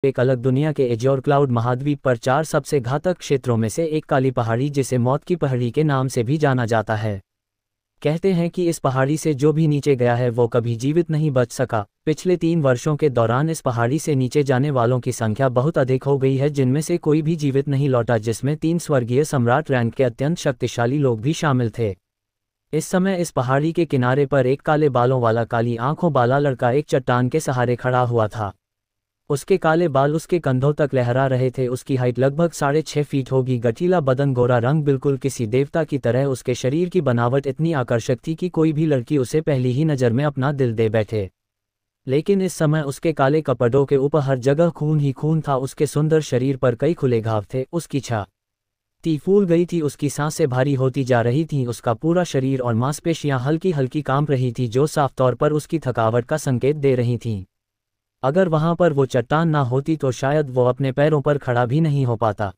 एक अलग दुनिया के एज्योर क्लाउड महाद्वीप पर 4 सबसे घातक क्षेत्रों में से एक काली पहाड़ी, जिसे मौत की पहाड़ी के नाम से भी जाना जाता है। कहते हैं कि इस पहाड़ी से जो भी नीचे गया है वो कभी जीवित नहीं बच सका। पिछले 3 वर्षों के दौरान इस पहाड़ी से नीचे जाने वालों की संख्या बहुत अधिक हो गई है, जिनमें से कोई भी जीवित नहीं लौटा, जिसमें 3 स्वर्गीय सम्राट रैंक के अत्यंत शक्तिशाली लोग भी शामिल थे। इस समय इस पहाड़ी के किनारे पर एक काले बालों वाला, काली आंखों वाला लड़का एक चट्टान के सहारे खड़ा हुआ था। उसके काले बाल उसके कंधों तक लहरा रहे थे। उसकी हाइट लगभग 6.5 फीट होगी। गठीला बदन, गोरा रंग, बिल्कुल किसी देवता की तरह। उसके शरीर की बनावट इतनी आकर्षक थी कि कोई भी लड़की उसे पहली ही नज़र में अपना दिल दे बैठे। लेकिन इस समय उसके काले कपड़ों के ऊपर हर जगह खून ही खून था। उसके सुंदर शरीर पर कई खुले घाव थे। उसकी छाती फूल गई थी, उसकी सांसें भारी होती जा रही थीं। उसका पूरा शरीर और मांसपेशियां हल्की हल्की कांप रही थी, जो साफ तौर पर उसकी थकावट का संकेत दे रही थीं। अगर वहां पर वो चट्टान ना होती तो शायद वो अपने पैरों पर खड़ा भी नहीं हो पाता।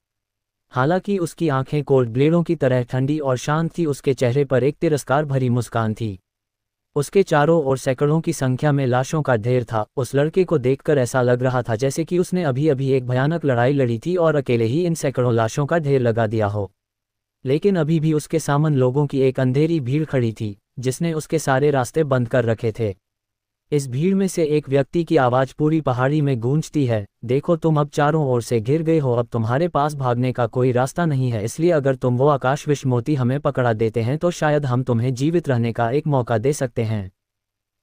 हालांकि उसकी आंखें कोल्ड ब्लेडों की तरह ठंडी और शांत थी। उसके चेहरे पर एक तिरस्कार भरी मुस्कान थी। उसके चारों ओर सैकड़ों की संख्या में लाशों का ढेर था। उस लड़के को देखकर ऐसा लग रहा था जैसे कि उसने अभी अभी एक भयानक लड़ाई लड़ी थी और अकेले ही इन सैकड़ों लाशों का ढेर लगा दिया हो। लेकिन अभी भी उसके सामने लोगों की एक अंधेरी भीड़ खड़ी थी, जिसने उसके सारे रास्ते बंद कर रखे थे। इस भीड़ में से एक व्यक्ति की आवाज़ पूरी पहाड़ी में गूंजती है, देखो तुम अब चारों ओर से घिर गए हो। अब तुम्हारे पास भागने का कोई रास्ता नहीं है। इसलिए अगर तुम वो आकाश विश्वमोती हमें पकड़ा देते हैं तो शायद हम तुम्हें जीवित रहने का एक मौका दे सकते हैं।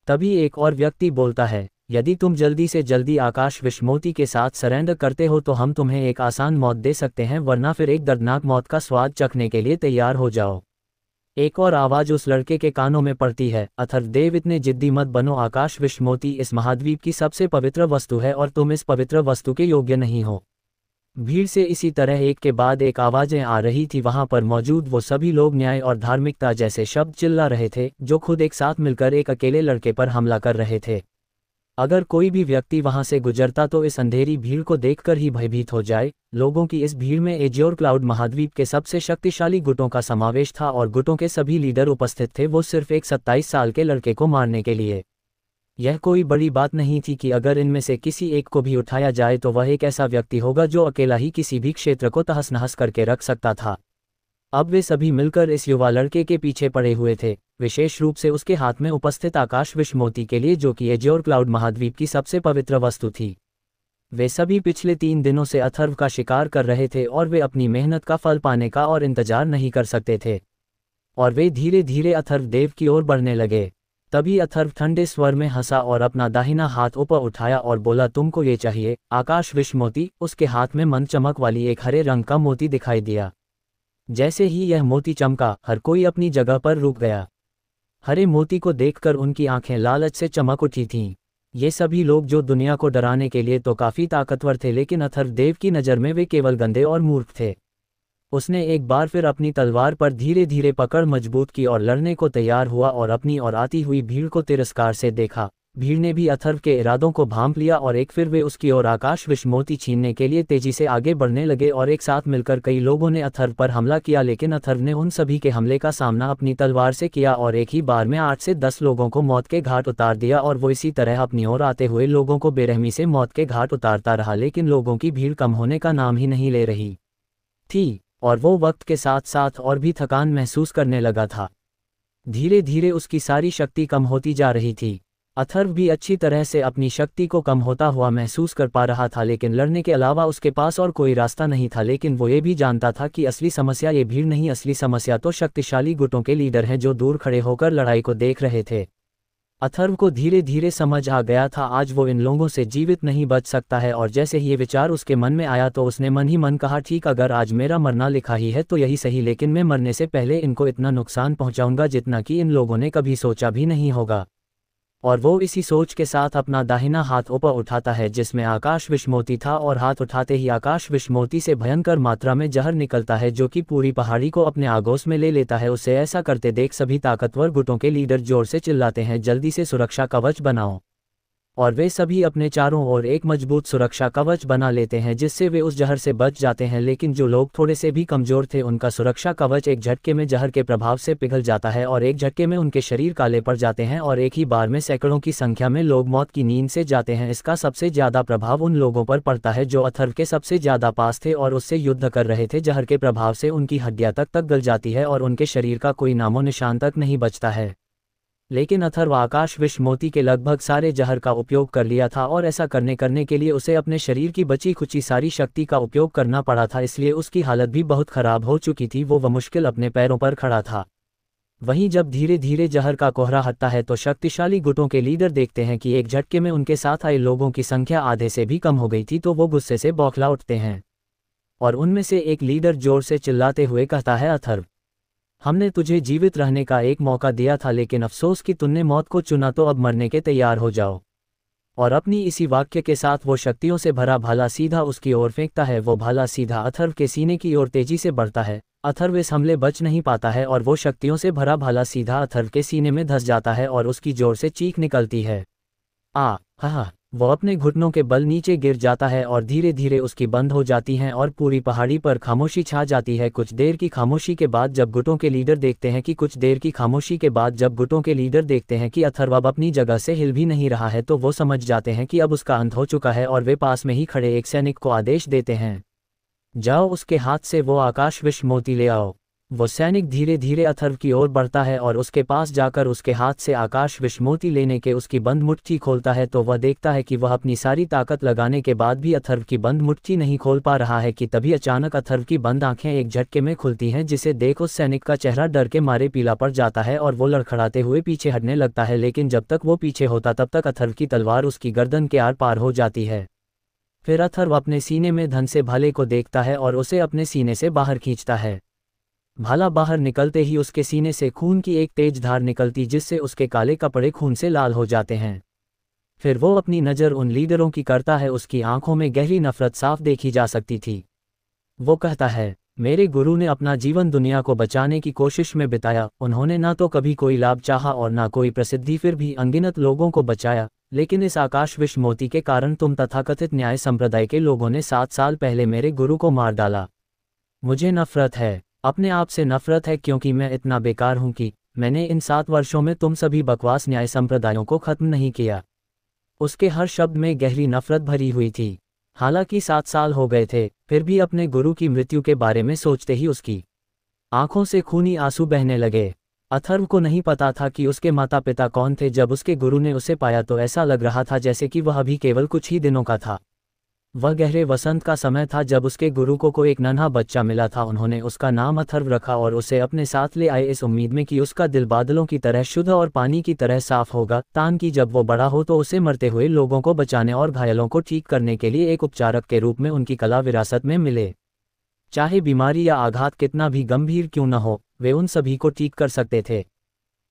तभी एक और व्यक्ति बोलता है, यदि तुम जल्दी से जल्दी आकाश विश्वमोती के साथ सरेंडर करते हो तो हम तुम्हें एक आसान मौत दे सकते हैं, वरना फिर एक दर्दनाक मौत का स्वाद चखने के लिए तैयार हो जाओ। एक और आवाज़ उस लड़के के कानों में पड़ती है, अथर्वदेव इतने जिद्दी मत बनो। आकाश विश्वमोती इस महाद्वीप की सबसे पवित्र वस्तु है और तुम इस पवित्र वस्तु के योग्य नहीं हो। भीड़ से इसी तरह एक के बाद एक आवाज़ें आ रही थी। वहां पर मौजूद वो सभी लोग न्याय और धार्मिकता जैसे शब्द चिल्ला रहे थे, जो खुद एक साथ मिलकर एक अकेले लड़के पर हमला कर रहे थे। अगर कोई भी व्यक्ति वहां से गुजरता तो इस अंधेरी भीड़ को देखकर ही भयभीत हो जाए। लोगों की इस भीड़ में एज्योर क्लाउड महाद्वीप के सबसे शक्तिशाली गुटों का समावेश था और गुटों के सभी लीडर उपस्थित थे, वो सिर्फ एक 27 साल के लड़के को मारने के लिए। यह कोई बड़ी बात नहीं थी कि अगर इनमें से किसी एक को भी उठाया जाए तो वह एक ऐसा व्यक्ति होगा जो अकेला ही किसी भी क्षेत्र को तहस नहस करके रख सकता था। अब वे सभी मिलकर इस युवा लड़के के पीछे पड़े हुए थे, विशेष रूप से उसके हाथ में उपस्थित आकाश विश्वमोती के लिए, जो कि एज्योर क्लाउड महाद्वीप की सबसे पवित्र वस्तु थी। वे सभी पिछले 3 दिनों से अथर्व का शिकार कर रहे थे और वे अपनी मेहनत का फल पाने का और इंतजार नहीं कर सकते थे। और वे धीरे धीरे अथर्वदेव की ओर बढ़ने लगे। तभी अथर्व ठंडे स्वर में हंसा और अपना दाहिना हाथ ऊपर उठाया और बोला, तुमको ये चाहिए आकाश विश्वमोती। उसके हाथ में मंद चमक वाली एक हरे रंग का मोती दिखाई दिया। जैसे ही यह मोती चमका, हर कोई अपनी जगह पर रुक गया। हरे मोती को देखकर उनकी आंखें लालच से चमक उठी थीं। ये सभी लोग जो दुनिया को डराने के लिए तो काफ़ी ताकतवर थे, लेकिन अथर्वदेव की नज़र में वे केवल गंदे और मूर्ख थे। उसने एक बार फिर अपनी तलवार पर धीरे धीरे पकड़ मजबूत की और लड़ने को तैयार हुआ और अपनी ओर आती हुई भीड़ को तिरस्कार से देखा। भीड़ ने भी अथर्व के इरादों को भांप लिया और एक फिर वे उसकी ओर आकाश विश्वमोती छीनने के लिए तेजी से आगे बढ़ने लगे और एक साथ मिलकर कई लोगों ने अथर्व पर हमला किया। लेकिन अथर्व ने उन सभी के हमले का सामना अपनी तलवार से किया और एक ही बार में 8 से 10 लोगों को मौत के घाट उतार दिया। और वो इसी तरह अपनी ओर आते हुए लोगों को बेरहमी से मौत के घाट उतारता रहा, लेकिन लोगों की भीड़ कम होने का नाम ही नहीं ले रही थी और वो वक्त के साथ साथ और भी थकान महसूस करने लगा था। धीरे धीरे उसकी सारी शक्ति कम होती जा रही थी। अथर्व भी अच्छी तरह से अपनी शक्ति को कम होता हुआ महसूस कर पा रहा था, लेकिन लड़ने के अलावा उसके पास और कोई रास्ता नहीं था। लेकिन वो ये भी जानता था कि असली समस्या ये भीड़ नहीं, असली समस्या तो शक्तिशाली गुटों के लीडर हैं जो दूर खड़े होकर लड़ाई को देख रहे थे। अथर्व को धीरे धीरे समझ आ गया था आज वो इन लोगों से जीवित नहीं बच सकता है। और जैसे ही ये विचार उसके मन में आया तो उसने मन ही मन कहा, ठीक, अगर आज मेरा मरना लिखा ही है तो यही सही, लेकिन मैं मरने से पहले इनको इतना नुकसान पहुंचाऊंगा जितना कि इन लोगों ने कभी सोचा भी नहीं होगा। और वो इसी सोच के साथ अपना दाहिना हाथ ऊपर उठाता है जिसमें आकाश विश्वमोती था, और हाथ उठाते ही आकाश विश्वमोती से भयंकर मात्रा में जहर निकलता है जो कि पूरी पहाड़ी को अपने आगोश में ले लेता है। उसे ऐसा करते देख सभी ताकतवर गुटों के लीडर जोर से चिल्लाते हैं, जल्दी से सुरक्षा कवच बनाओ। और वे सभी अपने चारों ओर एक मजबूत सुरक्षा कवच बना लेते हैं जिससे वे उस जहर से बच जाते हैं। लेकिन जो लोग थोड़े से भी कमजोर थे उनका सुरक्षा कवच एक झटके में जहर के प्रभाव से पिघल जाता है और एक झटके में उनके शरीर काले पड़ जाते हैं और एक ही बार में सैकड़ों की संख्या में लोग मौत की नींद से जाते हैं। इसका सबसे ज्यादा प्रभाव उन लोगों पर पड़ता है जो अथर्व के सबसे ज्यादा पास थे और उससे युद्ध कर रहे थे। जहर के प्रभाव से उनकी हड्डियां तक गल जाती है और उनके शरीर का कोई नामो निशान तक नहीं बचता है। लेकिन अथर्व आकाश विष मोती के लगभग सारे जहर का उपयोग कर लिया था और ऐसा करने के लिए उसे अपने शरीर की बची खुची सारी शक्ति का उपयोग करना पड़ा था, इसलिए उसकी हालत भी बहुत खराब हो चुकी थी। वो मुश्किल अपने पैरों पर खड़ा था। वहीं जब धीरे धीरे जहर का कोहरा हटता है तो शक्तिशाली गुटों के लीडर देखते हैं कि एक झटके में उनके साथ आए लोगों की संख्या आधे से भी कम हो गई थी, तो वो गुस्से से बौखला उठते हैं और उनमें से एक लीडर जोर से चिल्लाते हुए कहता है, अथर्व, हमने तुझे जीवित रहने का एक मौका दिया था, लेकिन अफसोस कि तुमने मौत को चुना, तो अब मरने के तैयार हो जाओ। और अपनी इसी वाक्य के साथ वो शक्तियों से भरा भाला सीधा उसकी ओर फेंकता है। वो भाला सीधा अथर्व के सीने की ओर तेजी से बढ़ता है। अथर्व इस हमले बच नहीं पाता है और वो शक्तियों से भरा भाला सीधा अथर्व के सीने में धंस जाता है और उसकी जोर से चीख निकलती है, आ हा। वो अपने घुटनों के बल नीचे गिर जाता है और धीरे धीरे उसकी बंद हो जाती हैं और पूरी पहाड़ी पर खामोशी छा जाती है। कुछ देर की खामोशी के बाद जब गुटों के लीडर देखते हैं कि अथर्व अब अपनी जगह से हिल भी नहीं रहा है, तो वो समझ जाते हैं कि अब उसका अंत हो चुका है और वे पास में ही खड़े एक सैनिक को आदेश देते हैं, जाओ उसके हाथ से वो आकाश विष मोती ले आओ। वो सैनिक धीरे धीरे अथर्व की ओर बढ़ता है और उसके पास जाकर उसके हाथ से आकाश विष मोती लेने के उसकी बंद मुट्ठी खोलता है, तो वह देखता है कि वह अपनी सारी ताकत लगाने के बाद भी अथर्व की बंद मुट्ठी नहीं खोल पा रहा है कि तभी अचानक अथर्व की बंद आंखें एक झटके में खुलती हैं, जिसे देख उस सैनिक का चेहरा डर के मारे पीला पड़ जाता है और वो लड़खड़ाते हुए पीछे हटने लगता है। लेकिन जब तक वो पीछे होता तब तक अथर्व की तलवार उसकी गर्दन के आर पार हो जाती है। फिर अथर्व अपने सीने में धंसे भाले को देखता है और उसे अपने सीने से बाहर खींचता है। भाला बाहर निकलते ही उसके सीने से खून की एक तेज धार निकलती, जिससे उसके काले कपड़े खून से लाल हो जाते हैं। फिर वो अपनी नज़र उन लीडरों की करता है। उसकी आंखों में गहरी नफरत साफ देखी जा सकती थी। वो कहता है, मेरे गुरु ने अपना जीवन दुनिया को बचाने की कोशिश में बिताया। उन्होंने ना तो कभी कोई लाभ चाहा और ना कोई प्रसिद्धि, फिर भी अनगिनत लोगों को बचाया। लेकिन इस आकाश विष मोती के कारण तुम तथाकथित न्याय संप्रदाय के लोगों ने 7 साल पहले मेरे गुरु को मार डाला। मुझे नफरत है, अपने आप से नफरत है, क्योंकि मैं इतना बेकार हूं कि मैंने इन 7 वर्षों में तुम सभी बकवास न्याय संप्रदायों को खत्म नहीं किया। उसके हर शब्द में गहरी नफरत भरी हुई थी। हालांकि 7 साल हो गए थे, फिर भी अपने गुरु की मृत्यु के बारे में सोचते ही उसकी आंखों से खूनी आंसू बहने लगे। अथर्व को नहीं पता था कि उसके माता पिता कौन थे। जब उसके गुरु ने उसे पाया तो ऐसा लग रहा था जैसे कि वह अभी केवल कुछ ही दिनों का था। वह गहरे वसंत का समय था जब उसके गुरु को एक नन्हा बच्चा मिला था। उन्होंने उसका नाम अथर्व रखा और उसे अपने साथ ले आए इस उम्मीद में कि उसका दिल बादलों की तरह शुद्ध और पानी की तरह साफ होगा, ताकि जब वो बड़ा हो तो उसे मरते हुए लोगों को बचाने और घायलों को ठीक करने के लिए एक उपचारक के रूप में उनकी कला विरासत में मिले। चाहे बीमारी या आघात कितना भी गंभीर क्यों न हो, वे उन सभी को ठीक कर सकते थे।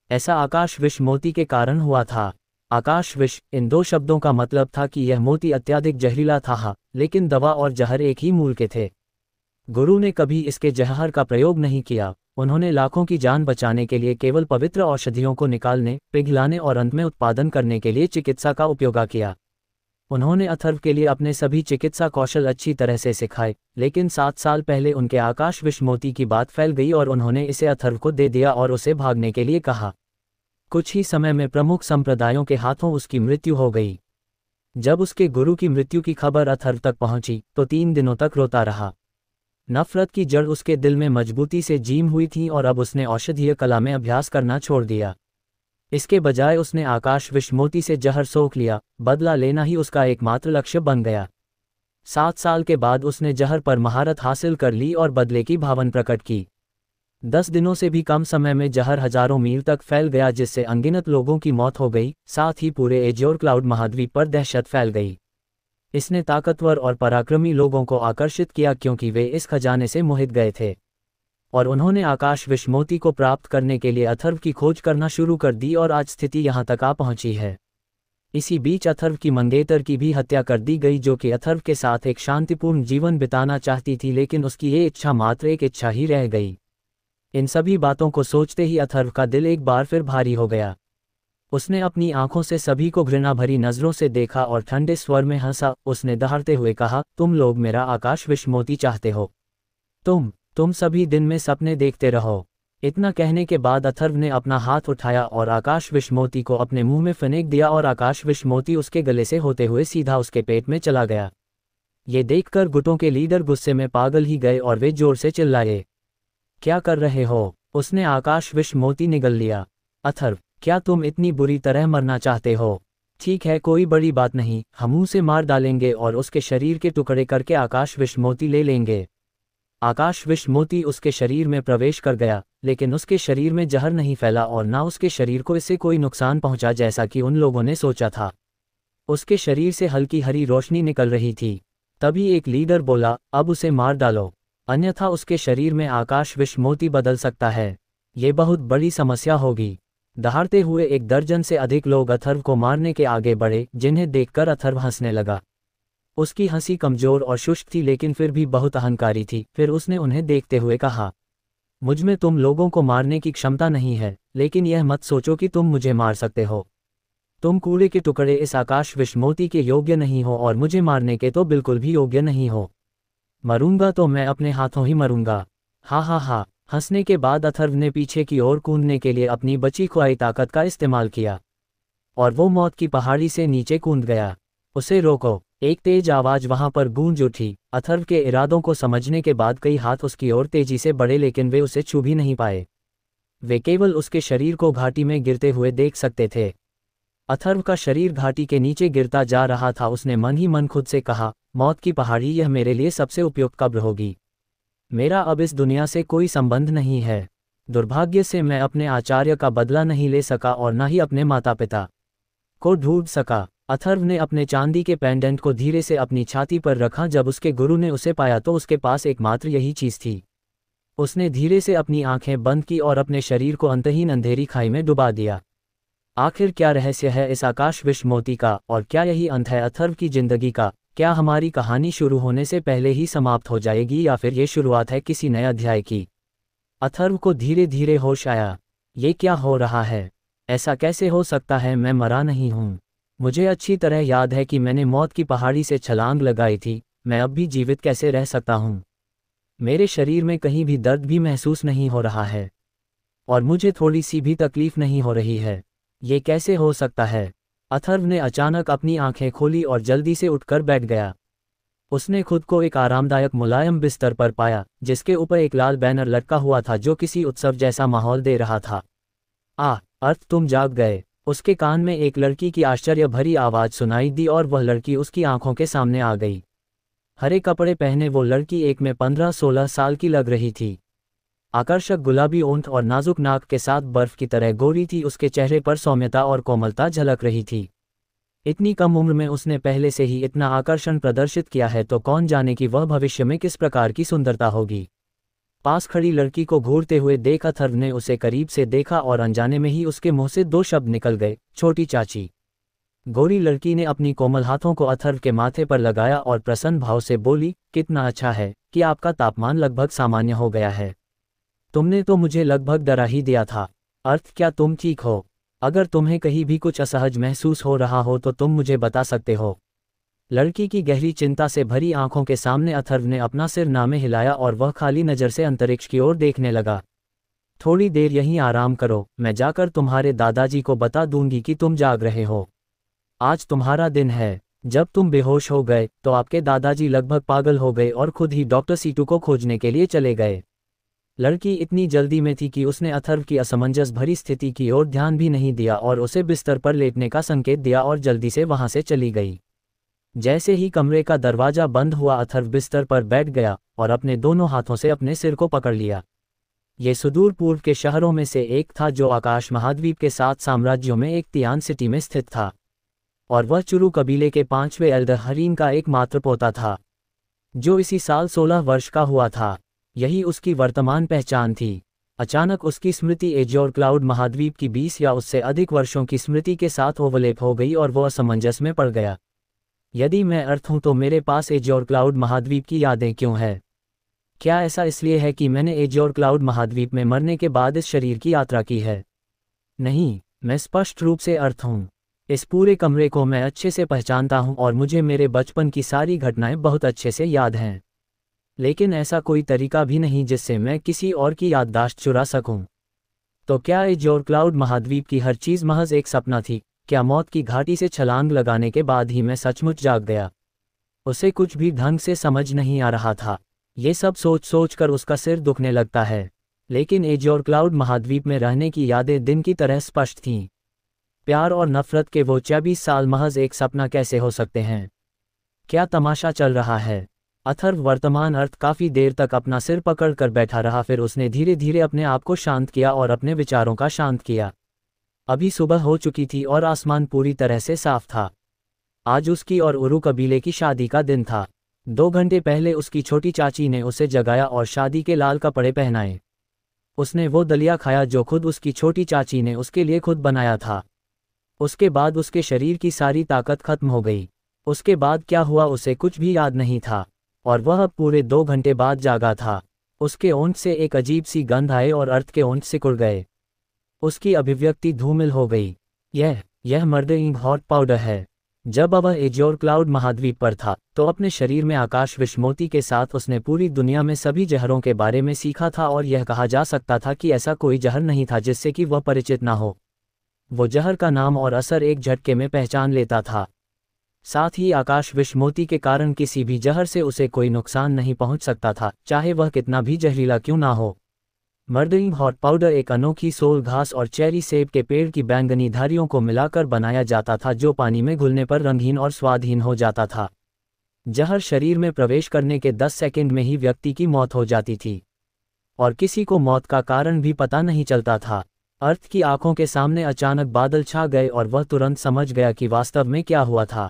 ऐसा आकाश विष मोती के कारण हुआ था। आकाश विष, इन 2 शब्दों का मतलब था कि यह मोती अत्यधिक जहरीला था, लेकिन दवा और जहर एक ही मूल के थे। गुरु ने कभी इसके जहर का प्रयोग नहीं किया। उन्होंने लाखों की जान बचाने के लिए केवल पवित्र औषधियों को निकालने, पिघलाने और अंत में उत्पादन करने के लिए चिकित्सा का उपयोग किया। उन्होंने अथर्व के लिए अपने सभी चिकित्सा कौशल अच्छी तरह से सिखाए, लेकिन 7 साल पहले उनके आकाश विष मोती की बात फैल गई और उन्होंने इसे अथर्व को दे दिया और उसे भागने के लिए कहा। कुछ ही समय में प्रमुख संप्रदायों के हाथों उसकी मृत्यु हो गई। जब उसके गुरु की मृत्यु की खबर अथर्व तक पहुंची तो 3 दिनों तक रोता रहा। नफरत की जड़ उसके दिल में मजबूती से जीम हुई थी और अब उसने औषधीय कला में अभ्यास करना छोड़ दिया। इसके बजाय उसने आकाश विष मोती से जहर सोख लिया। बदला लेना ही उसका एकमात्र लक्ष्य बन गया। 7 साल के बाद उसने जहर पर महारत हासिल कर ली और बदले की भावना प्रकट की। 10 दिनों से भी कम समय में जहर हजारों मील तक फैल गया, जिससे अनगिनत लोगों की मौत हो गई। साथ ही पूरे एज्योर क्लाउड महाद्वीप पर दहशत फैल गई। इसने ताकतवर और पराक्रमी लोगों को आकर्षित किया क्योंकि वे इस खजाने से मोहित गए थे और उन्होंने आकाश विष मोती को प्राप्त करने के लिए अथर्व की खोज करना शुरू कर दी और आज स्थिति यहाँ तक आ पहुंची है। इसी बीच अथर्व की मंगेतर की भी हत्या कर दी गई, जो कि अथर्व के साथ एक शांतिपूर्ण जीवन बिताना चाहती थी, लेकिन उसकी ये इच्छा मात्र एक इच्छा ही रह गई। इन सभी बातों को सोचते ही अथर्व का दिल एक बार फिर भारी हो गया। उसने अपनी आंखों से सभी को घृणा भरी नजरों से देखा और ठंडे स्वर में हंसा। उसने दहाड़ते हुए कहा, तुम लोग मेरा आकाश विश्वमोती चाहते हो। तुम सभी दिन में सपने देखते रहो। इतना कहने के बाद अथर्व ने अपना हाथ उठाया और आकाश विश्वमोती को अपने मुंह में फेंक दिया और आकाश विश्वमोती उसके गले से होते हुए सीधा उसके पेट में चला गया। ये देखकर गुटों के लीडर गुस्से में पागल ही गए और वे जोर से चिल्लाए, क्या कर रहे हो? उसने आकाश विश्वमोती निगल लिया। अथर्व, क्या तुम इतनी बुरी तरह मरना चाहते हो? ठीक है, कोई बड़ी बात नहीं, हम उसे मार डालेंगे और उसके शरीर के टुकड़े करके आकाश विश्वमोती ले लेंगे। आकाश विश्वमोती उसके शरीर में प्रवेश कर गया, लेकिन उसके शरीर में जहर नहीं फैला और ना उसके शरीर को इससे कोई नुकसान पहुंचा जैसा कि उन लोगों ने सोचा था। उसके शरीर से हल्की हरी रोशनी निकल रही थी। तभी एक लीडर बोला, अब उसे मार डालो, अन्यथा उसके शरीर में आकाश विश्वमोती बदल सकता है। ये बहुत बड़ी समस्या होगी। दहाड़ते हुए 1 दर्जन से अधिक लोग अथर्व को मारने के आगे बढ़े, जिन्हें देखकर अथर्व हंसने लगा। उसकी हंसी कमजोर और शुष्क थी, लेकिन फिर भी बहुत अहंकारी थी। फिर उसने उन्हें देखते हुए कहा, मुझमें तुम लोगों को मारने की क्षमता नहीं है, लेकिन यह मत सोचो कि तुम मुझे मार सकते हो। तुम कूड़े के टुकड़े इस आकाश विश्वमोती के योग्य नहीं हो और मुझे मारने के तो बिल्कुल भी योग्य नहीं हो। मरूंगा तो मैं अपने हाथों ही मरूंगा। हा हा हा। हंसने के बाद अथर्व ने पीछे की ओर कूदने के लिए अपनी बची खुआई ताकत का इस्तेमाल किया और वो मौत की पहाड़ी से नीचे कूद गया। उसे रोको, एक तेज आवाज वहां पर गूंज उठी। अथर्व के इरादों को समझने के बाद कई हाथ उसकी ओर तेजी से बढ़े, लेकिन वे उसे छू भी नहीं पाए। वे केवल उसके शरीर को घाटी में गिरते हुए देख सकते थे। अथर्व का शरीर घाटी के नीचे गिरता जा रहा था। उसने मन ही मन खुद से कहा, मौत की पहाड़ी, यह मेरे लिए सबसे उपयुक्त कब्र होगी। मेरा अब इस दुनिया से कोई संबंध नहीं है। दुर्भाग्य से मैं अपने आचार्य का बदला नहीं ले सका और न ही अपने माता पिता को ढूंढ सका। अथर्व ने अपने चांदी के पेंडेंट को धीरे से अपनी छाती पर रखा। जब उसके गुरु ने उसे पाया तो उसके पास एकमात्र यही चीज थी। उसने धीरे से अपनी आंखें बंद की और अपने शरीर को अंतहीन अंधेरी खाई में डुबा दिया। आखिर क्या रहस्य है इस आकाश विश्वमोती का, और क्या यही अंत है अथर्व की जिंदगी का? क्या हमारी कहानी शुरू होने से पहले ही समाप्त हो जाएगी, या फिर ये शुरुआत है किसी नए अध्याय की? अथर्व को धीरे धीरे होश आया। ये क्या हो रहा है? ऐसा कैसे हो सकता है? मैं मरा नहीं हूँ। मुझे अच्छी तरह याद है कि मैंने मौत की पहाड़ी से छलांग लगाई थी। मैं अब भी जीवित कैसे रह सकता हूँ? मेरे शरीर में कहीं भी दर्द भी महसूस नहीं हो रहा है और मुझे थोड़ी सी भी तकलीफ नहीं हो रही है। ये कैसे हो सकता है? अथर्व ने अचानक अपनी आंखें खोली और जल्दी से उठकर बैठ गया। उसने खुद को एक आरामदायक मुलायम बिस्तर पर पाया, जिसके ऊपर एक लाल बैनर लटका हुआ था जो किसी उत्सव जैसा माहौल दे रहा था। अर्थ, तुम जाग गए। उसके कान में एक लड़की की आश्चर्य भरी आवाज सुनाई दी और वह लड़की उसकी आंखों के सामने आ गई। हरे कपड़े पहने वो लड़की एक में 15-16 साल की लग रही थी। आकर्षक गुलाबी ओंठ और नाजुक नाक के साथ बर्फ की तरह गोरी थी। उसके चेहरे पर सौम्यता और कोमलता झलक रही थी। इतनी कम उम्र में उसने पहले से ही इतना आकर्षण प्रदर्शित किया है, तो कौन जाने कि वह भविष्य में किस प्रकार की सुंदरता होगी। पास खड़ी लड़की को घूरते हुए देख अथर्व ने उसे करीब से देखा और अनजाने में ही उसके मुंह से 2 शब्द निकल गए, छोटी चाची। गोरी लड़की ने अपनी कोमल हाथों को अथर्व के माथे पर लगाया और प्रसन्न भाव से बोली, कितना अच्छा है कि आपका तापमान लगभग सामान्य हो गया है। तुमने तो मुझे लगभग डरा ही दिया था। अर्थ, क्या तुम ठीक हो? अगर तुम्हें कहीं भी कुछ असहज महसूस हो रहा हो तो तुम मुझे बता सकते हो। लड़की की गहरी चिंता से भरी आंखों के सामने अथर्व ने अपना सिर नामे हिलाया और वह खाली नज़र से अंतरिक्ष की ओर देखने लगा। थोड़ी देर यहीं आराम करो, मैं जाकर तुम्हारे दादाजी को बता दूंगी कि तुम जाग रहे हो। आज तुम्हारा दिन है। जब तुम बेहोश हो गए तो आपके दादाजी लगभग पागल हो गए और खुद ही डॉक्टर सीटू को खोजने के लिए चले गए। लड़की इतनी जल्दी में थी कि उसने अथर्व की असमंजस भरी स्थिति की ओर ध्यान भी नहीं दिया और उसे बिस्तर पर लेटने का संकेत दिया और जल्दी से वहां से चली गई। जैसे ही कमरे का दरवाजा बंद हुआ, अथर्व बिस्तर पर बैठ गया और अपने दोनों हाथों से अपने सिर को पकड़ लिया। ये सुदूर पूर्व के शहरों में से एक था जो आकाश महाद्वीप के 7 साम्राज्यों में एक तियान सिटी में स्थित था, और वह चुरू कबीले के 5वें एल्डर हरीन का एकमात्र पोता था, जो इसी साल 16 वर्ष का हुआ था। यही उसकी वर्तमान पहचान थी। अचानक उसकी स्मृति एजोर क्लाउड महाद्वीप की 20 या उससे अधिक वर्षों की स्मृति के साथ ओवरलैप हो गई और वह असमंजस में पड़ गया। यदि मैं अर्थ हूं तो मेरे पास एजोर क्लाउड महाद्वीप की यादें क्यों है? क्या ऐसा इसलिए है कि मैंने एजोर क्लाउड महाद्वीप में मरने के बाद इस शरीर की यात्रा की है? नहीं, मैं स्पष्ट रूप से अर्थ हूँ। इस पूरे कमरे को मैं अच्छे से पहचानता हूँ और मुझे मेरे बचपन की सारी घटनाएं बहुत अच्छे से याद हैं। लेकिन ऐसा कोई तरीका भी नहीं जिससे मैं किसी और की याददाश्त चुरा सकूं। तो क्या एजोर क्लाउड महाद्वीप की हर चीज़ महज एक सपना थी? क्या मौत की घाटी से छलांग लगाने के बाद ही मैं सचमुच जाग गया? उसे कुछ भी ढंग से समझ नहीं आ रहा था। ये सब सोच सोच कर उसका सिर दुखने लगता है। लेकिन एजोर क्लाउड महाद्वीप में रहने की यादें दिन की तरह स्पष्ट थीं। प्यार और नफरत के वो 24 साल महज एक सपना कैसे हो सकते हैं? क्या तमाशा चल रहा है? अथर्व वर्तमान अर्थ काफ़ी देर तक अपना सिर पकड़ कर बैठा रहा, फिर उसने धीरे धीरे अपने आप को शांत किया और अपने विचारों का शांत किया। अभी सुबह हो चुकी थी और आसमान पूरी तरह से साफ था। आज उसकी और उरु कबीले की शादी का दिन था। 2 घंटे पहले उसकी छोटी चाची ने उसे जगाया और शादी के लाल कपड़े पहनाए। उसने वो दलिया खाया जो खुद उसकी छोटी चाची ने उसके लिए खुद बनाया था। उसके बाद उसके शरीर की सारी ताकत खत्म हो गई। उसके बाद क्या हुआ उसे कुछ भी याद नहीं था, और वह अब पूरे 2 घंटे बाद जागा था। उसके ओंठ से एक अजीब सी गंध आई और अर्थ के ओंठ सिकुड़ गए। उसकी अभिव्यक्ति धूमिल हो गई। यह मर्दिंग हॉट पाउडर है। जब वह एजोर क्लाउड महाद्वीप पर था तो अपने शरीर में आकाश विषमोती के साथ उसने पूरी दुनिया में सभी जहरों के बारे में सीखा था, और यह कहा जा सकता था कि ऐसा कोई जहर नहीं था जिससे कि वह परिचित ना हो। वो जहर का नाम और असर एक झटके में पहचान लेता था। साथ ही आकाश विषमोती के कारण किसी भी जहर से उसे कोई नुकसान नहीं पहुंच सकता था, चाहे वह कितना भी जहरीला क्यों ना हो। मर्दिंग हॉट पाउडर एक अनोखी सोल घास और चेरी सेब के पेड़ की बैंगनी धारियों को मिलाकर बनाया जाता था, जो पानी में घुलने पर रंगहीन और स्वादहीन हो जाता था। जहर शरीर में प्रवेश करने के 10 सेकंड में ही व्यक्ति की मौत हो जाती थी, और किसी को मौत का कारण भी पता नहीं चलता था। अर्थ की आंखों के सामने अचानक बादल छा गए और वह तुरंत समझ गया कि वास्तव में क्या हुआ था।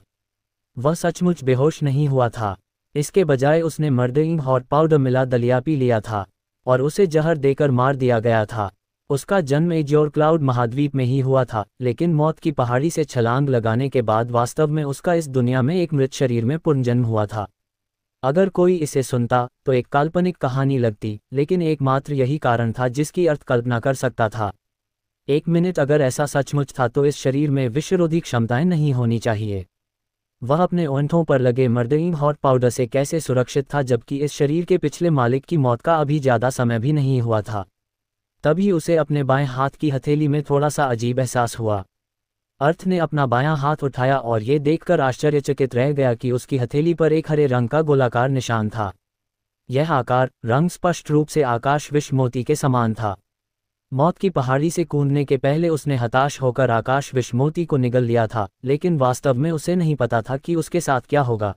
वह सचमुच बेहोश नहीं हुआ था। इसके बजाय उसने मर्दिंग हॉट पाउडर मिला दलिया पी लिया था, और उसे जहर देकर मार दिया गया था। उसका जन्म एजोर क्लाउड महाद्वीप में ही हुआ था, लेकिन मौत की पहाड़ी से छलांग लगाने के बाद वास्तव में उसका इस दुनिया में एक मृत शरीर में पुनर्जन्म हुआ था। अगर कोई इसे सुनता तो एक काल्पनिक कहानी लगती, लेकिन एकमात्र यही कारण था जिसकी अर्थ कल्पना कर सकता था। 1 मिनट अगर ऐसा सचमुच था तो इस शरीर में विषरोधी क्षमताएं नहीं होनी चाहिए। वह अपने ओंठों पर लगे मर्दिंग हॉट पाउडर से कैसे सुरक्षित था, जबकि इस शरीर के पिछले मालिक की मौत का अभी ज़्यादा समय भी नहीं हुआ था। तभी उसे अपने बाएं हाथ की हथेली में थोड़ा सा अजीब एहसास हुआ। अर्थ ने अपना बायां हाथ उठाया और ये देखकर आश्चर्यचकित रह गया कि उसकी हथेली पर एक हरे रंग का गोलाकार निशान था। यह आकार, रंग स्पष्ट रूप से आकाश विषमोती के समान था। मौत की पहाड़ी से कूदने के पहले उसने हताश होकर आकाश विषमोती को निगल लिया था, लेकिन वास्तव में उसे नहीं पता था कि उसके साथ क्या होगा।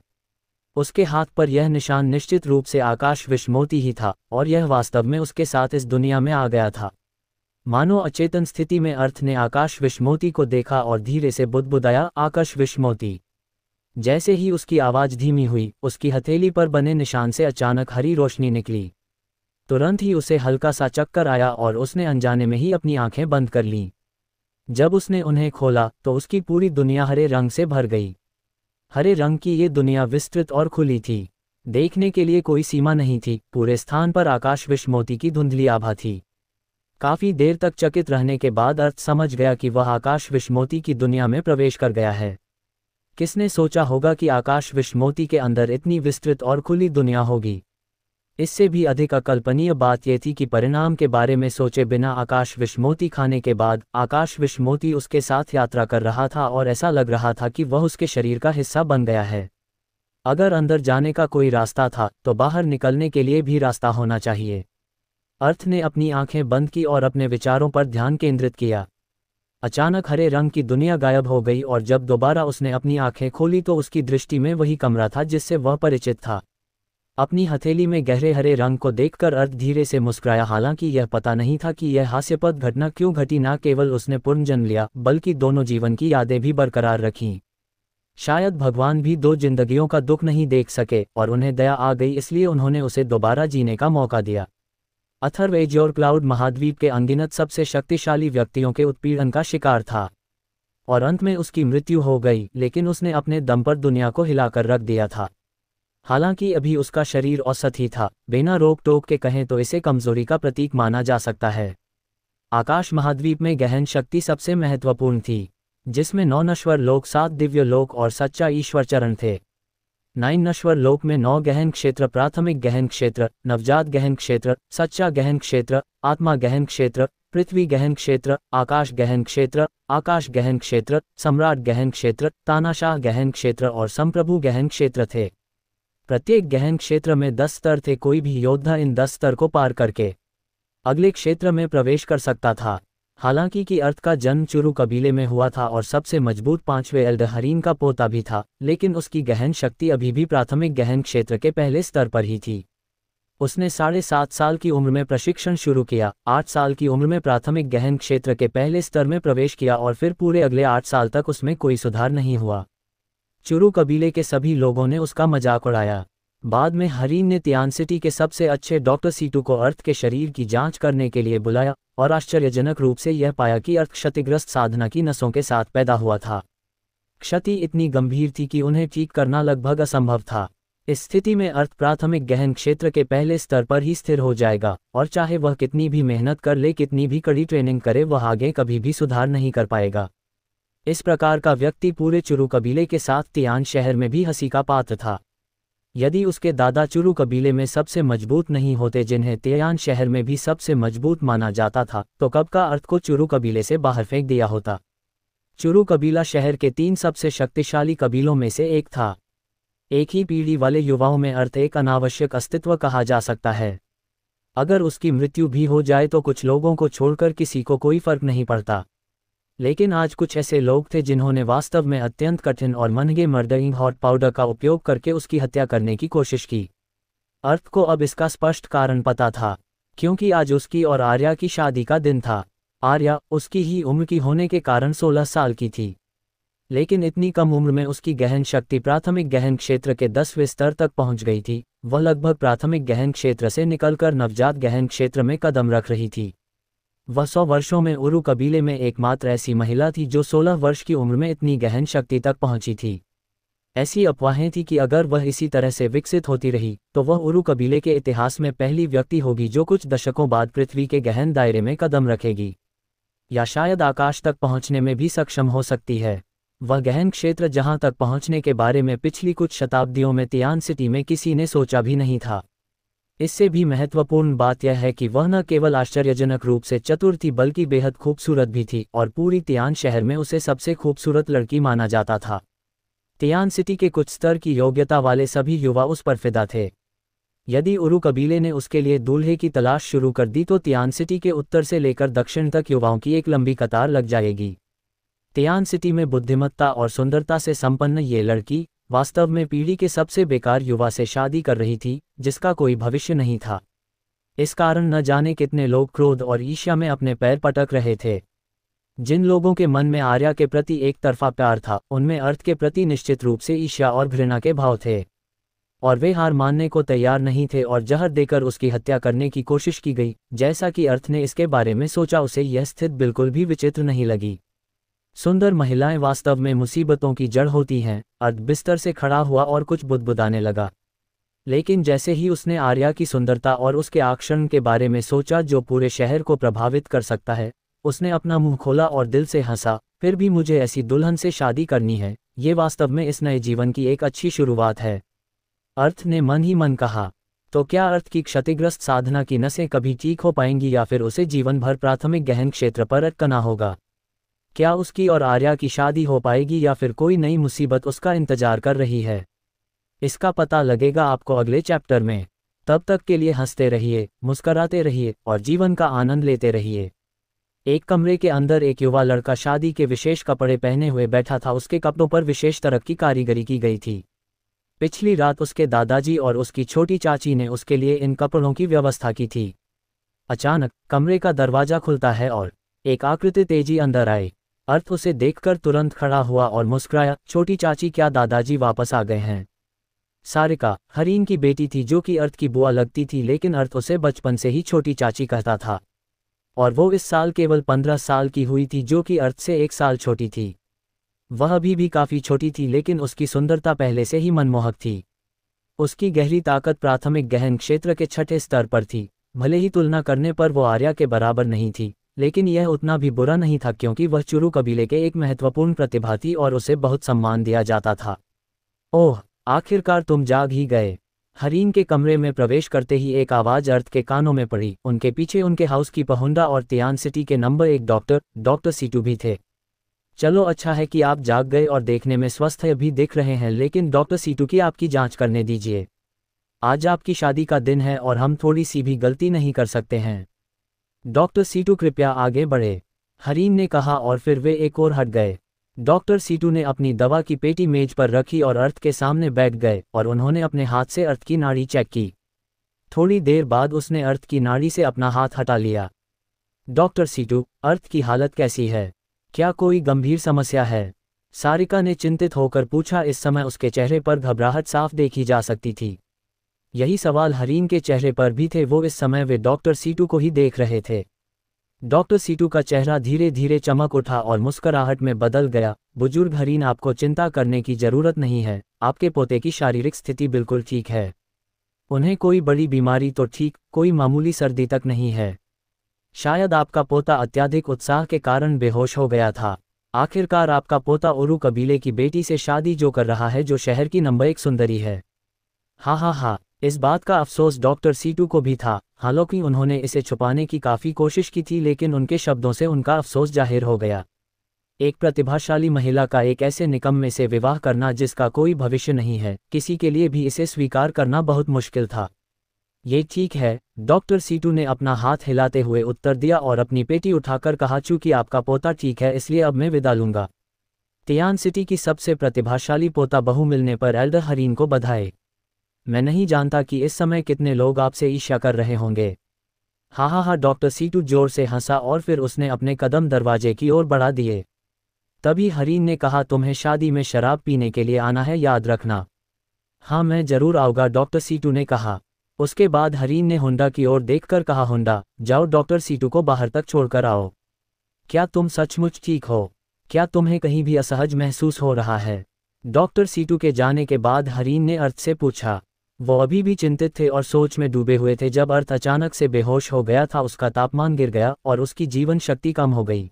उसके हाथ पर यह निशान निश्चित रूप से आकाश विषमोती ही था, और यह वास्तव में उसके साथ इस दुनिया में आ गया था। मानो अचेतन स्थिति में अर्थ ने आकाश विषमोती को देखा और धीरे से बुदबुदाया, आकाश विषमोती। जैसे ही उसकी आवाज़ धीमी हुई, उसकी हथेली पर बने निशान से अचानक हरी रोशनी निकली। तुरंत ही उसे हल्का सा चक्कर आया और उसने अनजाने में ही अपनी आंखें बंद कर लीं। जब उसने उन्हें खोला तो उसकी पूरी दुनिया हरे रंग से भर गई। हरे रंग की ये दुनिया विस्तृत और खुली थी। देखने के लिए कोई सीमा नहीं थी। पूरे स्थान पर आकाश विषमोती की धुंधली आभा थी। काफ़ी देर तक चकित रहने के बाद अर्थ समझ गया कि वह आकाश विषमोती की दुनिया में प्रवेश कर गया है। किसने सोचा होगा कि आकाश विषमोती के अंदर इतनी विस्तृत और खुली दुनिया होगी। इससे भी अधिक अकल्पनीय बात यह थी कि परिणाम के बारे में सोचे बिना आकाश विषमोती खाने के बाद आकाश विषमोती उसके साथ यात्रा कर रहा था, और ऐसा लग रहा था कि वह उसके शरीर का हिस्सा बन गया है। अगर अंदर जाने का कोई रास्ता था तो बाहर निकलने के लिए भी रास्ता होना चाहिए। अर्थ ने अपनी आंखें बंद की और अपने विचारों पर ध्यान केंद्रित किया। अचानक हरे रंग की दुनिया गायब हो गई, और जब दोबारा उसने अपनी आंखें खोली तो उसकी दृष्टि में वही कमरा था जिससे वह परिचित था। अपनी हथेली में गहरे हरे रंग को देखकर अर्थ धीरे से मुस्कुराया। हालांकि यह पता नहीं था कि यह हास्यपद घटना क्यों घटी। न केवल उसने पुनर्जन्म लिया, बल्कि दोनों जीवन की यादें भी बरकरार रखीं। शायद भगवान भी 2 जिंदगियों का दुख नहीं देख सके और उन्हें दया आ गई, इसलिए उन्होंने उसे दोबारा जीने का मौका दिया। अथर्व एजोर क्लाउड महाद्वीप के अनगिनत सबसे शक्तिशाली व्यक्तियों के उत्पीड़न का शिकार था, और अंत में उसकी मृत्यु हो गई, लेकिन उसने अपने दम पर दुनिया को हिलाकर रख दिया था। हालांकि अभी उसका शरीर औसत ही था। बिना रोक टोक के कहें तो इसे कमजोरी का प्रतीक माना जा सकता है। आकाश महाद्वीप में गहन शक्ति सबसे महत्वपूर्ण थी, जिसमें 9 नश्वर लोक, 7 दिव्य लोक और सच्चा ईश्वर चरण थे। 9 नश्वर लोक में 9 गहन क्षेत्र, प्राथमिक गहन क्षेत्र, नवजात गहन क्षेत्र, सच्चा गहन क्षेत्र, आत्मा गहन क्षेत्र, पृथ्वी गहन क्षेत्र, आकाश गहन क्षेत्र, आकाश गहन क्षेत्र, सम्राट गहन क्षेत्र, तानाशाह गहन क्षेत्र और संप्रभु गहन क्षेत्र थे। प्रत्येक गहन क्षेत्र में 10 स्तर थे। कोई भी योद्धा इन 10 स्तर को पार करके अगले क्षेत्र में प्रवेश कर सकता था। हालांकि कि अर्थ का जन्म चुरू कबीले में हुआ था और सबसे मजबूत 5वें एल्डहरीन का पोता भी था, लेकिन उसकी गहन शक्ति अभी भी प्राथमिक गहन क्षेत्र के पहले स्तर पर ही थी। उसने 7.5 साल की उम्र में प्रशिक्षण शुरू किया, 8 साल की उम्र में प्राथमिक गहन क्षेत्र के पहले स्तर में प्रवेश किया और फिर पूरे अगले 8 साल तक उसमें कोई सुधार नहीं हुआ। चुरू कबीले के सभी लोगों ने उसका मजाक उड़ाया। बाद में हरीन ने तियान सिटी के सबसे अच्छे डॉक्टर सीटू को अर्थ के शरीर की जांच करने के लिए बुलाया और आश्चर्यजनक रूप से यह पाया कि अर्थ क्षतिग्रस्त साधना की नसों के साथ पैदा हुआ था। क्षति इतनी गंभीर थी कि उन्हें ठीक करना लगभग असंभव था। इस स्थिति में अर्थ प्राथमिक गहन क्षेत्र के पहले स्तर पर ही स्थिर हो जाएगा और चाहे वह कितनी भी मेहनत कर ले, कितनी भी कड़ी ट्रेनिंग करे, वह आगे कभी भी सुधार नहीं कर पाएगा। इस प्रकार का व्यक्ति पूरे चुरू कबीले के साथ तियान शहर में भी हंसी का पात्र था। यदि उसके दादा चुरू कबीले में सबसे मजबूत नहीं होते, जिन्हें तियान शहर में भी सबसे मजबूत माना जाता था, तो कब का अर्थ को चुरू कबीले से बाहर फेंक दिया होता। चुरू कबीला शहर के 3 सबसे शक्तिशाली कबीलों में से एक था। एक ही पीढ़ी वाले युवाओं में अर्थ एक अनावश्यक अस्तित्व कहा जा सकता है। अगर उसकी मृत्यु भी हो जाए तो कुछ लोगों को छोड़कर किसी को कोई फर्क नहीं पड़ता। लेकिन आज कुछ ऐसे लोग थे जिन्होंने वास्तव में अत्यंत कठिन और महंगे मर्डरिंग हॉट पाउडर का उपयोग करके उसकी हत्या करने की कोशिश की। अर्थ को अब इसका स्पष्ट कारण पता था, क्योंकि आज उसकी और आर्या की शादी का दिन था। आर्या उसकी ही उम्र की होने के कारण 16 साल की थी, लेकिन इतनी कम उम्र में उसकी गहन शक्ति प्राथमिक गहन क्षेत्र के 10वें स्तर तक पहुंच गई थी। वह लगभग प्राथमिक गहन क्षेत्र से निकलकर नवजात गहन क्षेत्र में कदम रख रही थी। वह 100 वर्षों में उरू कबीले में एकमात्र ऐसी महिला थी जो 16 वर्ष की उम्र में इतनी गहन शक्ति तक पहुंची थी। ऐसी अफवाहें थी कि अगर वह इसी तरह से विकसित होती रही तो वह उरू कबीले के इतिहास में पहली व्यक्ति होगी जो कुछ दशकों बाद पृथ्वी के गहन दायरे में कदम रखेगी, या शायद आकाश तक पहुंचने में भी सक्षम हो सकती है। वह गहन क्षेत्र जहां तक पहुंचने के बारे में पिछली कुछ शताब्दियों में तियान सिटी में किसी ने सोचा भी नहीं था। इससे भी महत्वपूर्ण बात यह है कि वह न केवल आश्चर्यजनक रूप से चतुर थी बल्कि बेहद खूबसूरत भी थी और पूरी तियान शहर में उसे सबसे खूबसूरत लड़की माना जाता था। तियान सिटी के कुछ स्तर की योग्यता वाले सभी युवा उस पर फिदा थे। यदि उरू कबीले ने उसके लिए दूल्हे की तलाश शुरू कर दी तो तियान सिटी के उत्तर से लेकर दक्षिण तक युवाओं की एक लंबी कतार लग जाएगी। तियान सिटी में बुद्धिमत्ता और सुंदरता से संपन्न ये लड़की वास्तव में पीढ़ी के सबसे बेकार युवा से शादी कर रही थी, जिसका कोई भविष्य नहीं था। इस कारण न जाने कितने लोग क्रोध और ईर्ष्या में अपने पैर पटक रहे थे। जिन लोगों के मन में आर्या के प्रति एक तरफा प्यार था, उनमें अर्थ के प्रति निश्चित रूप से ईर्ष्या और घृणा के भाव थे, और वे हार मानने को तैयार नहीं थे और जहर देकर उसकी हत्या करने की कोशिश की गई। जैसा कि अर्थ ने इसके बारे में सोचा, उसे यह स्थिति बिल्कुल भी विचित्र नहीं लगी। सुंदर महिलाएं वास्तव में मुसीबतों की जड़ होती हैं। अर्थ बिस्तर से खड़ा हुआ और कुछ बुदबुदाने लगा, लेकिन जैसे ही उसने आर्या की सुंदरता और उसके आकर्षण के बारे में सोचा जो पूरे शहर को प्रभावित कर सकता है, उसने अपना मुंह खोला और दिल से हंसा। फिर भी मुझे ऐसी दुल्हन से शादी करनी है, ये वास्तव में इस नए जीवन की एक अच्छी शुरुआत है। अर्थ ने मन ही मन कहा। तो क्या अर्थ की क्षतिग्रस्त साधना की नसें कभी ठीक हो पाएंगी या फिर उसे जीवन भर प्राथमिक गहन क्षेत्र पर अटकना होगा? क्या उसकी और आर्या की शादी हो पाएगी या फिर कोई नई मुसीबत उसका इंतजार कर रही है? इसका पता लगेगा आपको अगले चैप्टर में। तब तक के लिए हंसते रहिए, मुस्कराते रहिए और जीवन का आनंद लेते रहिए। एक कमरे के अंदर एक युवा लड़का शादी के विशेष कपड़े पहने हुए बैठा था। उसके कपड़ों पर विशेष तरह की कारीगरी की गई थी। पिछली रात उसके दादाजी और उसकी छोटी चाची ने उसके लिए इन कपड़ों की व्यवस्था की थी। अचानक कमरे का दरवाजा खुलता है और एक आकृति तेजी अंदर आई। अर्थ उसे देखकर तुरंत खड़ा हुआ और मुस्कुराया। छोटी चाची, क्या दादाजी वापस आ गए हैं? सारिका हरीन की बेटी थी जो कि अर्थ की बुआ लगती थी, लेकिन अर्थ उसे बचपन से ही छोटी चाची कहता था और वो इस साल केवल 15 साल की हुई थी, जो कि अर्थ से 1 साल छोटी थी। वह अभी भी काफ़ी छोटी थी, लेकिन उसकी सुंदरता पहले से ही मनमोहक थी। उसकी गहरी ताकत प्राथमिक गहन क्षेत्र के 6ठे स्तर पर थी। भले ही तुलना करने पर वो आर्या के बराबर नहीं थी, लेकिन यह उतना भी बुरा नहीं था क्योंकि वह चुरू कबीले के एक महत्वपूर्ण प्रतिभा थी और उसे बहुत सम्मान दिया जाता था। ओह, आखिरकार तुम जाग ही गए। हरीन के कमरे में प्रवेश करते ही एक आवाज़ अर्थ के कानों में पड़ी। उनके पीछे उनके हाउसकीपर हुंडा और तियान सिटी के नंबर 1 डॉक्टर सीटू भी थे। चलो, अच्छा है कि आप जाग गए और देखने में स्वस्थ भी दिख रहे हैं, लेकिन डॉक्टर सीटू की आपकी जांच करने दीजिए। आज आपकी शादी का दिन है और हम थोड़ी सी भी गलती नहीं कर सकते हैं। डॉक्टर सीटू कृपया आगे बढ़े, हरीन ने कहा और फिर वे एक और हट गए। डॉक्टर सीटू ने अपनी दवा की पेटी मेज पर रखी और अर्थ के सामने बैठ गए और उन्होंने अपने हाथ से अर्थ की नाड़ी चेक की। थोड़ी देर बाद उसने अर्थ की नाड़ी से अपना हाथ हटा लिया। डॉक्टर सीटू, अर्थ की हालत कैसी है? क्या कोई गंभीर समस्या है? सारिका ने चिंतित होकर पूछा। इस समय उसके चेहरे पर घबराहट साफ देखी जा सकती थी। यही सवाल हरीन के चेहरे पर भी थे। वो इस समय वे डॉक्टर सीटू को ही देख रहे थे। डॉक्टर सीटू का चेहरा धीरे धीरे चमक उठा और मुस्कुराहट में बदल गया। बुजुर्ग हरीन, आपको चिंता करने की जरूरत नहीं है। आपके पोते की शारीरिक स्थिति बिल्कुल ठीक है। उन्हें कोई बड़ी बीमारी तो ठीक, कोई मामूली सर्दी तक नहीं है। शायद आपका पोता अत्यधिक उत्साह के कारण बेहोश हो गया था। आखिरकार आपका पोता उरू कबीले की बेटी से शादी जो कर रहा है, जो शहर की नंबर 1 सुंदरी है। हाँ, इस बात का अफसोस डॉक्टर सीटू को भी था। हालांकि उन्होंने इसे छुपाने की काफ़ी कोशिश की थी, लेकिन उनके शब्दों से उनका अफसोस जाहिर हो गया। एक प्रतिभाशाली महिला का एक ऐसे निकम्मे से विवाह करना जिसका कोई भविष्य नहीं है, किसी के लिए भी इसे स्वीकार करना बहुत मुश्किल था। ये ठीक है, डॉक्टर सीटू ने अपना हाथ हिलाते हुए उत्तर दिया और अपनी पेटी उठाकर कहा, चूंकि आपका पोता ठीक है इसलिए अब मैं विदा लूंगा। तियान सिटी की सबसे प्रतिभाशाली पोता बहू मिलने पर एल्डर हरीन को बधाई। मैं नहीं जानता कि इस समय कितने लोग आपसे ईर्ष्या कर रहे होंगे। हाँ, डॉक्टर सीटू जोर से हंसा और फिर उसने अपने कदम दरवाजे की ओर बढ़ा दिए। तभी हरीन ने कहा, तुम्हें शादी में शराब पीने के लिए आना है, याद रखना। हाँ, मैं जरूर आऊँगा, डॉक्टर सीटू ने कहा। उसके बाद हरीन ने हुंडा की ओर देखकर कहा, हुंडा, जाओ डॉक्टर सीटू को बाहर तक छोड़कर आओ। क्या तुम सचमुच ठीक हो? क्या तुम्हें कहीं भी असहज महसूस हो रहा है? डॉक्टर सीटू के जाने के बाद हरीन ने अर्थ से पूछा। वो अभी भी चिंतित थे और सोच में डूबे हुए थे जब अर्थ अचानक से बेहोश हो गया था। उसका तापमान गिर गया और उसकी जीवन शक्ति कम हो गई।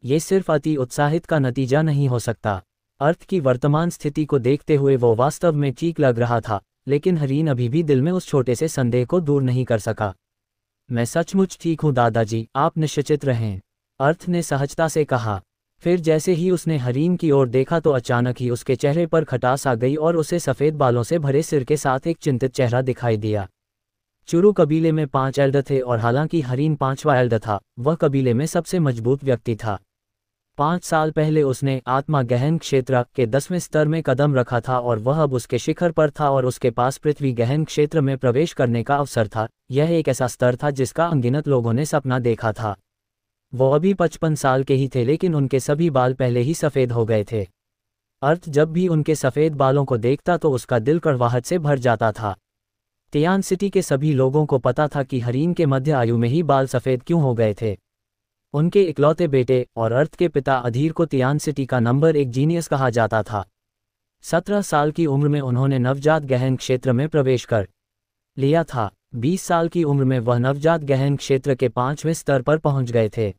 ये सिर्फ अति उत्साहित का नतीजा नहीं हो सकता। अर्थ की वर्तमान स्थिति को देखते हुए वो वास्तव में ठीक लग रहा था, लेकिन हरीन अभी भी दिल में उस छोटे से संदेह को दूर नहीं कर सका। मैं सचमुच ठीक हूँ दादाजी, आप निश्चित रहें, अर्थ ने सहजता से कहा। फिर जैसे ही उसने हरीन की ओर देखा तो अचानक ही उसके चेहरे पर खटास आ गई और उसे सफ़ेद बालों से भरे सिर के साथ एक चिंतित चेहरा दिखाई दिया। चुरू कबीले में 5 एल्डर थे और हालांकि हरीन 5वां एल्डर था, वह कबीले में सबसे मजबूत व्यक्ति था। 5 साल पहले उसने आत्मा गहन क्षेत्र के 10वें स्तर में कदम रखा था और वह अब उसके शिखर पर था और उसके पास पृथ्वी गहन क्षेत्र में प्रवेश करने का अवसर था। यह एक ऐसा स्तर था जिसका अनगिनत लोगों ने सपना देखा था। वो अभी 55 साल के ही थे, लेकिन उनके सभी बाल पहले ही सफ़ेद हो गए थे। अर्थ जब भी उनके सफ़ेद बालों को देखता तो उसका दिल कड़वाहट से भर जाता था। तियान सिटी के सभी लोगों को पता था कि हरीन के मध्य आयु में ही बाल सफ़ेद क्यों हो गए थे। उनके इकलौते बेटे और अर्थ के पिता अधीर को तियान सिटी का नंबर 1 जीनियस कहा जाता था। 17 साल की उम्र में उन्होंने नवजात गहन क्षेत्र में प्रवेश कर लिया था। 20 साल की उम्र में वह नवजात गहन क्षेत्र के 5वें स्तर पर पहुंच गए थे।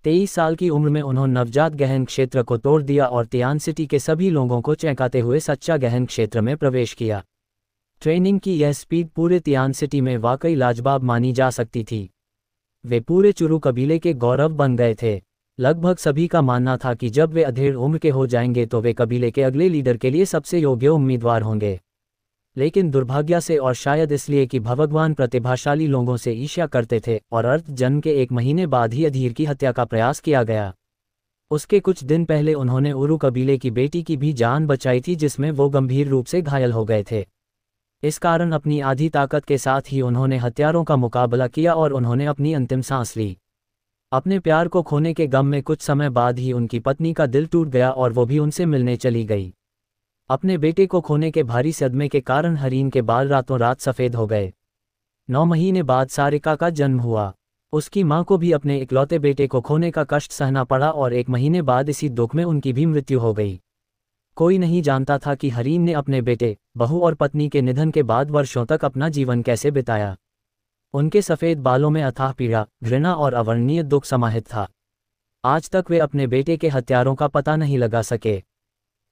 23 साल की उम्र में उन्होंने नवजात गहन क्षेत्र को तोड़ दिया और तियान सिटी के सभी लोगों को चौंकाते हुए सच्चा गहन क्षेत्र में प्रवेश किया। ट्रेनिंग की यह स्पीड पूरे तियान सिटी में वाकई लाजवाब मानी जा सकती थी। वे पूरे चुरू कबीले के गौरव बन गए थे। लगभग सभी का मानना था कि जब वे अधेड़ उम्र के हो जाएंगे तो वे कबीले के अगले लीडर के लिए सबसे योग्य उम्मीदवार होंगे। लेकिन दुर्भाग्य से और शायद इसलिए कि भगवान प्रतिभाशाली लोगों से ईर्ष्या करते थे और अर्थ जन्म के 1 महीने बाद ही अधीर की हत्या का प्रयास किया गया। उसके कुछ दिन पहले उन्होंने उरू कबीले की बेटी की भी जान बचाई थी, जिसमें वो गंभीर रूप से घायल हो गए थे। इस कारण अपनी आधी ताकत के साथ ही उन्होंने हत्यारों का मुकाबला किया और उन्होंने अपनी अंतिम सांस ली। अपने प्यार को खोने के गम में कुछ समय बाद ही उनकी पत्नी का दिल टूट गया और वो भी उनसे मिलने चली गई। अपने बेटे को खोने के भारी सदमे के कारण हरीन के बाल रातों रात सफ़ेद हो गए। 9 महीने बाद सारिका का जन्म हुआ। उसकी मां को भी अपने इकलौते बेटे को खोने का कष्ट सहना पड़ा और 1 महीने बाद इसी दुख में उनकी भी मृत्यु हो गई। कोई नहीं जानता था कि हरीन ने अपने बेटे, बहू और पत्नी के निधन के बाद वर्षों तक अपना जीवन कैसे बिताया। उनके सफ़ेद बालों में अथाह पीड़ा, घृणा और अवर्णनीय दुख समाहित था। आज तक वे अपने बेटे के हत्यारों का पता नहीं लगा सके।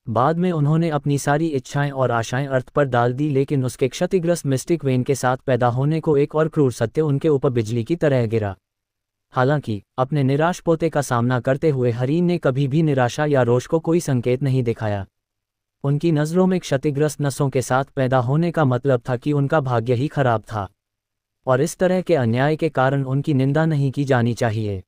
बाद में उन्होंने अपनी सारी इच्छाएं और आशाएं अर्थ पर डाल दी, लेकिन उसके क्षतिग्रस्त मिस्टिक वेन के साथ पैदा होने को एक और क्रूर सत्य उनके ऊपर बिजली की तरह गिरा। हालांकि अपने निराश पोते का सामना करते हुए हरीन ने कभी भी निराशा या रोष को कोई संकेत नहीं दिखाया। उनकी नज़रों में क्षतिग्रस्त नसों के साथ पैदा होने का मतलब था कि उनका भाग्य ही खराब था, और इस तरह के अन्याय के कारण उनकी निंदा नहीं की जानी चाहिए।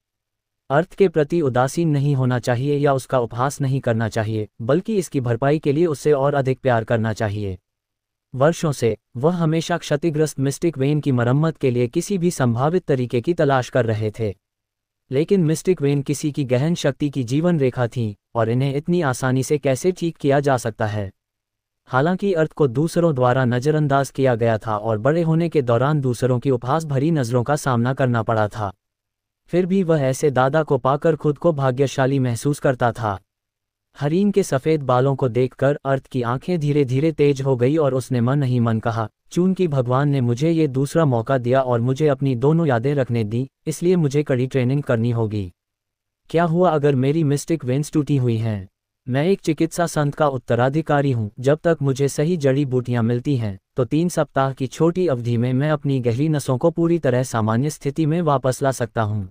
अर्थ के प्रति उदासीन नहीं होना चाहिए या उसका उपहास नहीं करना चाहिए, बल्कि इसकी भरपाई के लिए उससे और अधिक प्यार करना चाहिए। वर्षों से वह हमेशा क्षतिग्रस्त मिस्टिक वेन की मरम्मत के लिए किसी भी संभावित तरीके की तलाश कर रहे थे, लेकिन मिस्टिक वेन किसी की गहन शक्ति की जीवन रेखा थी, और इन्हें इतनी आसानी से कैसे ठीक किया जा सकता है। हालांकि अर्थ को दूसरों द्वारा नज़रअंदाज किया गया था और बड़े होने के दौरान दूसरों की उपहास भरी नज़रों का सामना करना पड़ा था, फिर भी वह ऐसे दादा को पाकर खुद को भाग्यशाली महसूस करता था। हरीन के सफ़ेद बालों को देखकर अर्थ की आंखें धीरे धीरे तेज हो गई और उसने मन ही मन कहा, चूंकि भगवान ने मुझे ये दूसरा मौका दिया और मुझे अपनी दोनों यादें रखने दी, इसलिए मुझे कड़ी ट्रेनिंग करनी होगी। क्या हुआ अगर मेरी मिस्टिक वेन्स टूटी हुई हैं? मैं एक चिकित्सा संत का उत्तराधिकारी हूँ। जब तक मुझे सही जड़ी बूटियाँ मिलती हैं, तो 3 सप्ताह की छोटी अवधि में मैं अपनी गहरी नसों को पूरी तरह सामान्य स्थिति में वापस ला सकता हूँ।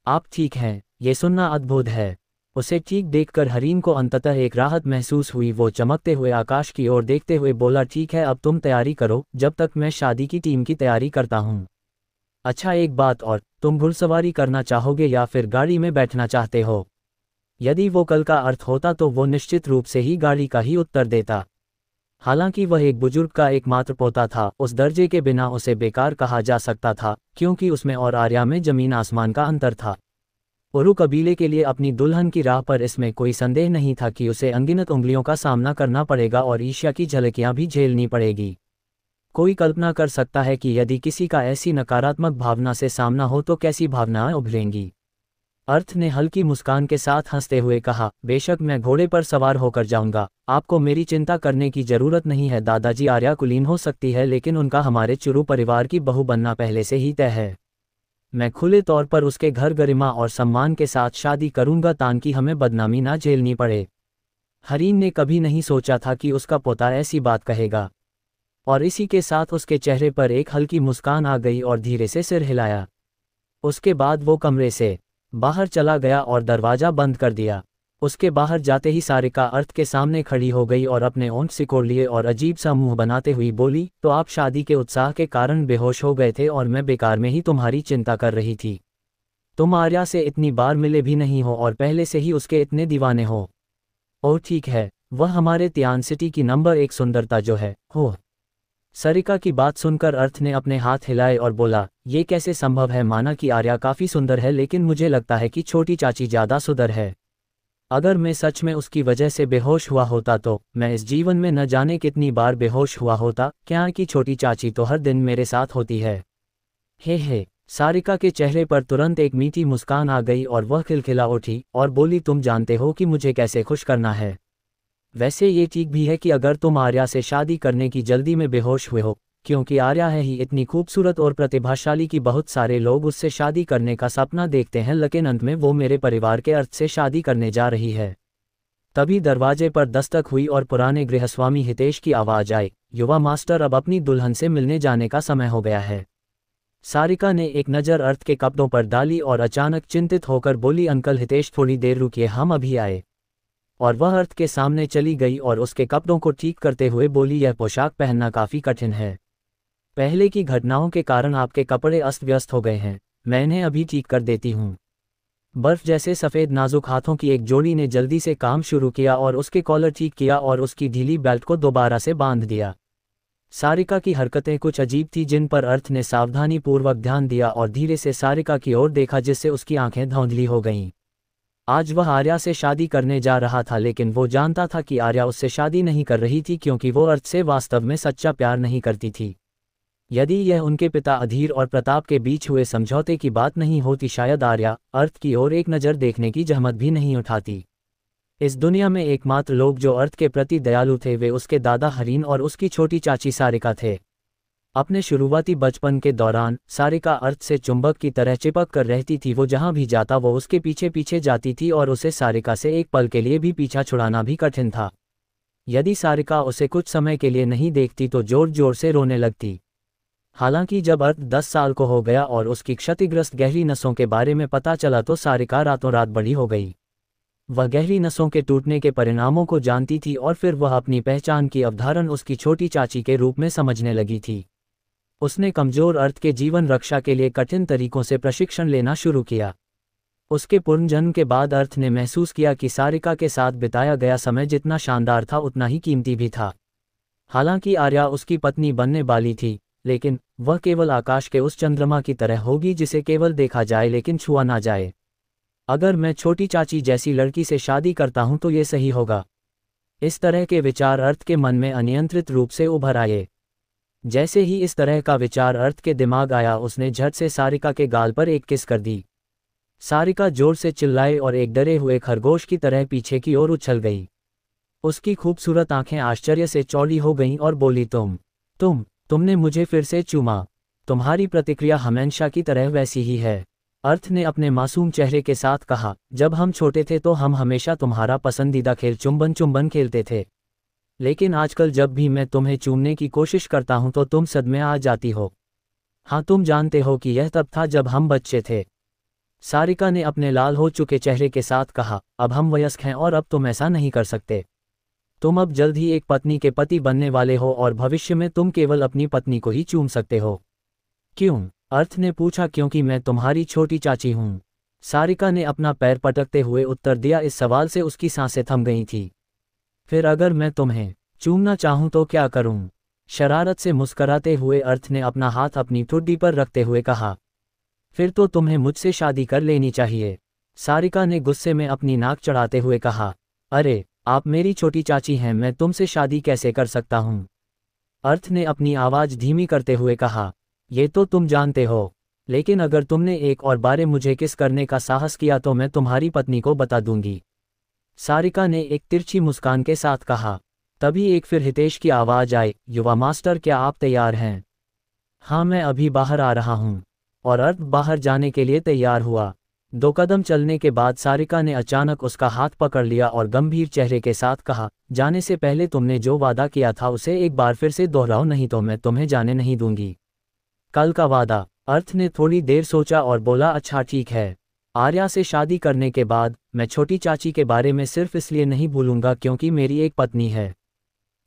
आप ठीक हैं, ये सुनना अद्भुत है। उसे ठीक देखकर हरीन को अंततः एक राहत महसूस हुई। वो चमकते हुए आकाश की ओर देखते हुए बोला, ठीक है, अब तुम तैयारी करो, जब तक मैं शादी की टीम की तैयारी करता हूँ। अच्छा, एक बात और, तुम घुड़सवारी करना चाहोगे या फिर गाड़ी में बैठना चाहते हो? यदि वो कल का अर्थ होता तो वो निश्चित रूप से ही गाड़ी का ही उत्तर देता। हालांकि वह एक बुजुर्ग का एकमात्र पोता था, उस दर्जे के बिना उसे बेकार कहा जा सकता था, क्योंकि उसमें और आर्या में जमीन आसमान का अंतर था। उरु कबीले के लिए अपनी दुल्हन की राह पर इसमें कोई संदेह नहीं था कि उसे अनगिनत उंगलियों का सामना करना पड़ेगा और ईर्ष्या की झलकियां भी झेलनी पड़ेगी। कोई कल्पना कर सकता है कि यदि किसी का ऐसी नकारात्मक भावना से सामना हो तो कैसी भावनाएं उभरेंगी। अर्थ ने हल्की मुस्कान के साथ हंसते हुए कहा, बेशक मैं घोड़े पर सवार होकर जाऊंगा, आपको मेरी चिंता करने की जरूरत नहीं है। दादाजी आर्या कुलीन हो सकती है, लेकिन उनका हमारे चुरू परिवार की बहू बनना पहले से ही तय है। मैं खुले तौर पर उसके घर गरिमा और सम्मान के साथ शादी करूंगा, ताकि हमें बदनामी ना झेलनी पड़े। हरीन ने कभी नहीं सोचा था कि उसका पोता ऐसी बात कहेगा, और इसी के साथ उसके चेहरे पर एक हल्की मुस्कान आ गई और धीरे से सिर हिलाया। उसके बाद वो कमरे से बाहर चला गया और दरवाज़ा बंद कर दिया। उसके बाहर जाते ही सारिका अर्थ के सामने खड़ी हो गई और अपने ओंठ सिकोड़ लिए और अजीब सा मुंह बनाते हुई बोली, तो आप शादी के उत्साह के कारण बेहोश हो गए थे और मैं बेकार में ही तुम्हारी चिंता कर रही थी। तुम आर्या से इतनी बार मिले भी नहीं हो और पहले से ही उसके इतने दीवाने हो। ओह ठीक है, वह हमारे तियान सिटी की नंबर 1 सुंदरता जो है। हो। सरिका की बात सुनकर अर्थ ने अपने हाथ हिलाए और बोला, ये कैसे संभव है? माना कि आर्या काफ़ी सुंदर है, लेकिन मुझे लगता है कि छोटी चाची ज़्यादा सुंदर है। अगर मैं सच में उसकी वजह से बेहोश हुआ होता तो मैं इस जीवन में न जाने कितनी बार बेहोश हुआ होता। क्या कि छोटी चाची तो हर दिन मेरे साथ होती है। हे। सारिका के चेहरे पर तुरंत एक मीठी मुस्कान आ गई और वह खिलखिला उठी और बोली, तुम जानते हो कि मुझे कैसे खुश करना है। वैसे ये ठीक भी है कि अगर तुम आर्या से शादी करने की जल्दी में बेहोश हुए हो, क्योंकि आर्या है ही इतनी खूबसूरत और प्रतिभाशाली कि बहुत सारे लोग उससे शादी करने का सपना देखते हैं, लेकिन अंत में वो मेरे परिवार के अर्थ से शादी करने जा रही है। तभी दरवाजे पर दस्तक हुई और पुराने गृहस्वामी हितेश की आवाज़ आई, युवा मास्टर, अब अपनी दुल्हन से मिलने जाने का समय हो गया है। सारिका ने एक नज़र अर्थ के कपड़ों पर डाली और अचानक चिंतित होकर बोली, अंकल हितेश, थोड़ी देर रुकिए, हम अभी आए। और वह अर्थ के सामने चली गई और उसके कपड़ों को ठीक करते हुए बोली, यह पोशाक पहनना काफ़ी कठिन है। पहले की घटनाओं के कारण आपके कपड़े अस्त व्यस्त हो गए हैं, मैं इन्हें अभी ठीक कर देती हूँ। बर्फ जैसे सफ़ेद नाजुक हाथों की एक जोड़ी ने जल्दी से काम शुरू किया और उसके कॉलर ठीक किया और उसकी ढीली बेल्ट को दोबारा से बांध दिया। सारिका की हरकतें कुछ अजीब थी, जिन पर अर्थ ने सावधानीपूर्वक ध्यान दिया और धीरे से सारिका की ओर देखा, जिससे उसकी आंखें धुंधली हो गईं। आज वह आर्या से शादी करने जा रहा था, लेकिन वो जानता था कि आर्या उससे शादी नहीं कर रही थी, क्योंकि वो अर्थ से वास्तव में सच्चा प्यार नहीं करती थी। यदि यह उनके पिता अधीर और प्रताप के बीच हुए समझौते की बात नहीं होती, शायद आर्या अर्थ की ओर एक नज़र देखने की जहमत भी नहीं उठाती। इस दुनिया में एकमात्र लोग जो अर्थ के प्रति दयालु थे वे उसके दादा हरीन और उसकी छोटी चाची सारिका थे। अपने शुरुआती बचपन के दौरान सारिका अर्थ से चुंबक की तरह चिपक कर रहती थी। वो जहाँ भी जाता वो उसके पीछे पीछे जाती थी और उसे सारिका से एक पल के लिए भी पीछा छुड़ाना भी कठिन था। यदि सारिका उसे कुछ समय के लिए नहीं देखती तो जोर जोर से रोने लगती। हालांकि जब अर्थ 10 साल को हो गया और उसकी क्षतिग्रस्त गहरी नसों के बारे में पता चला तो सारिका रातों रात बड़ी हो गई। वह गहरी नसों के टूटने के परिणामों को जानती थी और फिर वह अपनी पहचान की अवधारण उसकी छोटी चाची के रूप में समझने लगी थी। उसने कमजोर अर्थ के जीवन रक्षा के लिए कठिन तरीकों से प्रशिक्षण लेना शुरू किया। उसके पुनर्जन्म के बाद अर्थ ने महसूस किया कि सारिका के साथ बिताया गया समय जितना शानदार था उतना ही कीमती भी था। हालांकि आर्या उसकी पत्नी बनने वाली थी, लेकिन वह केवल आकाश के उस चंद्रमा की तरह होगी जिसे केवल देखा जाए लेकिन छुआ ना जाए। अगर मैं छोटी चाची जैसी लड़की से शादी करता हूं तो ये सही होगा। इस तरह के विचार अर्थ के मन में अनियंत्रित रूप से उभर आए। जैसे ही इस तरह का विचार अर्थ के दिमाग आया उसने झट से सारिका के गाल पर एक किस कर दी। सारिका जोर से चिल्लाई और एक डरे हुए खरगोश की तरह पीछे की ओर उछल गई। उसकी खूबसूरत आंखें आश्चर्य से चौड़ी हो गईं और बोली, तुमने मुझे फिर से चूमा। तुम्हारी प्रतिक्रिया हमेशा की तरह वैसी ही है। अर्थ ने अपने मासूम चेहरे के साथ कहा, जब हम छोटे थे तो हम हमेशा तुम्हारा पसंदीदा खेल चुंबन चुंबन खेलते थे, लेकिन आजकल जब भी मैं तुम्हें चूमने की कोशिश करता हूं तो तुम सदमे आ जाती हो। हाँ, तुम जानते हो कि यह तब था जब हम बच्चे थे। सारिका ने अपने लाल हो चुके चेहरे के साथ कहा, अब हम वयस्क हैं और अब तुम ऐसा नहीं कर सकते। तुम अब जल्द ही एक पत्नी के पति बनने वाले हो और भविष्य में तुम केवल अपनी पत्नी को ही चूम सकते हो। क्यों? अर्थ ने पूछा। क्योंकि मैं तुम्हारी छोटी चाची हूं। सारिका ने अपना पैर पटकते हुए उत्तर दिया। इस सवाल से उसकी सांसें थम गई थी। फिर अगर मैं तुम्हें चूमना चाहूं तो क्या करूं? शरारत से मुस्कराते हुए अर्थ ने अपना हाथ अपनी ठुड्डी पर रखते हुए कहा, फिर तो तुम्हें मुझसे शादी कर लेनी चाहिए। सारिका ने गुस्से में अपनी नाक चढ़ाते हुए कहा, अरे, आप मेरी छोटी चाची हैं, मैं तुमसे शादी कैसे कर सकता हूं? अर्थ ने अपनी आवाज़ धीमी करते हुए कहा, ये तो तुम जानते हो, लेकिन अगर तुमने एक और बार मुझे किस करने का साहस किया तो मैं तुम्हारी पत्नी को बता दूंगी। सारिका ने एक तिरछी मुस्कान के साथ कहा। तभी एक फिर हितेश की आवाज़ आई, युवा मास्टर, क्या आप तैयार हैं? हाँ, मैं अभी बाहर आ रहा हूँ। और अर्थ बाहर जाने के लिए तैयार हुआ। 2 कदम चलने के बाद सारिका ने अचानक उसका हाथ पकड़ लिया और गंभीर चेहरे के साथ कहा, जाने से पहले तुमने जो वादा किया था उसे एक बार फिर से दोहराओ, नहीं तो मैं तुम्हें जाने नहीं दूंगी। कल का वादा। अर्थ ने थोड़ी देर सोचा और बोला, अच्छा ठीक है। आर्या से शादी करने के बाद मैं छोटी चाची के बारे में सिर्फ इसलिए नहीं भूलूंगा क्योंकि मेरी एक पत्नी है।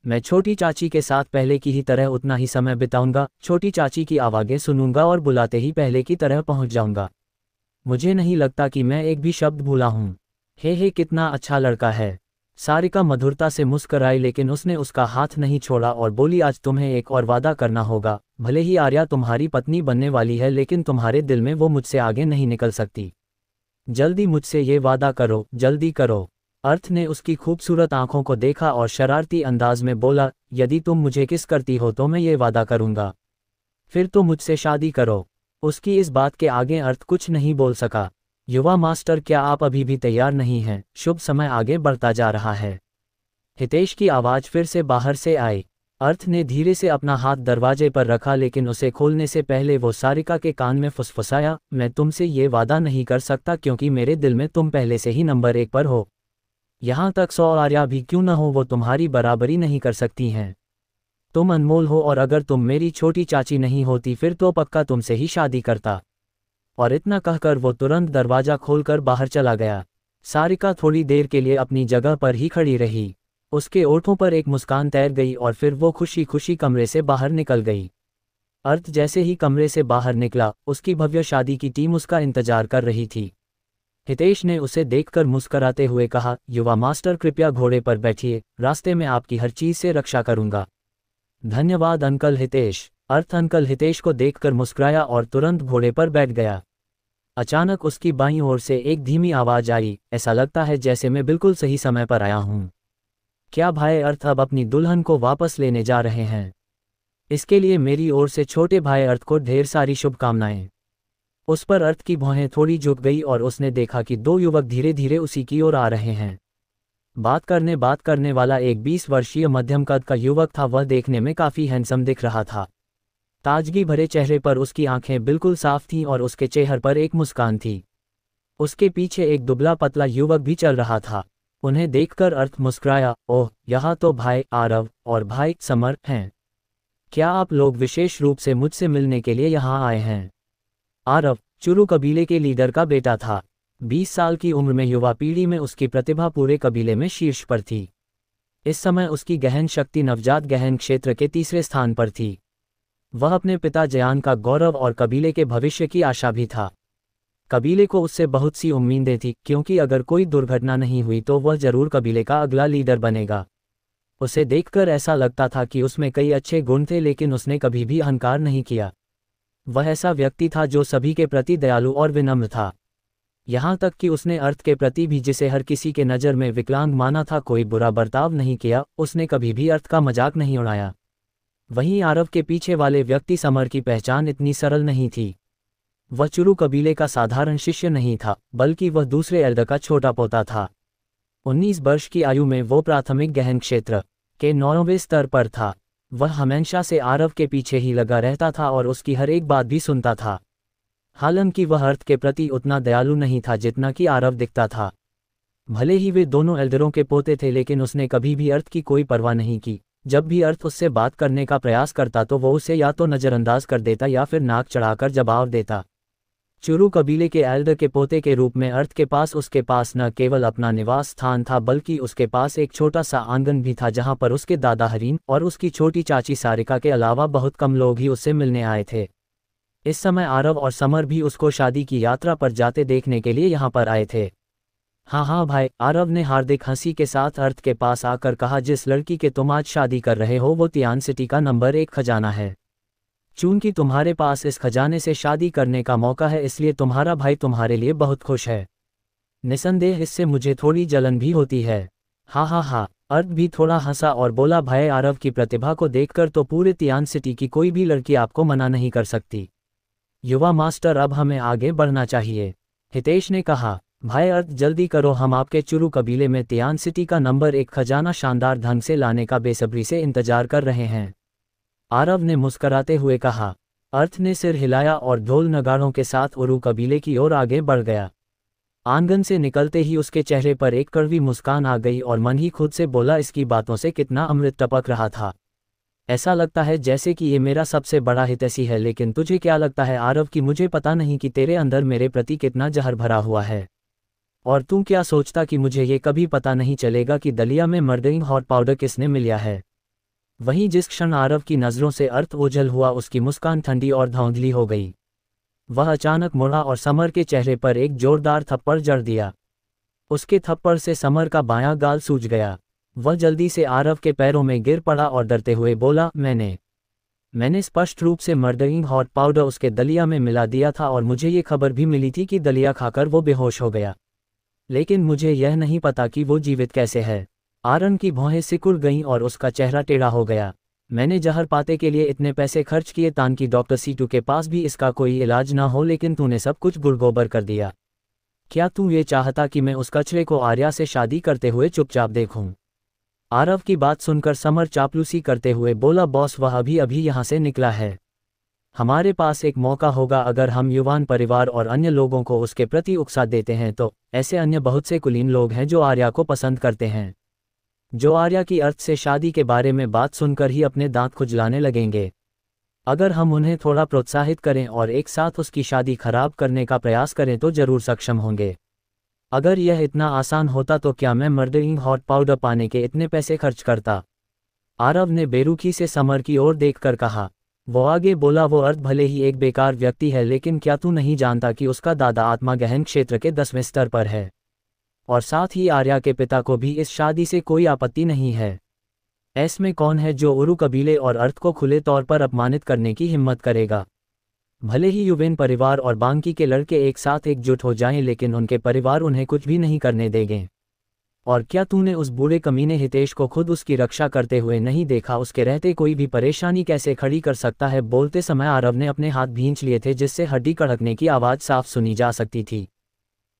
मैं छोटी चाची के साथ पहले की ही तरह उतना ही समय बिताऊंगा, छोटी चाची की आवाज़ें सुनूंगा और बुलाते ही पहले की तरह पहुंच जाऊंगा। मुझे नहीं लगता कि मैं एक भी शब्द भूला हूं। हे कितना अच्छा लड़का है। सारिका मधुरता से मुस्कराई, लेकिन उसने उसका हाथ नहीं छोड़ा और बोली, आज तुम्हें एक और वादा करना होगा। भले ही आर्या तुम्हारी पत्नी बनने वाली है, लेकिन तुम्हारे दिल में वो मुझसे आगे नहीं निकल सकती। जल्दी मुझसे ये वादा करो, जल्दी करो। अर्थ ने उसकी खूबसूरत आंखों को देखा और शरारती अंदाज में बोला, यदि तुम मुझे किस करती हो तो मैं ये वादा करूंगा। फिर तो मुझसे शादी करो। उसकी इस बात के आगे अर्थ कुछ नहीं बोल सका। युवा मास्टर, क्या आप अभी भी तैयार नहीं हैं? शुभ समय आगे बढ़ता जा रहा है। हितेश की आवाज़ फिर से बाहर से आई। अर्थ ने धीरे से अपना हाथ दरवाजे पर रखा, लेकिन उसे खोलने से पहले वो सारिका के कान में फुसफुसाया, मैं तुमसे ये वादा नहीं कर सकता क्योंकि मेरे दिल में तुम पहले से ही नंबर 1 पर हो। यहाँ तक 100 आर्या भी क्यों न हो, वो तुम्हारी बराबरी नहीं कर सकती हैं। तुम अनमोल हो और अगर तुम मेरी छोटी चाची नहीं होती फिर तो पक्का तुमसे ही शादी करता। और इतना कहकर वो तुरंत दरवाज़ा खोलकर बाहर चला गया। सारिका थोड़ी देर के लिए अपनी जगह पर ही खड़ी रही। उसके ओठों पर एक मुस्कान तैर गई और फिर वो खुशी खुशी कमरे से बाहर निकल गई। अर्थ जैसे ही कमरे से बाहर निकला, उसकी भव्य शादी की टीम उसका इंतजार कर रही थी। हितेश ने उसे देखकर मुस्कराते हुए कहा, युवा मास्टर, कृपया घोड़े पर बैठिए, रास्ते में आपकी हर चीज़ से रक्षा करूंगा। धन्यवाद अंकल हितेश। अर्थ अंकल हितेश को देखकर मुस्कुराया और तुरंत घोड़े पर बैठ गया। अचानक उसकी बाईं ओर से एक धीमी आवाज़ आई, ऐसा लगता है जैसे मैं बिल्कुल सही समय पर आया हूँ। क्या भाई अर्थ अब अपनी दुल्हन को वापस लेने जा रहे हैं? इसके लिए मेरी ओर से छोटे भाई अर्थ को ढेर सारी शुभकामनाएं। उस पर अर्थ की भौहें थोड़ी झुक गई और उसने देखा कि 2 युवक धीरे धीरे उसी की ओर आ रहे हैं। बात करने वाला एक 20 वर्षीय मध्यम कद का युवक था। वह देखने में काफ़ी हैंडसम दिख रहा था। ताजगी भरे चेहरे पर उसकी आंखें बिल्कुल साफ थीं और उसके चेहरे पर एक मुस्कान थी। उसके पीछे एक दुबला पतला युवक भी चल रहा था। उन्हें देखकर अर्थ मुस्कुराया, ओह, यहाँ तो भाई आरव और भाई समर हैं। क्या आप लोग विशेष रूप से मुझसे मिलने के लिए यहाँ आए हैं? आरव चुरू कबीले के लीडर का बेटा था। 20 साल की उम्र में युवा पीढ़ी में उसकी प्रतिभा पूरे कबीले में शीर्ष पर थी। इस समय उसकी गहन शक्ति नवजात गहन क्षेत्र के तीसरे स्थान पर थी। वह अपने पिता जयान का गौरव और कबीले के भविष्य की आशा भी था। कबीले को उससे बहुत सी उम्मीदें थी, क्योंकि अगर कोई दुर्घटना नहीं हुई तो वह जरूर कबीले का अगला लीडर बनेगा। उसे देखकर ऐसा लगता था कि उसमें कई अच्छे गुण थे, लेकिन उसने कभी भी अहंकार नहीं किया। वह ऐसा व्यक्ति था जो सभी के प्रति दयालु और विनम्र था। यहाँ तक कि उसने अर्थ के प्रति भी, जिसे हर किसी के नज़र में विकलांग माना था, कोई बुरा बर्ताव नहीं किया। उसने कभी भी अर्थ का मजाक नहीं उड़ाया। वहीं आरव के पीछे वाले व्यक्ति समर की पहचान इतनी सरल नहीं थी। वह चुरू कबीले का साधारण शिष्य नहीं था, बल्कि वह दूसरे एल्डर का छोटा पोता था। 19 वर्ष की आयु में वो प्राथमिक गहन क्षेत्र के 9वें स्तर पर था। वह हमेशा से आरव के पीछे ही लगा रहता था और उसकी हर एक बात भी सुनता था। हालांकि वह अर्थ के प्रति उतना दयालु नहीं था जितना कि आरव दिखता था। भले ही वे दोनों एल्डरों के पोते थे, लेकिन उसने कभी भी अर्थ की कोई परवाह नहीं की। जब भी अर्थ उससे बात करने का प्रयास करता तो वो उसे या तो नज़रअंदाज कर देता या फिर नाक चढ़ाकर जवाब देता। चुरू कबीले के एल्डर के पोते के रूप में अर्थ के पास उसके पास न केवल अपना निवास स्थान था, बल्कि उसके पास एक छोटा सा आंगन भी था, जहां पर उसके दादा हरीन और उसकी छोटी चाची सारिका के अलावा बहुत कम लोग ही उससे मिलने आए थे। इस समय आरव और समर भी उसको शादी की यात्रा पर जाते देखने के लिए यहाँ पर आए थे। हाँ भाई, आरव ने हार्दिक हंसी के साथ अर्थ के पास आकर कहा, जिस लड़की के तुम आज शादी कर रहे हो वो तियान सिटी का नंबर 1 खजाना है। चूंकि तुम्हारे पास इस खजाने से शादी करने का मौका है, इसलिए तुम्हारा भाई तुम्हारे लिए बहुत खुश है। निसंदेह इससे मुझे थोड़ी जलन भी होती है। हाँ, अर्थ भी थोड़ा हंसा और बोला, भाई आरव की प्रतिभा को देखकर तो पूरे तियान सिटी की कोई भी लड़की आपको मना नहीं कर सकती। युवा मास्टर, अब हमें आगे बढ़ना चाहिए, हितेश ने कहा। भाई अर्थ, जल्दी करो, हम आपके चुरू कबीले में तियान सिटी का नंबर 1 खजाना शानदार ढंग से लाने का बेसब्री से इंतजार कर रहे हैं। आरव ने मुस्कराते हुए कहा। अर्थ ने सिर हिलाया और ढोल नगाड़ों के साथ उरू कबीले की ओर आगे बढ़ गया। आंगन से निकलते ही उसके चेहरे पर एक कड़वी मुस्कान आ गई और मन ही खुद से बोला, इसकी बातों से कितना अमृत टपक रहा था। ऐसा लगता है जैसे कि ये मेरा सबसे बड़ा हितैषी है। लेकिन तुझे क्या लगता है आरव कि मुझे पता नहीं कि तेरे अंदर मेरे प्रति कितना जहर भरा हुआ है? और तू क्या सोचता कि मुझे ये कभी पता नहीं चलेगा कि दलिया में मर्डरिंग हॉट पाउडर किसने मिलाया है? वहीं जिस क्षण आरव की नज़रों से अर्थ ओझल हुआ, उसकी मुस्कान ठंडी और धौंधली हो गई। वह अचानक मुड़ा और समर के चेहरे पर एक जोरदार थप्पड़ जड़ दिया। उसके थप्पड़ से समर का बायां गाल सूज गया। वह जल्दी से आरव के पैरों में गिर पड़ा और डरते हुए बोला, मैंने स्पष्ट रूप से मर्डरिंग हॉट पाउडर उसके दलिया में मिला दिया था और मुझे ये खबर भी मिली थी कि दलिया खाकर वो बेहोश हो गया। लेकिन मुझे यह नहीं पता कि वो जीवित कैसे है। आरन की भौहें सिकुड़ गईं और उसका चेहरा टेढ़ा हो गया। मैंने जहर पाते के लिए इतने पैसे खर्च किए ताकि डॉक्टर सीटू के पास भी इसका कोई इलाज ना हो, लेकिन तूने सब कुछ गुड़गोबर कर दिया। क्या तू ये चाहता कि मैं उस कचरे को आर्या से शादी करते हुए चुपचाप देखूं? आरव की बात सुनकर समर चापलूसी करते हुए बोला, बॉस वह अभी यहाँ से निकला है। हमारे पास एक मौका होगा। अगर हम युवान परिवार और अन्य लोगों को उसके प्रति उकसा देते हैं तो ऐसे अन्य बहुत से कुलीन लोग हैं जो आर्या को पसंद करते हैं, जो आर्या की अर्थ से शादी के बारे में बात सुनकर ही अपने दांत खुजलाने लगेंगे। अगर हम उन्हें थोड़ा प्रोत्साहित करें और एक साथ उसकी शादी खराब करने का प्रयास करें तो जरूर सक्षम होंगे। अगर यह इतना आसान होता तो क्या मैं मर्डरिंग हॉट पाउडर पाने के इतने पैसे खर्च करता? आरव ने बेरुखी से समर की ओर देखकर कहा। वो आगे बोला, वो अर्थ भले ही एक बेकार व्यक्ति है, लेकिन क्या तू नहीं जानता कि उसका दादा आत्मा गहन क्षेत्र के 10वें स्तर पर है? और साथ ही आर्या के पिता को भी इस शादी से कोई आपत्ति नहीं है। ऐसमें कौन है जो उरू कबीले और अर्थ को खुले तौर पर अपमानित करने की हिम्मत करेगा? भले ही युवेन परिवार और बांकी के लड़के एक साथ एकजुट हो जाएं, लेकिन उनके परिवार उन्हें कुछ भी नहीं करने देंगे। और क्या तूने उस बूढ़े कमीने हितेश को खुद उसकी रक्षा करते हुए नहीं देखा? उसके रहते कोई भी परेशानी कैसे खड़ी कर सकता है? बोलते समय आरव ने अपने हाथ भींच लिए थे, जिससे हड्डी कड़कने की आवाज़ साफ सुनी जा सकती थी।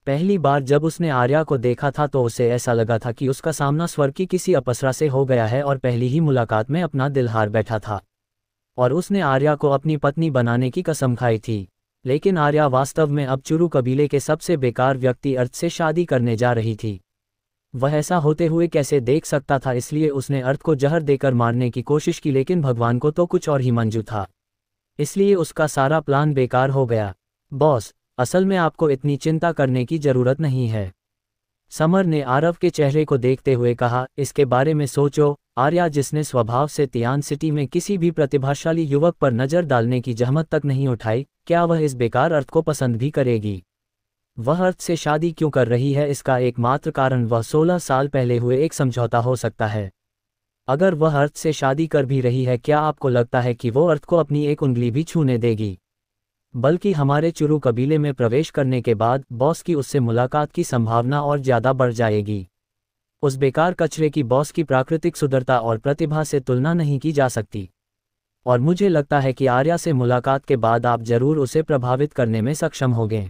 पहली बार जब उसने आर्या को देखा था तो उसे ऐसा लगा था कि उसका सामना स्वर्ग की किसी अप्सरा से हो गया है और पहली ही मुलाकात में अपना दिल हार बैठा था। और उसने आर्या को अपनी पत्नी बनाने की कसम खाई थी। लेकिन आर्या वास्तव में अब चुरू कबीले के सबसे बेकार व्यक्ति अर्थ से शादी करने जा रही थी। वह ऐसा होते हुए कैसे देख सकता था, इसलिए उसने अर्थ को जहर देकर मारने की कोशिश की, लेकिन भगवान को तो कुछ और ही मंजूर था, इसलिए उसका सारा प्लान बेकार हो गया। बॉस, असल में आपको इतनी चिंता करने की जरूरत नहीं है, समर ने आरव के चेहरे को देखते हुए कहा। इसके बारे में सोचो। आर्या, जिसने स्वभाव से तियान सिटी में किसी भी प्रतिभाशाली युवक पर नजर डालने की जहमत तक नहीं उठाई, क्या वह इस बेकार अर्थ को पसंद भी करेगी? वह अर्थ से शादी क्यों कर रही है? इसका एकमात्र कारण वह 16 साल पहले हुए एक समझौता हो सकता है। अगर वह अर्थ से शादी कर भी रही है, क्या आपको लगता है कि वो अर्थ को अपनी एक उंगली भी छूने देगी? बल्कि हमारे चुरू कबीले में प्रवेश करने के बाद बॉस की उससे मुलाकात की संभावना और ज़्यादा बढ़ जाएगी। उस बेकार कचरे की बॉस की प्राकृतिक सुंदरता और प्रतिभा से तुलना नहीं की जा सकती, और मुझे लगता है कि आर्या से मुलाकात के बाद आप जरूर उसे प्रभावित करने में सक्षम होंगे।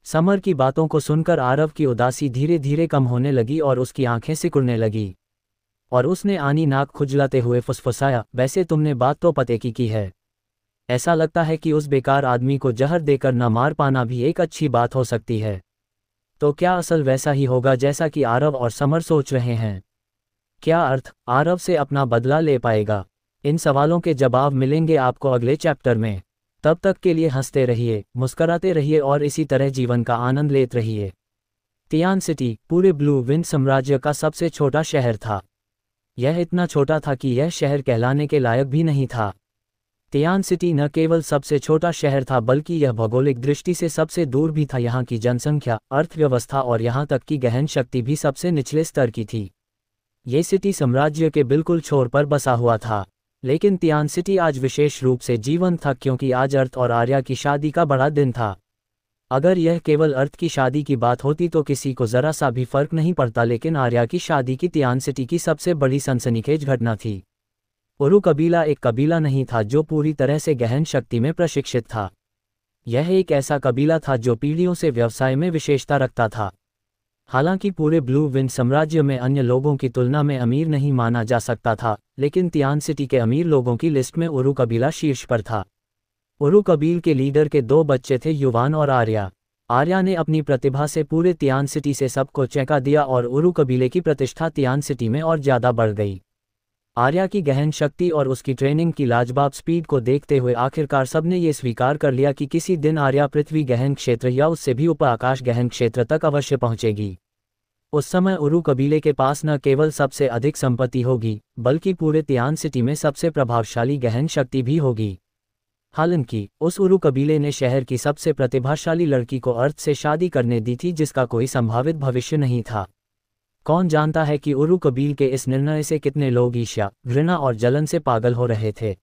समर की बातों को सुनकर आरव की उदासी धीरे धीरे कम होने लगी और उसकी आंखें सिकुड़ने लगी, और उसने आनी नाक खुजलाते हुए फुसफुसाया, वैसे तुमने बात तो पते की है। ऐसा लगता है कि उस बेकार आदमी को जहर देकर न मार पाना भी एक अच्छी बात हो सकती है। तो क्या असल वैसा ही होगा जैसा कि आरव और समर सोच रहे हैं? क्या अर्थ आरव से अपना बदला ले पाएगा? इन सवालों के जवाब मिलेंगे आपको अगले चैप्टर में। तब तक के लिए हंसते रहिए, मुस्कराते रहिए और इसी तरह जीवन का आनंद लेते रहिए। तियान सिटी पूरे ब्लू विंड साम्राज्य का सबसे छोटा शहर था। यह इतना छोटा था कि यह शहर कहलाने के लायक भी नहीं था। तियान सिटी न केवल सबसे छोटा शहर था, बल्कि यह भौगोलिक दृष्टि से सबसे दूर भी था। यहाँ की जनसंख्या, अर्थव्यवस्था और यहाँ तक कि गहन शक्ति भी सबसे निचले स्तर की थी। ये सिटी साम्राज्य के बिल्कुल छोर पर बसा हुआ था। लेकिन तियान सिटी आज विशेष रूप से जीवंत था, क्योंकि आज अर्थ और आर्या की शादी का बड़ा दिन था। अगर यह केवल अर्थ की शादी की बात होती तो किसी को ज़रा सा भी फर्क नहीं पड़ता, लेकिन आर्या की शादी की तियान सिटी की सबसे बड़ी सनसनीखेज घटना थी। उरु कबीला एक कबीला नहीं था जो पूरी तरह से गहन शक्ति में प्रशिक्षित था। यह एक ऐसा कबीला था जो पीढ़ियों से व्यवसाय में विशेषता रखता था। हालांकि पूरे ब्लू विंड साम्राज्य में अन्य लोगों की तुलना में अमीर नहीं माना जा सकता था, लेकिन तियान सिटी के अमीर लोगों की लिस्ट में उरु कबीला शीर्ष पर था। उरु कबील के लीडर के 2 बच्चे थे, युवान और आर्या। आर्या ने अपनी प्रतिभा से पूरे तियान सिटी से सबको चौंका दिया और उरु कबीले की प्रतिष्ठा तियान सिटी में और ज़्यादा बढ़ गई। आर्या की गहन शक्ति और उसकी ट्रेनिंग की लाजवाब स्पीड को देखते हुए आखिरकार सबने ये स्वीकार कर लिया कि किसी दिन आर्या पृथ्वी गहन क्षेत्र या उससे भी ऊपर आकाश गहन क्षेत्र तक अवश्य पहुंचेगी। उस समय उरु कबीले के पास न केवल सबसे अधिक संपत्ति होगी, बल्कि पूरे तियान सिटी में सबसे प्रभावशाली गहन शक्ति भी होगी। हालांकि उस उरु कबीले ने शहर की सबसे प्रतिभाशाली लड़की को अर्थ से शादी करने दी थी, जिसका कोई संभावित भविष्य नहीं था। कौन जानता है कि उरु कबील के इस निर्णय से कितने लोग ईर्ष्या, घृणा और जलन से पागल हो रहे थे।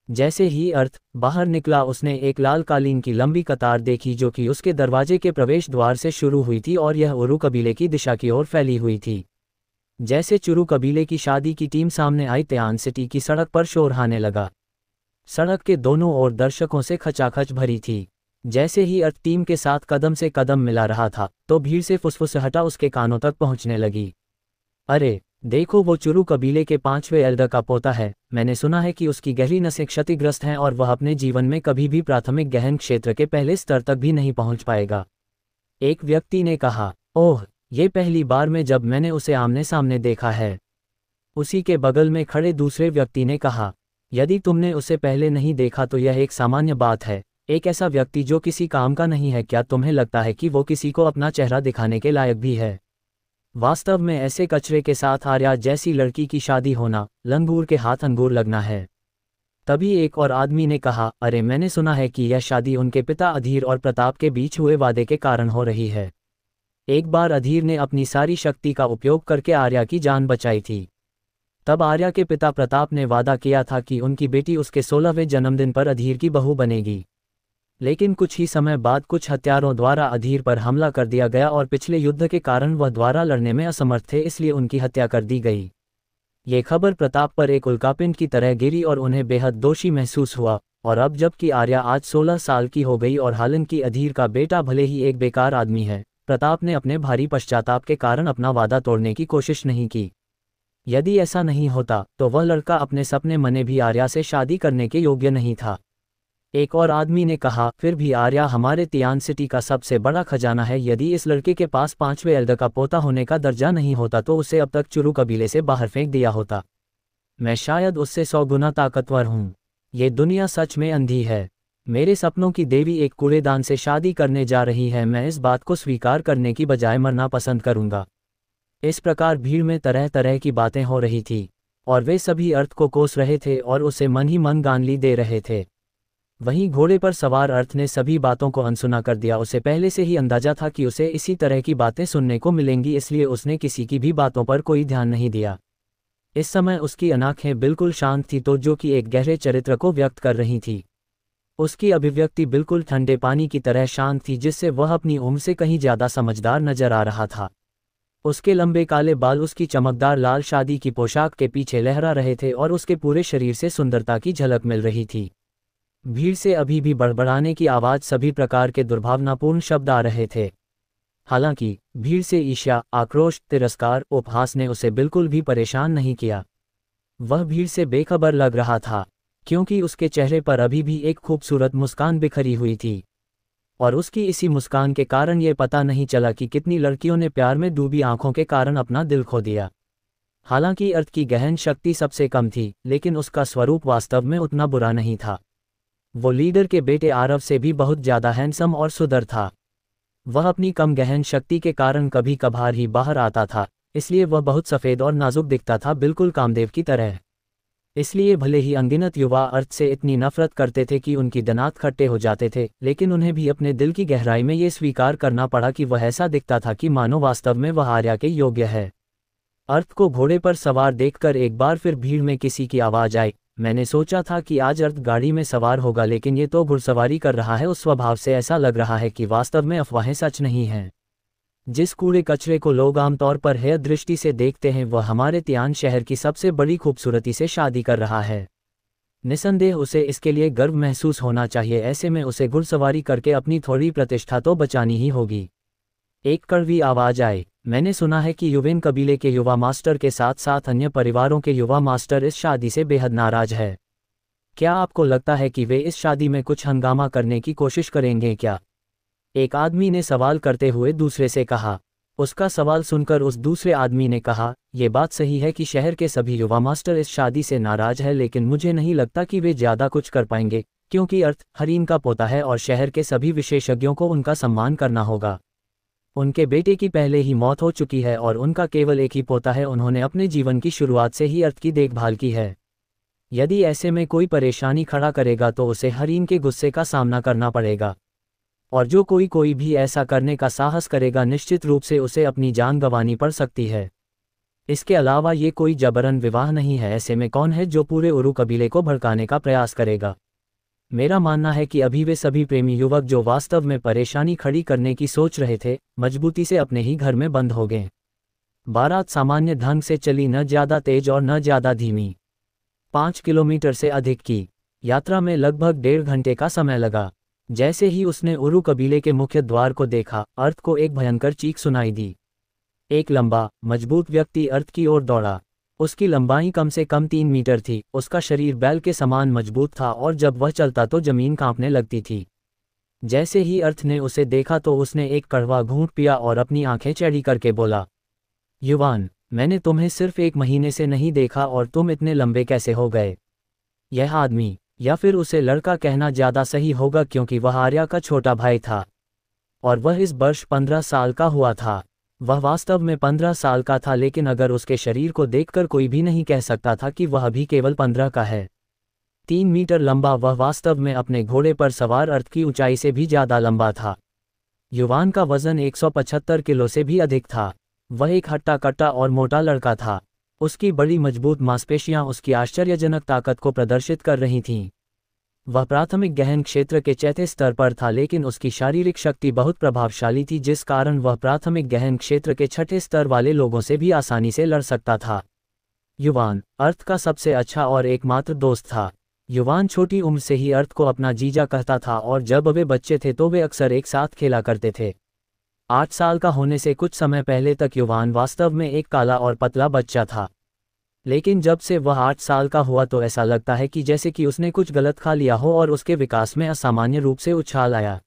जैसे ही अर्थ बाहर निकला, उसने एक लाल कालीन की लंबी कतार देखी जो कि उसके दरवाजे के प्रवेश द्वार से शुरू हुई थी और यह उरु कबीले की दिशा की ओर फैली हुई थी। जैसे चुरू कबीले की शादी की टीम सामने आई, तियान सिटी की सड़क पर शोर आने लगा। सड़क के दोनों ओर दर्शकों से खचाखच भरी थी। जैसे ही अर्थ टीम के साथ कदम से कदम मिला रहा था, तो भीड़ से फुसफुसाहट उसके कानों तक पहुंचने लगी। अरे देखो, वो चुरू कबीले के 5वें एल्डर का पोता है। मैंने सुना है कि उसकी गहरी नसें क्षतिग्रस्त हैं और वह अपने जीवन में कभी भी प्राथमिक गहन क्षेत्र के पहले स्तर तक भी नहीं पहुंच पाएगा। एक व्यक्ति ने कहा, ओह, ये पहली बार में जब मैंने उसे आमने सामने देखा है। उसी के बगल में खड़े दूसरे व्यक्ति ने कहा, यदि तुमने उसे पहले नहीं देखा तो यह एक सामान्य बात है। एक ऐसा व्यक्ति जो किसी काम का नहीं है, क्या तुम्हें लगता है कि वो किसी को अपना चेहरा दिखाने के लायक भी है? वास्तव में ऐसे कचरे के साथ आर्या जैसी लड़की की शादी होना, लंगूर के हाथ अंगूर लगना है। तभी एक और आदमी ने कहा, अरे मैंने सुना है कि यह शादी उनके पिता अधीर और प्रताप के बीच हुए वादे के कारण हो रही है। एक बार अधीर ने अपनी सारी शक्ति का उपयोग करके आर्या की जान बचाई थी। तब आर्या के पिता प्रताप ने वादा किया था कि उनकी बेटी उसके 16वें जन्मदिन पर अधीर की बहू बनेगी। लेकिन कुछ ही समय बाद कुछ हत्यारों द्वारा अधीर पर हमला कर दिया गया और पिछले युद्ध के कारण वह द्वारा लड़ने में असमर्थ थे, इसलिए उनकी हत्या कर दी गई। ये खबर प्रताप पर एक उल्कापिंड की तरह गिरी और उन्हें बेहद दोषी महसूस हुआ। और अब जबकि आर्या आज 16 साल की हो गई और हालांकि अधीर का बेटा भले ही एक बेकार आदमी है, प्रताप ने अपने भारी पश्चाताप के कारण अपना वादा तोड़ने की कोशिश नहीं की। यदि ऐसा नहीं होता तो वह लड़का अपने सपने मने भी आर्या से शादी करने के योग्य नहीं था। एक और आदमी ने कहा, फिर भी आर्या हमारे तियान सिटी का सबसे बड़ा खजाना है। यदि इस लड़के के पास 5वें एल्डर का पोता होने का दर्जा नहीं होता तो उसे अब तक चुरू कबीले से बाहर फेंक दिया होता। मैं शायद उससे 100 गुना ताकतवर हूँ। ये दुनिया सच में अंधी है। मेरे सपनों की देवी एक कूड़ेदान से शादी करने जा रही है। मैं इस बात को स्वीकार करने की बजाय मरना पसंद करूँगा। इस प्रकार भीड़ में तरह तरह की बातें हो रही थी और वे सभी अर्थ को कोस रहे थे और उसे मन ही मन गाली दे रहे थे। वहीं घोड़े पर सवार अर्थ ने सभी बातों को अनसुना कर दिया। उसे पहले से ही अंदाजा था कि उसे इसी तरह की बातें सुनने को मिलेंगी, इसलिए उसने किसी की भी बातों पर कोई ध्यान नहीं दिया। इस समय उसकी आंखें बिल्कुल शांत थी तो जो कि एक गहरे चरित्र को व्यक्त कर रही थी। उसकी अभिव्यक्ति बिल्कुल ठंडे पानी की तरह शांत थी, जिससे वह अपनी उम्र से कहीं ज़्यादा समझदार नजर आ रहा था। उसके लंबे काले बाल उसकी चमकदार लाल शादी की पोशाक के पीछे लहरा रहे थे और उसके पूरे शरीर से सुंदरता की झलक मिल रही थी। भीड़ से अभी भी बड़बड़ाने की आवाज़, सभी प्रकार के दुर्भावनापूर्ण शब्द आ रहे थे। हालांकि भीड़ से ईर्ष्या, आक्रोश, तिरस्कार, उपहास ने उसे बिल्कुल भी परेशान नहीं किया। वह भीड़ से बेखबर लग रहा था क्योंकि उसके चेहरे पर अभी भी एक खूबसूरत मुस्कान बिखरी हुई थी और उसकी इसी मुस्कान के कारण ये पता नहीं चला कि कितनी लड़कियों ने प्यार में डूबी आंखों के कारण अपना दिल खो दिया। हालांकि अर्थ की गहन शक्ति सबसे कम थी, लेकिन उसका स्वरूप वास्तव में उतना बुरा नहीं था। वो लीडर के बेटे आरव से भी बहुत ज़्यादा हैंडसम और सुंदर था। वह अपनी कम गहन शक्ति के कारण कभी कभार ही बाहर आता था, इसलिए वह बहुत सफ़ेद और नाजुक दिखता था, बिल्कुल कामदेव की तरह। इसलिए भले ही अनगिनत युवा अर्थ से इतनी नफरत करते थे कि उनकी दांत खट्टे हो जाते थे, लेकिन उन्हें भी अपने दिल की गहराई में ये स्वीकार करना पड़ा कि वह ऐसा दिखता था कि मानो वास्तव में वह आर्या के योग्य है। अर्थ को घोड़े पर सवार देखकर एक बार फिर भीड़ में किसी की आवाज़ आई, मैंने सोचा था कि आज अर्थ गाड़ी में सवार होगा, लेकिन ये तो घुड़सवारी कर रहा है। उस स्वभाव से ऐसा लग रहा है कि वास्तव में अफवाहें सच नहीं हैं। जिस कूड़े कचरे को लोग आमतौर पर हेय दृष्टि से देखते हैं, वह हमारे तियान शहर की सबसे बड़ी खूबसूरती से शादी कर रहा है। निसंदेह उसे इसके लिए गर्व महसूस होना चाहिए। ऐसे में उसे घुड़सवारी करके अपनी थोड़ी प्रतिष्ठा तो बचानी ही होगी। एक कड़वी आवाज़ आई, मैंने सुना है कि युवेन कबीले के युवा मास्टर के साथ साथ अन्य परिवारों के युवा मास्टर इस शादी से बेहद नाराज है। क्या आपको लगता है कि वे इस शादी में कुछ हंगामा करने की कोशिश करेंगे क्या? एक आदमी ने सवाल करते हुए दूसरे से कहा। उसका सवाल सुनकर उस दूसरे आदमी ने कहा, यह बात सही है कि शहर के सभी युवा मास्टर इस शादी से नाराज है, लेकिन मुझे नहीं लगता कि वे ज़्यादा कुछ कर पाएंगे, क्योंकि अर्थ हरीन का पोता है और शहर के सभी विशेषज्ञों को उनका सम्मान करना होगा। उनके बेटे की पहले ही मौत हो चुकी है और उनका केवल एक ही पोता है। उन्होंने अपने जीवन की शुरुआत से ही अर्थ की देखभाल की है। यदि ऐसे में कोई परेशानी खड़ा करेगा तो उसे हरीन के गुस्से का सामना करना पड़ेगा, और जो कोई भी ऐसा करने का साहस करेगा निश्चित रूप से उसे अपनी जान गंवानी पड़ सकती है। इसके अलावा ये कोई जबरन विवाह नहीं है। ऐसे में कौन है जो पूरे उरु कबीले को भड़काने का प्रयास करेगा? मेरा मानना है कि अभी वे सभी प्रेमी युवक जो वास्तव में परेशानी खड़ी करने की सोच रहे थे, मजबूती से अपने ही घर में बंद हो गए। बारात सामान्य ढंग से चली, न ज़्यादा तेज और न ज़्यादा धीमी। 5 किलोमीटर से अधिक की यात्रा में लगभग 1.5 घंटे का समय लगा। जैसे ही उसने उरु कबीले के मुख्य द्वार को देखा, अर्थ को एक भयंकर चीख सुनाई दी। एक लंबा, मजबूत व्यक्ति अर्थ की ओर दौड़ा। उसकी लंबाई कम से कम 3 मीटर थी। उसका शरीर बैल के समान मजबूत था और जब वह चलता तो जमीन कांपने लगती थी। जैसे ही अर्थ ने उसे देखा तो उसने एक कड़वा घूंट पिया और अपनी आंखें चौड़ी करके बोला, युवान, मैंने तुम्हें सिर्फ 1 महीने से नहीं देखा और तुम इतने लंबे कैसे हो गए? यह आदमी, या फिर उसे लड़का कहना ज़्यादा सही होगा क्योंकि वह आर्या का छोटा भाई था और वह इस वर्ष 15 साल का हुआ था। वह वास्तव में 15 साल का था, लेकिन अगर उसके शरीर को देखकर कोई भी नहीं कह सकता था कि वह भी केवल 15 का है। 3 मीटर लंबा वह वास्तव में अपने घोड़े पर सवार अर्थ की ऊंचाई से भी ज़्यादा लंबा था। युवान का वजन 175 किलो से भी अधिक था। वह एक हट्टा कट्टा और मोटा लड़का था। उसकी बड़ी मजबूत मांसपेशियां उसकी आश्चर्यजनक ताकत को प्रदर्शित कर रही थीं। वह प्राथमिक गहन क्षेत्र के 4थे स्तर पर था, लेकिन उसकी शारीरिक शक्ति बहुत प्रभावशाली थी, जिस कारण वह प्राथमिक गहन क्षेत्र के 6ठे स्तर वाले लोगों से भी आसानी से लड़ सकता था। युवान अर्थ का सबसे अच्छा और एकमात्र दोस्त था। युवान छोटी उम्र से ही अर्थ को अपना जीजा कहता था और जब वे बच्चे थे तो वे अक्सर एक साथ खेला करते थे। 8 साल का होने से कुछ समय पहले तक युवान वास्तव में एक काला और पतला बच्चा था। लेकिन जब से वह 8 साल का हुआ तो ऐसा लगता है कि जैसे कि उसने कुछ गलत खा लिया हो और उसके विकास में असामान्य रूप से उछाल आया,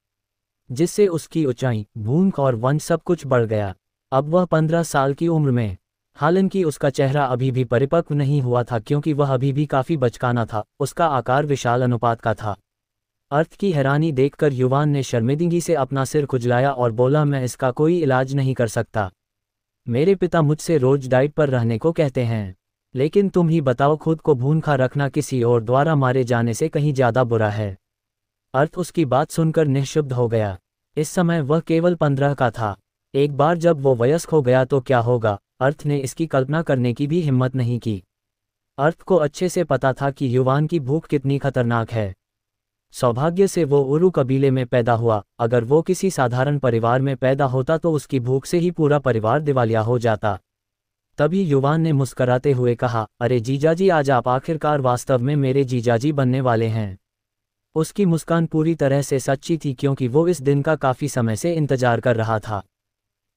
जिससे उसकी ऊंचाई, भूख और वंश सब कुछ बढ़ गया। अब वह 15 साल की उम्र में, हालांकि उसका चेहरा अभी भी परिपक्व नहीं हुआ था क्योंकि वह अभी भी काफी बचकाना था, उसका आकार विशाल अनुपात का था। अर्थ की हैरानी देखकर युवान ने शर्मिंदगी से अपना सिर खुजलाया और बोला, मैं इसका कोई इलाज नहीं कर सकता। मेरे पिता मुझसे रोज डाइट पर रहने को कहते हैं, लेकिन तुम ही बताओ, खुद को भूखा रखना किसी और द्वारा मारे जाने से कहीं ज्यादा बुरा है। अर्थ उसकी बात सुनकर निःशब्द हो गया। इस समय वह केवल 15 का था। एक बार जब वो वयस्क हो गया तो क्या होगा, अर्थ ने इसकी कल्पना करने की भी हिम्मत नहीं की। अर्थ को अच्छे से पता था कि युवान की भूख कितनी खतरनाक है। सौभाग्य से वो उरु कबीले में पैदा हुआ, अगर वो किसी साधारण परिवार में पैदा होता तो उसकी भूख से ही पूरा परिवार दिवालिया हो जाता। तभी युवान ने मुस्कराते हुए कहा, अरे जीजाजी, आज आप आखिरकार वास्तव में मेरे जीजाजी बनने वाले हैं। उसकी मुस्कान पूरी तरह से सच्ची थी क्योंकि वो इस दिन का काफी समय से इंतजार कर रहा था।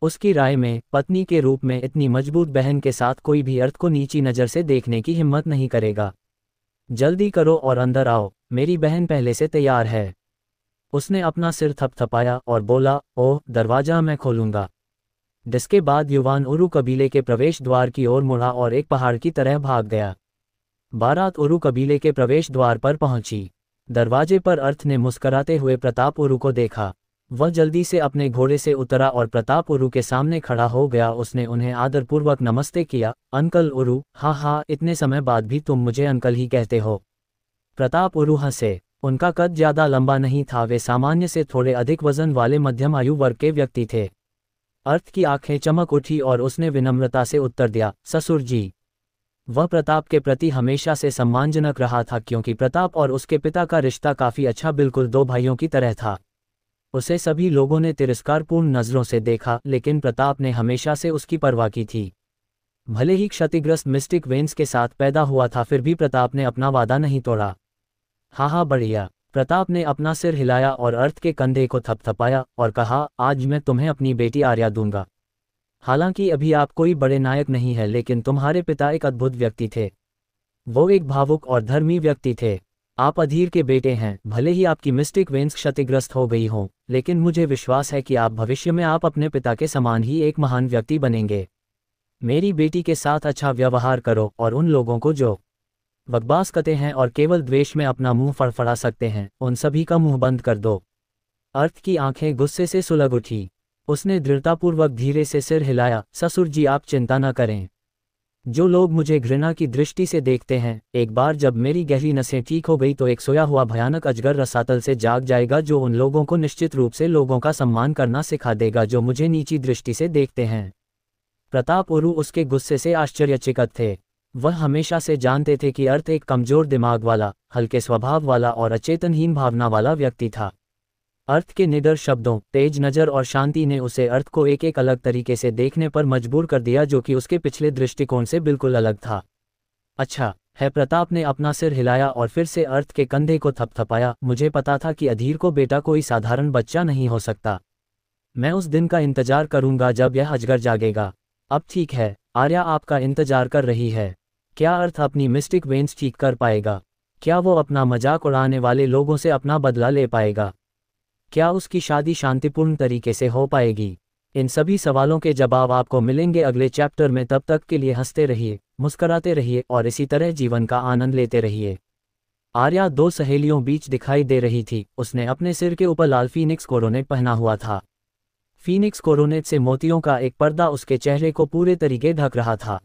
उसकी राय में पत्नी के रूप में इतनी मजबूत बहन के साथ कोई भी अर्थ को नीची नज़र से देखने की हिम्मत नहीं करेगा। जल्दी करो और अंदर आओ, मेरी बहन पहले से तैयार है। उसने अपना सिर थपथपाया और बोला, ओह, दरवाजा मैं खोलूंगा। जिसके बाद युवान उरु कबीले के प्रवेश द्वार की ओर मुड़ा और एक पहाड़ की तरह भाग गया। बारात उरु कबीले के प्रवेश द्वार पर पहुंची। दरवाजे पर अर्थ ने मुस्कराते हुए प्रताप उरु को देखा। वह जल्दी से अपने घोड़े से उतरा और प्रताप उरु के सामने खड़ा हो गया। उसने उन्हें आदरपूर्वक नमस्ते किया। अंकल उरु, हाँ, इतने समय बाद भी तुम मुझे अंकल ही कहते हो। प्रताप उरु हंसे। उनका कद ज्यादा लंबा नहीं था, वे सामान्य से थोड़े अधिक वजन वाले मध्यम आयु वर्ग के व्यक्ति थे। अर्थ की आंखें चमक उठी और उसने विनम्रता से उत्तर दिया, ससुर जी। वह प्रताप के प्रति हमेशा से सम्मानजनक रहा था क्योंकि प्रताप और उसके पिता का रिश्ता काफी अच्छा, बिल्कुल दो भाइयों की तरह था। उसे सभी लोगों ने तिरस्कारपूर्ण नजरों से देखा, लेकिन प्रताप ने हमेशा से उसकी परवाह की थी। भले ही क्षतिग्रस्त मिस्टिक वेन्स के साथ पैदा हुआ था, फिर भी प्रताप ने अपना वादा नहीं तोड़ा। हाँ, बढ़िया। प्रताप ने अपना सिर हिलाया और अर्थ के कंधे को थपथपाया और कहा, आज मैं तुम्हें अपनी बेटी आर्या दूंगा। हालांकि अभी आप कोई बड़े नायक नहीं है, लेकिन तुम्हारे पिता एक अद्भुत व्यक्ति थे। वो एक भावुक और धर्मी व्यक्ति थे। आप अधीर के बेटे हैं। भले ही आपकी मिस्टिक वेन्स क्षतिग्रस्त हो गई हों, लेकिन मुझे विश्वास है कि आप भविष्य में आप अपने पिता के समान ही एक महान व्यक्ति बनेंगे। मेरी बेटी के साथ अच्छा व्यवहार करो और उन लोगों को जो बकवास करते हैं और केवल द्वेष में अपना मुंह फड़फड़ा सकते हैं, उन सभी का मुंह बंद कर दो। अर्थ की आंखें गुस्से से सुलग उठी। उसने दृढ़तापूर्वक धीरे से सिर हिलाया, ससुर जी, आप चिंता न करें। जो लोग मुझे घृणा की दृष्टि से देखते हैं, एक बार जब मेरी गहरी नसें ठीक हो गई तो एक सोया हुआ भयानक अजगर रसातल से जाग जाएगा जो उन लोगों को निश्चित रूप से लोगों का सम्मान करना सिखा देगा जो मुझे नीची दृष्टि से देखते हैं। प्रताप उरु उसके गुस्से से आश्चर्यचकित थे। वह हमेशा से जानते थे कि अर्थ एक कमजोर दिमाग वाला, हल्के स्वभाव वाला और अचेतनहीन भावना वाला व्यक्ति था। अर्थ के निडर शब्दों, तेज नज़र और शांति ने उसे अर्थ को एक एक अलग तरीके से देखने पर मजबूर कर दिया, जो कि उसके पिछले दृष्टिकोण से बिल्कुल अलग था। अच्छा है, प्रताप ने अपना सिर हिलाया और फिर से अर्थ के कंधे को थपथपाया। मुझे पता था कि अधीर को बेटा कोई साधारण बच्चा नहीं हो सकता। मैं उस दिन का इंतजार करूंगा जब यह अजगर जागेगा। अब ठीक है, आर्या आपका इंतजार कर रही है। क्या अर्थ अपनी मिस्टिक वेन्स ठीक कर पाएगा? क्या वो अपना मजाक उड़ाने वाले लोगों से अपना बदला ले पाएगा? क्या उसकी शादी शांतिपूर्ण तरीके से हो पाएगी? इन सभी सवालों के जवाब आपको मिलेंगे अगले चैप्टर में। तब तक के लिए हंसते रहिए, मुस्कराते रहिए और इसी तरह जीवन का आनंद लेते रहिए। आर्या दो सहेलियों बीच दिखाई दे रही थी। उसने अपने सिर के ऊपर लाल फीनिक्स कोरोनेट पहना हुआ था। फीनिक्स कोरोनेट से मोतियों का एक पर्दा उसके चेहरे को पूरे तरीके ढक रहा था।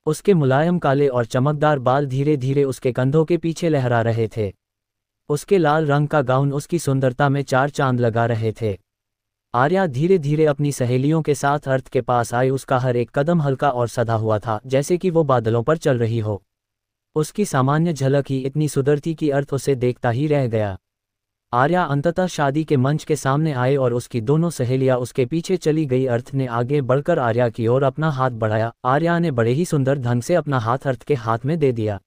उसके मुलायम काले और चमकदार बाल धीरे धीरे उसके कंधों के पीछे लहरा रहे थे। उसके लाल रंग का गाउन उसकी सुंदरता में चार चांद लगा रहे थे। आर्या धीरे धीरे अपनी सहेलियों के साथ अर्थ के पास आई। उसका हर एक कदम हल्का और सधा हुआ था, जैसे कि वो बादलों पर चल रही हो। उसकी सामान्य झलक ही इतनी सुंदर थी कि अर्थ उसे देखता ही रह गया। आर्या अंततः शादी के मंच के सामने आए और उसकी दोनों सहेलियां उसके पीछे चली गई। अर्थ ने आगे बढ़कर आर्या की ओर अपना हाथ बढ़ाया। आर्या ने बड़े ही सुंदर ढंग से अपना हाथ अर्थ के हाथ में दे दिया।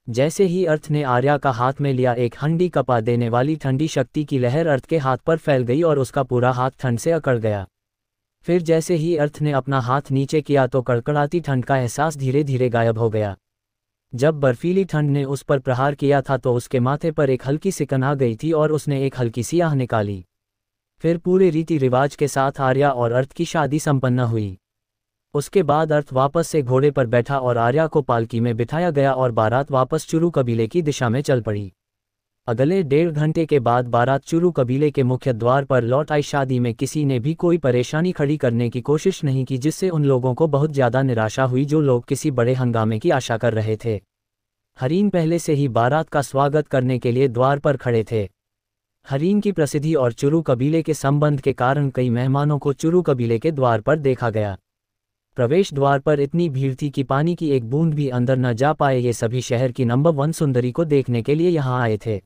जैसे ही अर्थ ने आर्या का हाथ में लिया, एक हंडी कपा देने वाली ठंडी शक्ति की लहर अर्थ के हाथ पर फैल गई और उसका पूरा हाथ ठंड से अकड़ गया। फिर जैसे ही अर्थ ने अपना हाथ नीचे किया तो कड़कड़ाती ठंड का एहसास धीरे धीरे गायब हो गया। जब बर्फीली ठंड ने उस पर प्रहार किया था तो उसके माथे पर एक हल्की सिकन आ गई थी और उसने एक हल्की सी आह निकाली। फिर पूरे रीति रिवाज के साथ आर्या और अर्थ की शादी संपन्न हुई। उसके बाद अर्थ वापस से घोड़े पर बैठा और आर्या को पालकी में बिठाया गया और बारात वापस चुरू कबीले की दिशा में चल पड़ी। अगले 1.5 घंटे के बाद बारात चुरू कबीले के मुख्य द्वार पर लौट आई। शादी में किसी ने भी कोई परेशानी खड़ी करने की कोशिश नहीं की, जिससे उन लोगों को बहुत ज़्यादा निराशा हुई जो लोग किसी बड़े हंगामे की आशा कर रहे थे। हरीन पहले से ही बारात का स्वागत करने के लिए द्वार पर खड़े थे। हरीन की प्रसिद्धि और चुरू कबीले के संबंध के कारण कई मेहमानों को चुरू कबीले के द्वार पर देखा गया। प्रवेश द्वार पर इतनी भीड़ थी कि पानी की एक बूंद भी अंदर न जा पाए। ये सभी शहर की नंबर 1 सुंदरी को देखने के लिए यहाँ आए थे।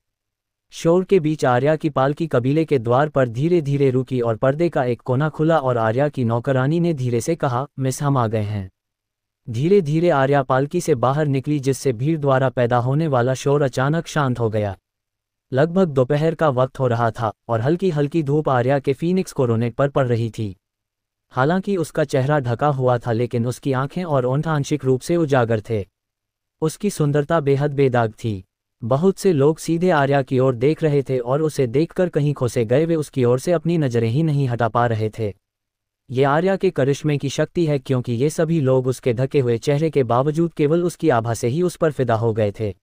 शोर के बीच आर्या की पालकी कबीले के द्वार पर धीरे धीरे रुकी और पर्दे का एक कोना खुला और आर्या की नौकरानी ने धीरे से कहा, मिस हम आ गए हैं। धीरे धीरे आर्या पालकी से बाहर निकली, जिससे भीड़ द्वारा पैदा होने वाला शोर अचानक शांत हो गया। लगभग दोपहर का वक्त हो रहा था और हल्की हल्की धूप आर्या के फीनिक्स कोरोनेट पर पड़ रही थी। हालांकि उसका चेहरा ढका हुआ था, लेकिन उसकी आंखें और ओंठ आंशिक रूप से उजागर थे। उसकी सुंदरता बेहद बेदाग थी। बहुत से लोग सीधे आर्या की ओर देख रहे थे और उसे देखकर कहीं खोसे गए वे उसकी ओर से अपनी नजरें ही नहीं हटा पा रहे थे। ये आर्या के करिश्मे की शक्ति है, क्योंकि ये सभी लोग उसके ढके हुए चेहरे के बावजूद केवल उसकी आभा से ही उस पर फिदा हो गए थे।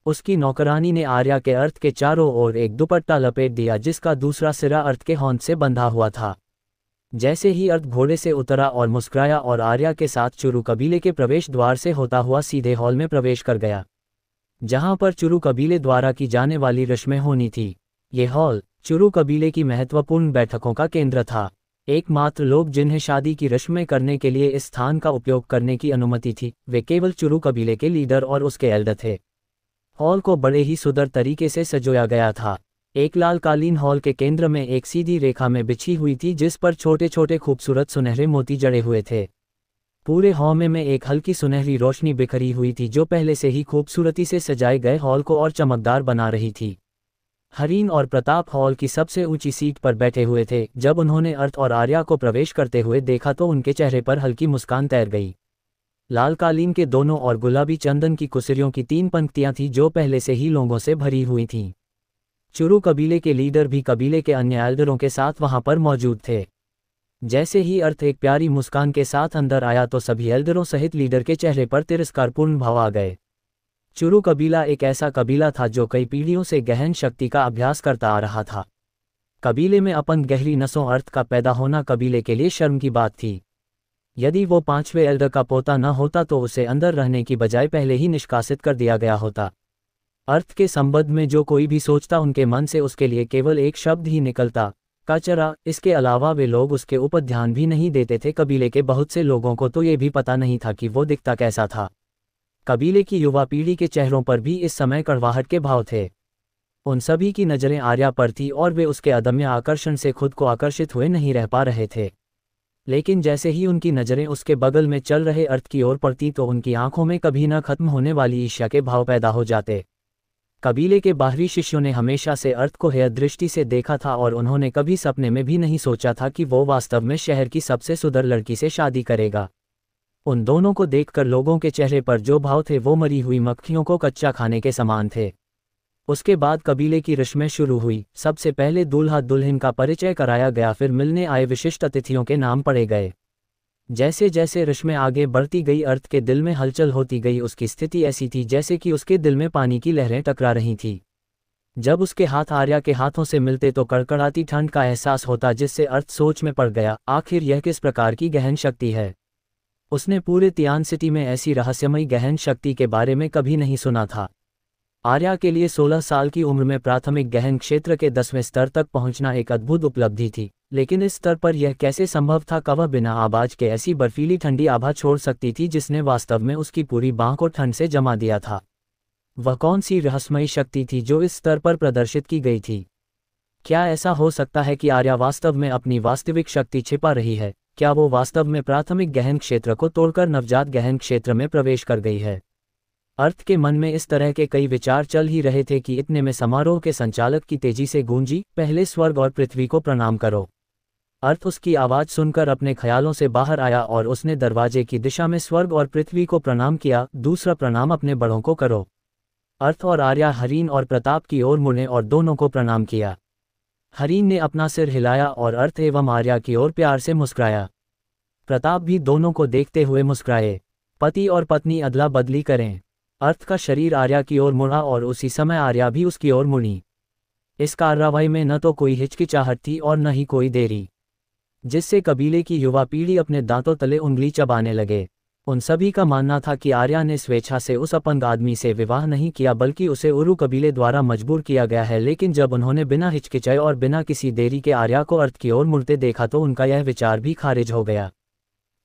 उसकी नौकरानी ने आर्या के अर्थ के चारों ओर एक दुपट्टा लपेट दिया, जिसका दूसरा सिरा अर्थ के हौंद से बंधा हुआ था। जैसे ही अर्थ घोड़े से उतरा और मुस्कुराया और आर्या के साथ चुरू कबीले के प्रवेश द्वार से होता हुआ सीधे हॉल में प्रवेश कर गया, जहां पर चुरू कबीले द्वारा की जाने वाली रस्में होनी थी। ये हॉल चुरू कबीले की महत्वपूर्ण बैठकों का केंद्र था। एकमात्र लोग जिन्हें शादी की रस्में करने के लिए इस स्थान का उपयोग करने की अनुमति थी, वे केवल चुरू कबीले के लीडर और उसके एल्डर थे। हॉल को बड़े ही सुंदर तरीके से सजोया गया था। एक लाल कालीन हॉल के केंद्र में एक सीधी रेखा में बिछी हुई थी, जिस पर छोटे छोटे खूबसूरत सुनहरे मोती जड़े हुए थे। पूरे हॉल में एक हल्की सुनहरी रोशनी बिखरी हुई थी, जो पहले से ही खूबसूरती से सजाए गए हॉल को और चमकदार बना रही थी। हरीन और प्रताप हॉल की सबसे ऊंची सीट पर बैठे हुए थे। जब उन्होंने अर्थ और आर्या को प्रवेश करते हुए देखा तो उनके चेहरे पर हल्की मुस्कान तैर गई। लाल कालीन के दोनों और गुलाबी चंदन की कुर्सियों की 3 पंक्तियां थीं, जो पहले से ही लोगों से भरी हुई थीं। चुरू कबीले के लीडर भी कबीले के अन्य एल्डरों के साथ वहां पर मौजूद थे। जैसे ही अर्थ एक प्यारी मुस्कान के साथ अंदर आया तो सभी एल्डरों सहित लीडर के चेहरे पर तिरस्कारपूर्ण भाव आ गए। चुरू कबीला एक ऐसा कबीला था जो कई पीढ़ियों से गहन शक्ति का अभ्यास करता आ रहा था। कबीले में अपन गहरी नसों अर्थ का पैदा होना कबीले के लिए शर्म की बात थी। यदि वो 5वें एल्डर का पोता न होता तो उसे अंदर रहने की बजाय पहले ही निष्कासित कर दिया गया होता। अर्थ के संबंध में जो कोई भी सोचता उनके मन से उसके लिए केवल एक शब्द ही निकलता, काचरा। इसके अलावा वे लोग उसके ऊपर ध्यान भी नहीं देते थे। कबीले के बहुत से लोगों को तो ये भी पता नहीं था कि वो दिखता कैसा था। कबीले की युवा पीढ़ी के चेहरों पर भी इस समय कड़वाहट के भाव थे। उन सभी की नज़रें आर्या पर थी और वे उसके अदम्य आकर्षण से खुद को आकर्षित हुए नहीं रह पा रहे थे। लेकिन जैसे ही उनकी नज़रें उसके बगल में चल रहे अर्थ की ओर पड़ती तो उनकी आंखों में कभी न खत्म होने वाली ईर्ष्या के भाव पैदा हो जाते। कबीले के बाहरी शिष्यों ने हमेशा से अर्थ को हेय दृष्टि से देखा था और उन्होंने कभी सपने में भी नहीं सोचा था कि वो वास्तव में शहर की सबसे सुंदर लड़की से शादी करेगा। उन दोनों को देखकर लोगों के चेहरे पर जो भाव थे वो मरी हुई मक्खियों को कच्चा खाने के समान थे। उसके बाद कबीले की रस्में शुरू हुई। सबसे पहले दूल्हा दुल्हन का परिचय कराया गया, फिर मिलने आए विशिष्ट अतिथियों के नाम पढ़े गए। जैसे जैसे रस्में आगे बढ़ती गई अर्थ के दिल में हलचल होती गई। उसकी स्थिति ऐसी थी जैसे कि उसके दिल में पानी की लहरें टकरा रही थीं। जब उसके हाथ आर्या के हाथों से मिलते तो कड़कड़ाती ठंड का एहसास होता, जिससे अर्थ सोच में पड़ गया, आखिर यह किस प्रकार की गहन शक्ति है। उसने पूरे तियान सिटी में ऐसी रहस्यमयी गहन शक्ति के बारे में कभी नहीं सुना था। आर्या के लिए 16 साल की उम्र में प्राथमिक गहन क्षेत्र के 10वें स्तर तक पहुंचना एक अद्भुत उपलब्धि थी। लेकिन इस स्तर पर यह कैसे संभव था कि वह बिना आवाज के ऐसी बर्फीली ठंडी आभा छोड़ सकती थी जिसने वास्तव में उसकी पूरी बांह को ठंड से जमा दिया था। वह कौन सी रहस्यमयी शक्ति थी जो इस स्तर पर प्रदर्शित की गई थी? क्या ऐसा हो सकता है कि आर्या वास्तव में अपनी वास्तविक शक्ति छिपा रही है? क्या वो वास्तव में प्राथमिक गहन क्षेत्र को तोड़कर नवजात गहन क्षेत्र में प्रवेश कर गई है? अर्थ के मन में इस तरह के कई विचार चल ही रहे थे कि इतने में समारोह के संचालक की तेजी से गूंजी, पहले स्वर्ग और पृथ्वी को प्रणाम करो। अर्थ उसकी आवाज़ सुनकर अपने ख्यालों से बाहर आया और उसने दरवाजे की दिशा में स्वर्ग और पृथ्वी को प्रणाम किया। दूसरा प्रणाम अपने बड़ों को करो। अर्थ और आर्या हरीन और प्रताप की ओर मुड़े और दोनों को प्रणाम किया। हरीन ने अपना सिर हिलाया और अर्थ एवं आर्या की ओर प्यार से मुस्कुराया। प्रताप भी दोनों को देखते हुए मुस्कुराए। पति और पत्नी अदला बदली करें। अर्थ का शरीर आर्या की ओर मुड़ा और उसी समय आर्या भी उसकी ओर मुड़ी। इस कार्रवाई में न तो कोई हिचकिचाहट थी और न ही कोई देरी, जिससे कबीले की युवा पीढ़ी अपने दांतों तले उंगली चबाने लगे। उन सभी का मानना था कि आर्या ने स्वेच्छा से उस अपंग आदमी से विवाह नहीं किया, बल्कि उसे उरु कबीले द्वारा मजबूर किया गया है। लेकिन जब उन्होंने बिना हिचकिचाए और बिना किसी देरी के आर्या को अर्थ की ओर मुड़ते देखा तो उनका यह विचार भी खारिज हो गया।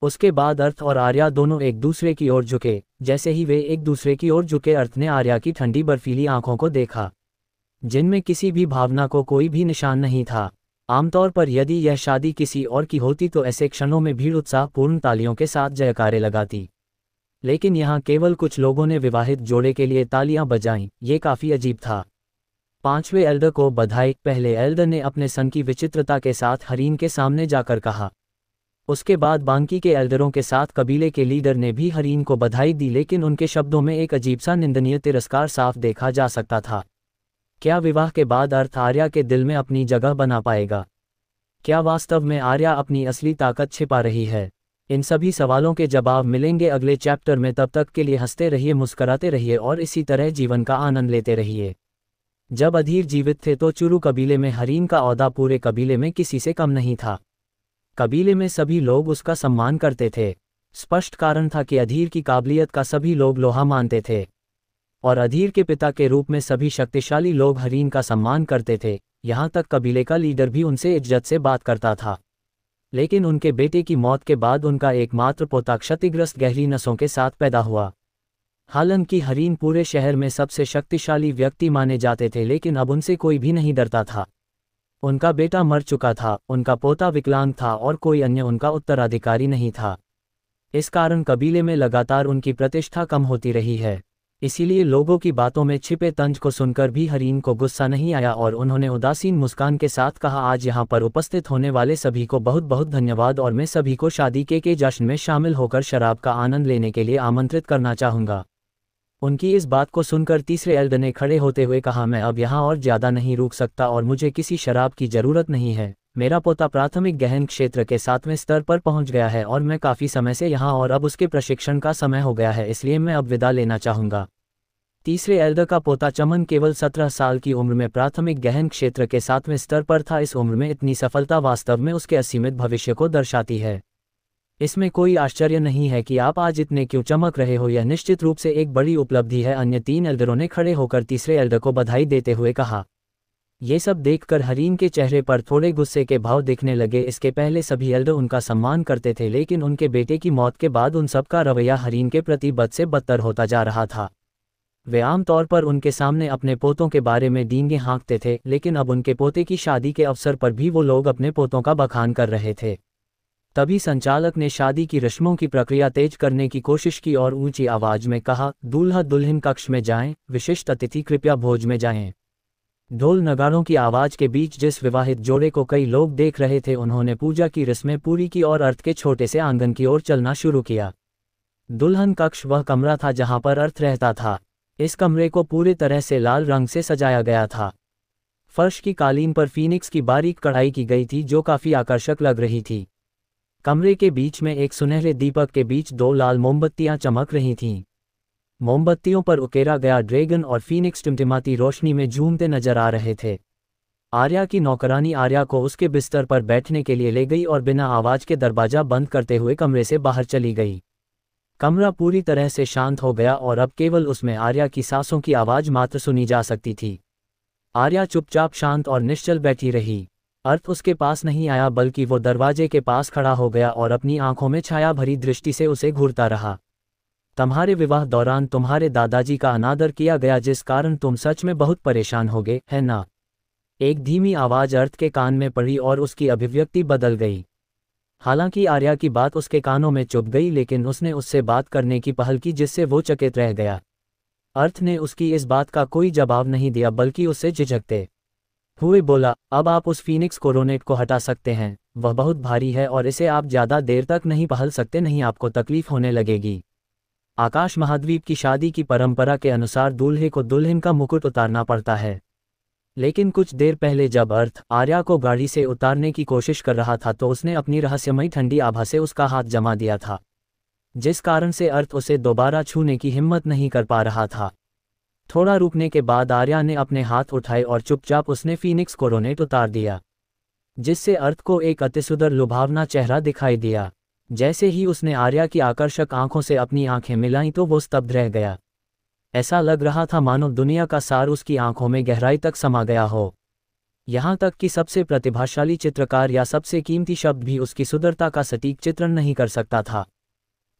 उसके बाद अर्थ और आर्या दोनों एक दूसरे की ओर झुके। जैसे ही वे एक दूसरे की ओर झुके, अर्थ ने आर्या की ठंडी बर्फीली आंखों को देखा, जिनमें किसी भी भावना को कोई भी निशान नहीं था। आमतौर पर यदि यह शादी किसी और की होती तो ऐसे क्षणों में भीड़ उत्साहपूर्ण तालियों के साथ जयकारे लगाती, लेकिन यहाँ केवल कुछ लोगों ने विवाहित जोड़े के लिए तालियां बजाईं। ये काफ़ी अजीब था। पांचवें एल्डर को बधाई। पहले एल्डर ने अपने सन की विचित्रता के साथ हरीन के सामने जाकर कहा। उसके बाद बाकी के एल्डरों के साथ कबीले के लीडर ने भी हरीन को बधाई दी, लेकिन उनके शब्दों में एक अजीब सा निंदनीय तिरस्कार साफ देखा जा सकता था। क्या विवाह के बाद अर्थ आर्या के दिल में अपनी जगह बना पाएगा? क्या वास्तव में आर्या अपनी असली ताकत छिपा रही है? इन सभी सवालों के जवाब मिलेंगे अगले चैप्टर में। तब तक के लिए हंसते रहिए, मुस्कुराते रहिए और इसी तरह जीवन का आनंद लेते रहिए। जब अधीर जीवित थे तो चुरु कबीले में हरीन का ओहदा पूरे कबीले में किसी से कम नहीं था। कबीले में सभी लोग उसका सम्मान करते थे। स्पष्ट कारण था कि अधीर की काबिलियत का सभी लोग लोहा मानते थे और अधीर के पिता के रूप में सभी शक्तिशाली लोग हरीन का सम्मान करते थे। यहाँ तक कबीले का लीडर भी उनसे इज्जत से बात करता था। लेकिन उनके बेटे की मौत के बाद उनका एकमात्र पोता क्षतिग्रस्त गहरी नसों के साथ पैदा हुआ। हालांकि हरीन पूरे शहर में सबसे शक्तिशाली व्यक्ति माने जाते थे, लेकिन अब उनसे कोई भी नहीं डरता था। उनका बेटा मर चुका था, उनका पोता विकलांग था और कोई अन्य उनका उत्तराधिकारी नहीं था। इस कारण कबीले में लगातार उनकी प्रतिष्ठा कम होती रही है। इसीलिए लोगों की बातों में छिपे तंज को सुनकर भी हरीन को गुस्सा नहीं आया और उन्होंने उदासीन मुस्कान के साथ कहा, आज यहाँ पर उपस्थित होने वाले सभी को बहुत बहुत धन्यवाद और मैं सभी को शादी के जश्न में शामिल होकर शराब का आनंद लेने के लिए आमंत्रित करना चाहूँगा। उनकी इस बात को सुनकर तीसरे एल्डर ने खड़े होते हुए कहा, मैं अब यहाँ और ज़्यादा नहीं रुक सकता और मुझे किसी शराब की ज़रूरत नहीं है। मेरा पोता प्राथमिक गहन क्षेत्र के 7वें स्तर पर पहुँच गया है और मैं काफ़ी समय से यहाँ और अब उसके प्रशिक्षण का समय हो गया है, इसलिए मैं अब विदा लेना चाहूँगा। तीसरे एल्डर का पोता चमन केवल 17 साल की उम्र में प्राथमिक गहन क्षेत्र के 7वें स्तर पर था। इस उम्र में इतनी सफलता वास्तव में उसके असीमित भविष्य को दर्शाती है। इसमें कोई आश्चर्य नहीं है कि आप आज इतने क्यों चमक रहे हो, यह निश्चित रूप से एक बड़ी उपलब्धि है। अन्य 3 एल्डरों ने खड़े होकर तीसरे एल्डर को बधाई देते हुए कहा। ये सब देखकर हरीन के चेहरे पर थोड़े गुस्से के भाव दिखने लगे। इसके पहले सभी एल्डर उनका सम्मान करते थे, लेकिन उनके बेटे की मौत के बाद उन सब का रवैया हरीन के प्रति बद से बदतर होता जा रहा था। वे आमतौर पर उनके सामने अपने पोतों के बारे में डींगे हाँकते थे, लेकिन अब उनके पोते की शादी के अवसर पर भी वो लोग अपने पोतों का बखान कर रहे थे। तभी संचालक ने शादी की रस्मों की प्रक्रिया तेज करने की कोशिश की और ऊंची आवाज में कहा, दूल्हा दुल्हन कक्ष में जाएं, विशिष्ट अतिथि कृपया भोज में जाएं। ढोल नगाड़ों की आवाज के बीच जिस विवाहित जोड़े को कई लोग देख रहे थे, उन्होंने पूजा की रस्में पूरी की और अर्थ के छोटे से आंगन की ओर चलना शुरू किया। दुल्हन कक्ष वह कमरा था जहां पर अर्थ रहता था। इस कमरे को पूरे तरह से लाल रंग से सजाया गया था। फर्श की कालीन पर फीनिक्स की बारीक कढ़ाई की गई थी जो काफी आकर्षक लग रही थी। कमरे के बीच में एक सुनहरे दीपक के बीच 2 लाल मोमबत्तियां चमक रही थीं। मोमबत्तियों पर उकेरा गया ड्रैगन और फीनिक्स टिमटिमाती रोशनी में झूमते नजर आ रहे थे। आर्या की नौकरानी आर्या को उसके बिस्तर पर बैठने के लिए ले गई और बिना आवाज के दरवाजा बंद करते हुए कमरे से बाहर चली गई। कमरा पूरी तरह से शांत हो गया और अब केवल उसमें आर्या की सांसों की आवाज मात्र सुनी जा सकती थी। आर्या चुपचाप शांत और निश्चल बैठी रही। अर्थ उसके पास नहीं आया, बल्कि वो दरवाजे के पास खड़ा हो गया और अपनी आंखों में छाया भरी दृष्टि से उसे घूरता रहा। तुम्हारे विवाह दौरान तुम्हारे दादाजी का अनादर किया गया, जिस कारण तुम सच में बहुत परेशान होगे, है ना? एक धीमी आवाज अर्थ के कान में पड़ी और उसकी अभिव्यक्ति बदल गई। हालांकि आर्या की बात उसके कानों में चुभ गई, लेकिन उसने उससे बात करने की पहल की जिससे वो चकित रह गया। अर्थ ने उसकी इस बात का कोई जवाब नहीं दिया, बल्कि उससे झिझकते हुए बोला, अब आप उस फीनिक्स कोरोनेट को हटा सकते हैं, वह बहुत भारी है और इसे आप ज़्यादा देर तक नहीं पहल सकते, नहीं आपको तकलीफ होने लगेगी। आकाश महाद्वीप की शादी की परंपरा के अनुसार दूल्हे को दुल्हन का मुकुट उतारना पड़ता है। लेकिन कुछ देर पहले जब अर्थ आर्या को गाड़ी से उतारने की कोशिश कर रहा था तो उसने अपनी रहस्यमयी ठंडी आभा से उसका हाथ जमा दिया था, जिस कारण से अर्थ उसे दोबारा छूने की हिम्मत नहीं कर पा रहा था। थोड़ा रुकने के बाद आर्या ने अपने हाथ उठाए और चुपचाप उसने फीनिक्स कोरोनेट उतार दिया, जिससे अर्थ को एक अतिसुंदर लुभावना चेहरा दिखाई दिया। जैसे ही उसने आर्या की आकर्षक आंखों से अपनी आंखें मिलाईं तो वो स्तब्ध रह गया। ऐसा लग रहा था मानो दुनिया का सार उसकी आंखों में गहराई तक समा गया हो। यहाँ तक कि सबसे प्रतिभाशाली चित्रकार या सबसे कीमती शब्द भी उसकी सुंदरता का सटीक चित्रण नहीं कर सकता था।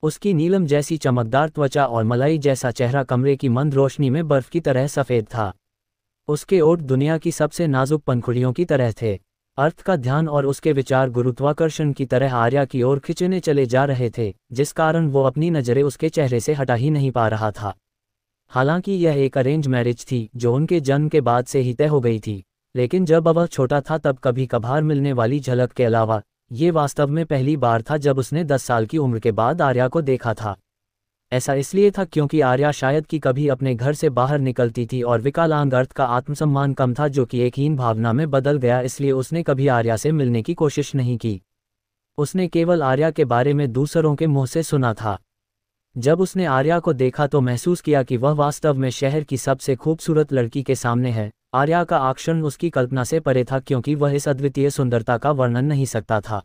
उसकी नीलम जैसी चमकदार त्वचा और मलाई जैसा चेहरा कमरे की मंद रोशनी में बर्फ की तरह सफ़ेद था। उसके ओठ दुनिया की सबसे नाजुक पंखुड़ियों की तरह थे। अर्थ का ध्यान और उसके विचार गुरुत्वाकर्षण की तरह आर्या की ओर खिंचने चले जा रहे थे, जिस कारण वो अपनी नज़रें उसके चेहरे से हटा ही नहीं पा रहा था। हालांकि यह एक अरेंज मैरिज थी जो उनके जन्म के बाद से ही तय हो गई थी, लेकिन जब वह छोटा था तब कभी कभार मिलने वाली झलक के अलावा ये वास्तव में पहली बार था जब उसने 10 साल की उम्र के बाद आर्या को देखा था। ऐसा इसलिए था क्योंकि आर्या शायद कि कभी अपने घर से बाहर निकलती थी और विकलांग अर्थ का आत्मसम्मान कम था जो कि एक हीन भावना में बदल गया, इसलिए उसने कभी आर्या से मिलने की कोशिश नहीं की। उसने केवल आर्या के बारे में दूसरों के मुंह से सुना था। जब उसने आर्या को देखा तो महसूस किया कि वह वास्तव में शहर की सबसे खूबसूरत लड़की के सामने है। आर्या का आकर्षण उसकी कल्पना से परे था क्योंकि वह इस अद्वितीय सुंदरता का वर्णन नहीं सकता था।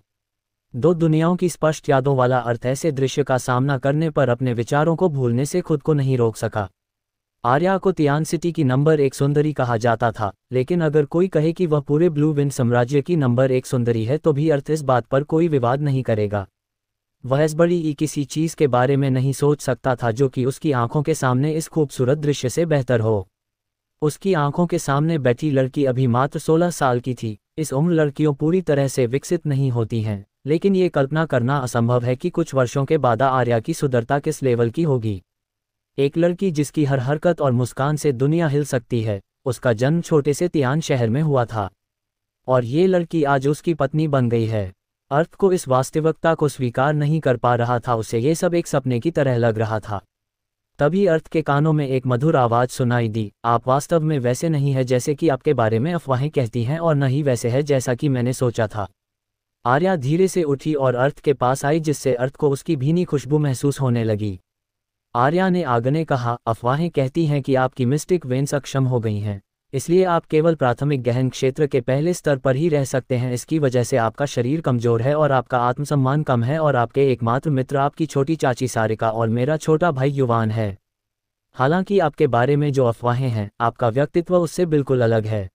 दो दुनियाओं की स्पष्ट यादों वाला अर्थ ऐसे दृश्य का सामना करने पर अपने विचारों को भूलने से खुद को नहीं रोक सका। आर्या को तियान सिटी की नंबर 1 सुंदरी कहा जाता था, लेकिन अगर कोई कहे कि वह पूरे ब्लू विंड साम्राज्य की नंबर 1 सुंदरी है तो भी अर्थ इस बात पर कोई विवाद नहीं करेगा। वह इस बड़ी किसी चीज़ के बारे में नहीं सोच सकता था जो कि उसकी आंखों के सामने इस खूबसूरत दृश्य से बेहतर हो। उसकी आंखों के सामने बैठी लड़की अभी मात्र 16 साल की थी। इस उम्र लड़कियों पूरी तरह से विकसित नहीं होती हैं, लेकिन ये कल्पना करना असंभव है कि कुछ वर्षों के बाद आर्या की सुंदरता किस लेवल की होगी। एक लड़की जिसकी हर हरकत और मुस्कान से दुनिया हिल सकती है। उसका जन्म छोटे से तियान शहर में हुआ था और ये लड़की आज उसकी पत्नी बन गई है। अर्थ को इस वास्तविकता को स्वीकार नहीं कर पा रहा था, उसे ये सब एक सपने की तरह लग रहा था। तभी अर्थ के कानों में एक मधुर आवाज़ सुनाई दी, आप वास्तव में वैसे नहीं है जैसे कि आपके बारे में अफवाहें कहती हैं और न ही वैसे है जैसा कि मैंने सोचा था। आर्या धीरे से उठी और अर्थ के पास आई, जिससे अर्थ को उसकी भीनी खुशबू महसूस होने लगी। आर्या ने आगने कहा, अफवाहें कहती हैं कि आपकी मिस्टिक वेन्स अक्षम हो गई हैं, इसलिए आप केवल प्राथमिक गहन क्षेत्र के पहले स्तर पर ही रह सकते हैं। इसकी वजह से आपका शरीर कमज़ोर है और आपका आत्मसम्मान कम है और आपके एकमात्र मित्र आपकी छोटी चाची सारिका और मेरा छोटा भाई युवान है। हालांकि आपके बारे में जो अफवाहें हैं, आपका व्यक्तित्व उससे बिल्कुल अलग है।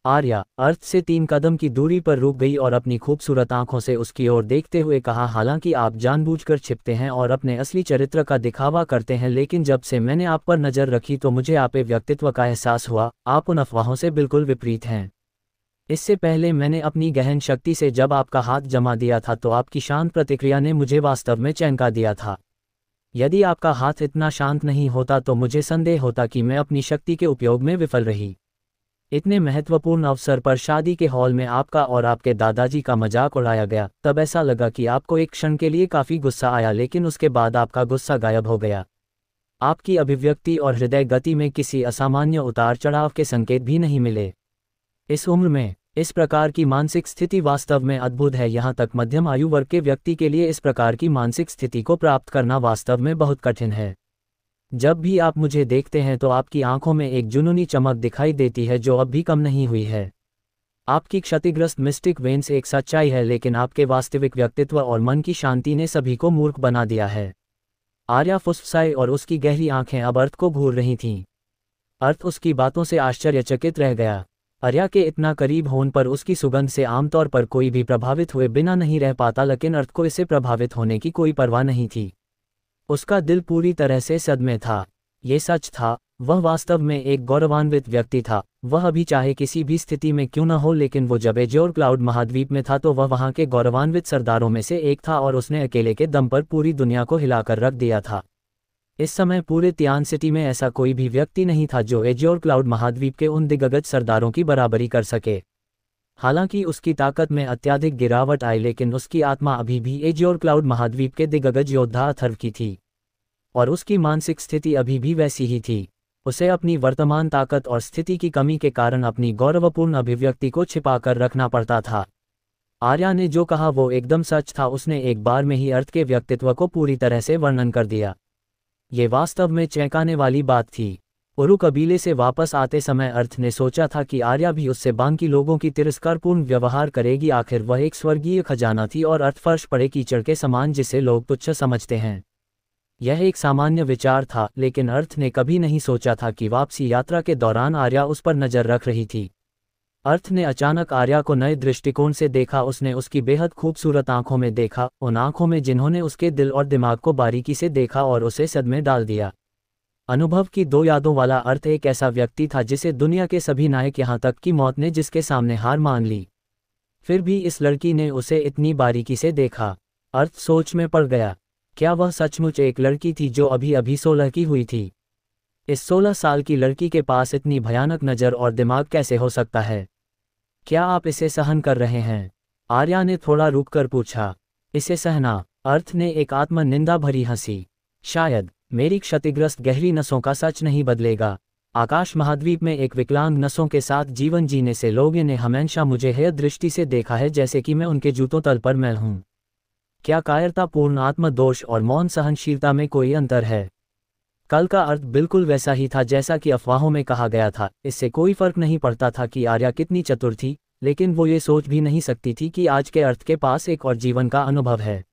आर्या अर्थ से 3 कदम की दूरी पर रुक गई और अपनी खूबसूरत आंखों से उसकी ओर देखते हुए कहा, हालांकि आप जानबूझकर छिपते हैं और अपने असली चरित्र का दिखावा करते हैं, लेकिन जब से मैंने आप पर नज़र रखी तो मुझे आपके व्यक्तित्व का एहसास हुआ। आप उन अफवाहों से बिल्कुल विपरीत हैं। इससे पहले मैंने अपनी गहन शक्ति से जब आपका हाथ जमा दिया था तो आपकी शांत प्रतिक्रिया ने मुझे वास्तव में चैनका दिया था। यदि आपका हाथ इतना शांत नहीं होता तो मुझे संदेह होता कि मैं अपनी शक्ति के उपयोग में विफल रही। इतने महत्वपूर्ण अवसर पर शादी के हॉल में आपका और आपके दादाजी का मजाक उड़ाया गया, तब ऐसा लगा कि आपको एक क्षण के लिए काफ़ी गुस्सा आया, लेकिन उसके बाद आपका गुस्सा गायब हो गया। आपकी अभिव्यक्ति और हृदय गति में किसी असामान्य उतार चढ़ाव के संकेत भी नहीं मिले। इस उम्र में इस प्रकार की मानसिक स्थिति वास्तव में अद्भुत है। यहाँ तक मध्यम आयु वर्ग के व्यक्ति के लिए इस प्रकार की मानसिक स्थिति को प्राप्त करना वास्तव में बहुत कठिन है। जब भी आप मुझे देखते हैं तो आपकी आंखों में एक जुनूनी चमक दिखाई देती है जो अब भी कम नहीं हुई है। आपकी क्षतिग्रस्त मिस्टिक वेन्स एक सच्चाई है, लेकिन आपके वास्तविक व्यक्तित्व और मन की शांति ने सभी को मूर्ख बना दिया है। आर्या फुसफुसाई और उसकी गहरी आंखें अब अर्थ को घूर रही थीं। अर्थ उसकी बातों से आश्चर्यचकित रह गया। आर्या के इतना करीब होने पर उसकी सुगंध से आमतौर पर कोई भी प्रभावित हुए बिना नहीं रह पाता, लेकिन अर्थ को इससे प्रभावित होने की कोई परवाह नहीं थी। उसका दिल पूरी तरह से सदमे था। ये सच था, वह वास्तव में एक गौरवान्वित व्यक्ति था। वह अभी चाहे किसी भी स्थिति में क्यों न हो, लेकिन वो जब एजोर क्लाउड महाद्वीप में था तो वह वहाँ के गौरवान्वित सरदारों में से एक था और उसने अकेले के दम पर पूरी दुनिया को हिलाकर रख दिया था। इस समय पूरे तियान सिटी में ऐसा कोई भी व्यक्ति नहीं था जो एज्योर क्लाउड महाद्वीप के उन दिग्गज सरदारों की बराबरी कर सके। हालांकि उसकी ताकत में अत्यधिक गिरावट आई, लेकिन उसकी आत्मा अभी भी एज्योर क्लाउड महाद्वीप के दिग्गज योद्धा अथर्व की थी, और उसकी मानसिक स्थिति अभी भी वैसी ही थी। उसे अपनी वर्तमान ताकत और स्थिति की कमी के कारण अपनी गौरवपूर्ण अभिव्यक्ति को छिपाकर रखना पड़ता था। आर्या ने जो कहा वो एकदम सच था। उसने एक बार में ही अर्थ के व्यक्तित्व को पूरी तरह से वर्णन कर दिया। ये वास्तव में चौंकाने वाली बात थी। उरु कबीले से वापस आते समय अर्थ ने सोचा था कि आर्या भी उससे बाकी लोगों की तिरस्कारपूर्ण व्यवहार करेगी। आखिर वह एक स्वर्गीय खजाना थी और अर्थ फर्श पड़े कीचड़ के समान जिसे लोग तुच्छ समझते हैं। यह एक सामान्य विचार था, लेकिन अर्थ ने कभी नहीं सोचा था कि वापसी यात्रा के दौरान आर्या उस पर नजर रख रही थी। अर्थ ने अचानक आर्या को नए दृष्टिकोण से देखा। उसने उसकी बेहद खूबसूरत आंखों में देखा, उन आंखों में जिन्होंने उसके दिल और दिमाग को बारीकी से देखा और उसे सदमे डाल दिया। अनुभव की दो यादों वाला अर्थ एक ऐसा व्यक्ति था जिसे दुनिया के सभी नायक, यहाँ तक कि मौत ने जिसके सामने हार मान ली, फिर भी इस लड़की ने उसे इतनी बारीकी से देखा। अर्थ सोच में पड़ गया। क्या वह सचमुच एक लड़की थी जो अभी अभी 16 की हुई थी? इस 16 साल की लड़की के पास इतनी भयानक नज़र और दिमाग कैसे हो सकता है? क्या आप इसे सहन कर रहे हैं? आर्या ने थोड़ा रुककर पूछा। इसे सहना? अर्थ ने एक आत्मनिंदा भरी हंसी। शायद मेरी क्षतिग्रस्त गहरी नसों का सच नहीं बदलेगा। आकाश महाद्वीप में एक विकलांग नसों के साथ जीवन जीने से लोगों ने हमेशा मुझे हेय दृष्टि से देखा है, जैसे कि मैं उनके जूतों तल पर मैल हूं। क्या कायरतापूर्ण आत्मदोष और मौन सहनशीलता में कोई अंतर है? कल का अर्थ बिल्कुल वैसा ही था जैसा कि अफवाहों में कहा गया था। इससे कोई फर्क नहीं पड़ता था कि आर्या कितनी चतुर थी, लेकिन वो ये सोच भी नहीं सकती थी कि आज के अर्थ के पास एक और जीवन का अनुभव है,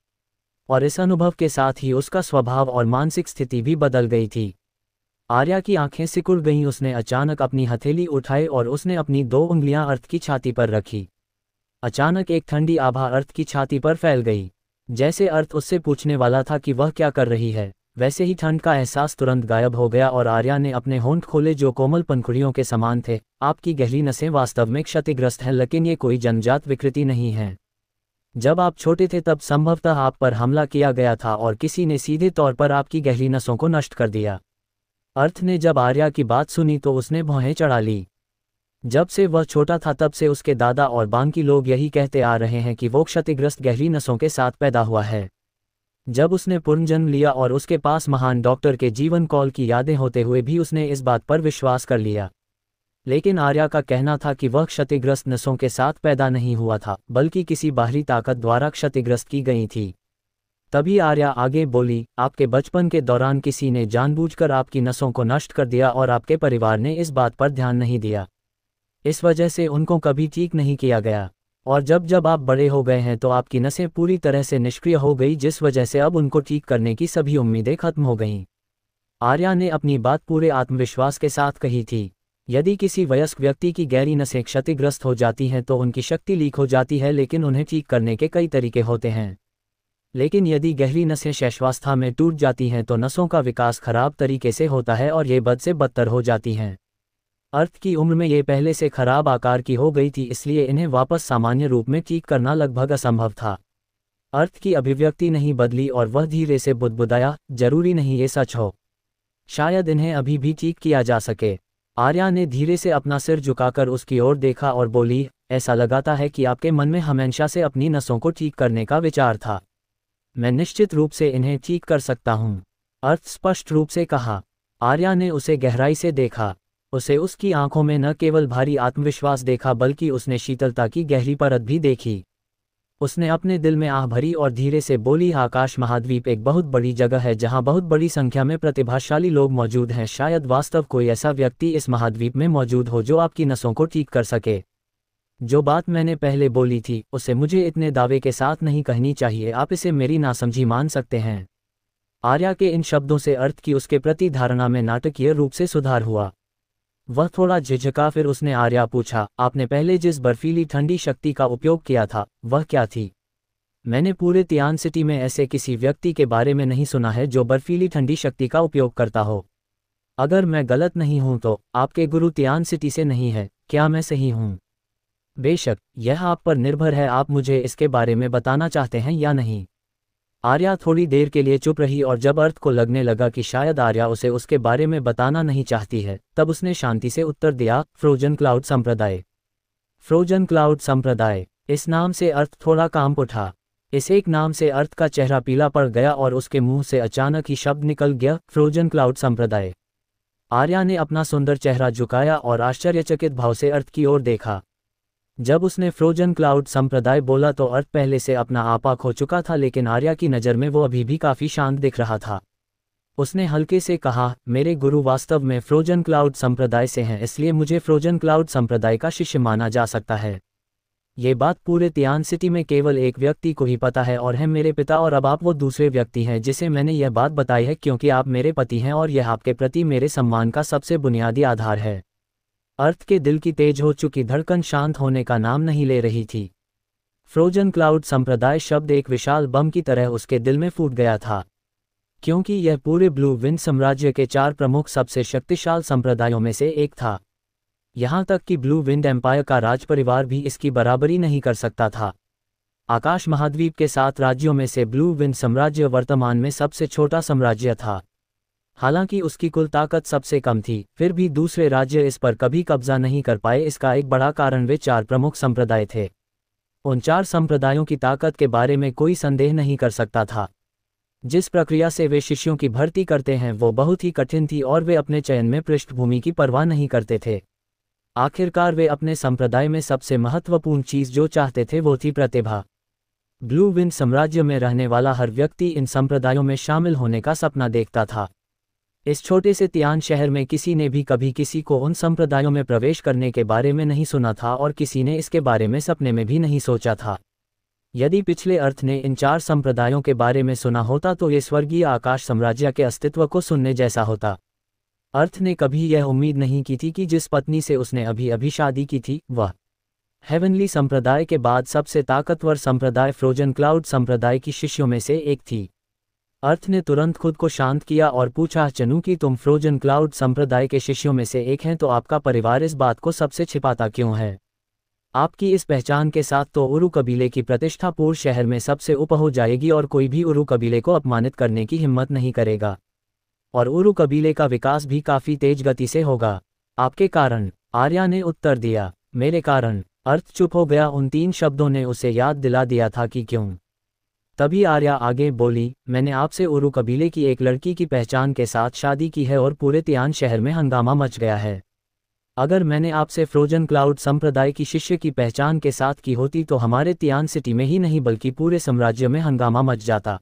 और इस अनुभव के साथ ही उसका स्वभाव और मानसिक स्थिति भी बदल गई थी। आर्या की आंखें सिकुड़ गईं। उसने अचानक अपनी हथेली उठाई और उसने अपनी 2 उंगलियां अर्थ की छाती पर रखी। अचानक एक ठंडी आभा अर्थ की छाती पर फैल गई। जैसे अर्थ उससे पूछने वाला था कि वह क्या कर रही है, वैसे ही ठंड का एहसास तुरंत गायब हो गया और आर्या ने अपने होंठ खोले जो कोमल पंखुड़ियों के समान थे। आपकी गहरी नसें वास्तव में क्षतिग्रस्त हैं, लेकिन ये कोई जन्मजात विकृति नहीं है। जब आप छोटे थे तब संभवतः आप पर हमला किया गया था और किसी ने सीधे तौर पर आपकी गहरी नसों को नष्ट कर दिया। अर्थ ने जब आर्या की बात सुनी तो उसने भौहें चढ़ा ली। जब से वह छोटा था तब से उसके दादा और बाकी लोग यही कहते आ रहे हैं कि वो क्षतिग्रस्त गहरी नसों के साथ पैदा हुआ है। जब उसने पुनर्जन्म लिया और उसके पास महान डॉक्टर के जीवन कॉल की यादें होते हुए भी उसने इस बात पर विश्वास कर लिया। लेकिन आर्या का कहना था कि वह क्षतिग्रस्त नसों के साथ पैदा नहीं हुआ था, बल्कि किसी बाहरी ताकत द्वारा क्षतिग्रस्त की गई थी। तभी आर्या आगे बोली, आपके बचपन के दौरान किसी ने जानबूझकर आपकी नसों को नष्ट कर दिया और आपके परिवार ने इस बात पर ध्यान नहीं दिया। इस वजह से उनको कभी ठीक नहीं किया गया, और जब जब आप बड़े हो गए हैं तो आपकी नसें पूरी तरह से निष्क्रिय हो गई, जिस वजह से अब उनको ठीक करने की सभी उम्मीदें खत्म हो गईं। आर्या ने अपनी बात पूरे आत्मविश्वास के साथ कही थी। यदि किसी वयस्क व्यक्ति की गहरी नसें क्षतिग्रस्त हो जाती हैं तो उनकी शक्ति लीक हो जाती है, लेकिन उन्हें ठीक करने के कई तरीके होते हैं। लेकिन यदि गहरी नसें शैशवावस्था में टूट जाती हैं तो नसों का विकास खराब तरीके से होता है और ये बद से बदतर हो जाती हैं। अर्थ की उम्र में ये पहले से खराब आकार की हो गई थी, इसलिए इन्हें वापस सामान्य रूप में ठीक करना लगभग असंभव था। अर्थ की अभिव्यक्ति नहीं बदली और वह धीरे से बुदबुदाया, जरूरी नहीं ये सच हो, शायद इन्हें अभी भी ठीक किया जा सके। आर्या ने धीरे से अपना सिर झुकाकर उसकी ओर देखा और बोली, ऐसा लगाता है कि आपके मन में हमेशा से अपनी नसों को ठीक करने का विचार था। मैं निश्चित रूप से इन्हें ठीक कर सकता हूँ, अर्थ स्पष्ट रूप से कहा। आर्या ने उसे गहराई से देखा। उसे उसकी आंखों में न केवल भारी आत्मविश्वास देखा, बल्कि उसने शीतलता की गहरी परत भी देखी। उसने अपने दिल में आह भरी और धीरे से बोली, आकाश महाद्वीप एक बहुत बड़ी जगह है जहां बहुत बड़ी संख्या में प्रतिभाशाली लोग मौजूद हैं। शायद वास्तव कोई ऐसा व्यक्ति इस महाद्वीप में मौजूद हो जो आपकी नसों को ठीक कर सके। जो बात मैंने पहले बोली थी उसे मुझे इतने दावे के साथ नहीं कहनी चाहिए। आप इसे मेरी नासमझी मान सकते हैं। आर्या के इन शब्दों से अर्थ की उसके प्रति धारणा में नाटकीय रूप से सुधार हुआ। वह थोड़ा झिझका, फिर उसने आर्या पूछा, आपने पहले जिस बर्फीली ठंडी शक्ति का उपयोग किया था वह क्या थी? मैंने पूरे तियान सिटी में ऐसे किसी व्यक्ति के बारे में नहीं सुना है जो बर्फीली ठंडी शक्ति का उपयोग करता हो। अगर मैं गलत नहीं हूं तो आपके गुरु तियान सिटी से नहीं है, क्या मैं सही हूं? बेशक, यह आप पर निर्भर है। आप मुझे इसके बारे में बताना चाहते हैं या नहीं? आर्या थोड़ी देर के लिए चुप रही और जब अर्थ को लगने लगा कि शायद आर्या उसे उसके बारे में बताना नहीं चाहती है, तब उसने शांति से उत्तर दिया, फ्रोजन क्लाउड संप्रदाय। फ्रोजन क्लाउड संप्रदाय, इस नाम से अर्थ थोड़ा कांप उठा। इस एक नाम से अर्थ का चेहरा पीला पड़ गया और उसके मुंह से अचानक ही शब्द निकल गया, फ्रोजन क्लाउड संप्रदाय। आर्या ने अपना सुंदर चेहरा झुकाया और आश्चर्यचकित भाव से अर्थ की ओर देखा। जब उसने फ्रोजन क्लाउड संप्रदाय बोला तो अर्थ पहले से अपना आपा खो चुका था, लेकिन आर्या की नज़र में वो अभी भी काफ़ी शांत दिख रहा था। उसने हल्के से कहा, मेरे गुरु वास्तव में फ्रोजन क्लाउड संप्रदाय से हैं, इसलिए मुझे फ्रोजन क्लाउड संप्रदाय का शिष्य माना जा सकता है। ये बात पूरे तियान सिटी में केवल एक व्यक्ति को ही पता है और है मेरे पिता, और अब आप वो दूसरे व्यक्ति हैं जिसे मैंने यह बात बताई है, क्योंकि आप मेरे पति हैं और यह आपके प्रति मेरे सम्मान का सबसे बुनियादी आधार है। अर्थ के दिल की तेज हो चुकी धड़कन शांत होने का नाम नहीं ले रही थी। फ्रोजन क्लाउड संप्रदाय शब्द एक विशाल बम की तरह उसके दिल में फूट गया था, क्योंकि यह पूरे ब्लू विंड साम्राज्य के 4 प्रमुख सबसे शक्तिशाली संप्रदायों में से एक था। यहाँ तक कि ब्लू विंड एम्पायर का राजपरिवार भी इसकी बराबरी नहीं कर सकता था। आकाश महाद्वीप के 7 राज्यों में से ब्लू विंड साम्राज्य वर्तमान में सबसे छोटा साम्राज्य था। हालांकि उसकी कुल ताकत सबसे कम थी, फिर भी दूसरे राज्य इस पर कभी कब्जा नहीं कर पाए। इसका एक बड़ा कारण वे 4 प्रमुख संप्रदाय थे। उन 4 संप्रदायों की ताकत के बारे में कोई संदेह नहीं कर सकता था। जिस प्रक्रिया से वे शिष्यों की भर्ती करते हैं वो बहुत ही कठिन थी और वे अपने चयन में पृष्ठभूमि की परवाह नहीं करते थे। आखिरकार वे अपने संप्रदाय में सबसे महत्वपूर्ण चीज़ जो चाहते थे वो थी प्रतिभा। ब्लू विंड साम्राज्य में रहने वाला हर व्यक्ति इन संप्रदायों में शामिल होने का सपना देखता था। इस छोटे से तियान शहर में किसी ने भी कभी किसी को उन संप्रदायों में प्रवेश करने के बारे में नहीं सुना था और किसी ने इसके बारे में सपने में भी नहीं सोचा था। यदि पिछले अर्थ ने इन 4 संप्रदायों के बारे में सुना होता तो ये स्वर्गीय आकाश साम्राज्य के अस्तित्व को सुनने जैसा होता। अर्थ ने कभी यह उम्मीद नहीं की थी कि जिस पत्नी से उसने अभी अभी शादी की थी वह हेवनली संप्रदाय के बाद सबसे ताकतवर संप्रदाय फ्रोजन क्लाउड संप्रदाय की शिष्यों में से एक थी। अर्थ ने तुरंत खुद को शांत किया और पूछा, चनू कि तुम फ्रोजन क्लाउड संप्रदाय के शिष्यों में से एक हैं, तो आपका परिवार इस बात को सबसे छिपाता क्यों है? आपकी इस पहचान के साथ तो उरु कबीले की प्रतिष्ठा पूरे शहर में सबसे ऊपर हो जाएगी और कोई भी उरु कबीले को अपमानित करने की हिम्मत नहीं करेगा, और उरु कबीले का विकास भी काफ़ी तेज गति से होगा। आपके कारण, आर्या ने उत्तर दिया। मेरे कारण? अर्थ चुप हो गया। उन 3 शब्दों ने उसे याद दिला दिया था कि क्यों। तभी आर्या आगे बोली, मैंने आपसे उरु कबीले की एक लड़की की पहचान के साथ शादी की है और पूरे तियान शहर में हंगामा मच गया है। अगर मैंने आपसे फ्रोजन क्लाउड संप्रदाय की शिष्य की पहचान के साथ की होती तो हमारे तियान सिटी में ही नहीं बल्कि पूरे साम्राज्य में हंगामा मच जाता।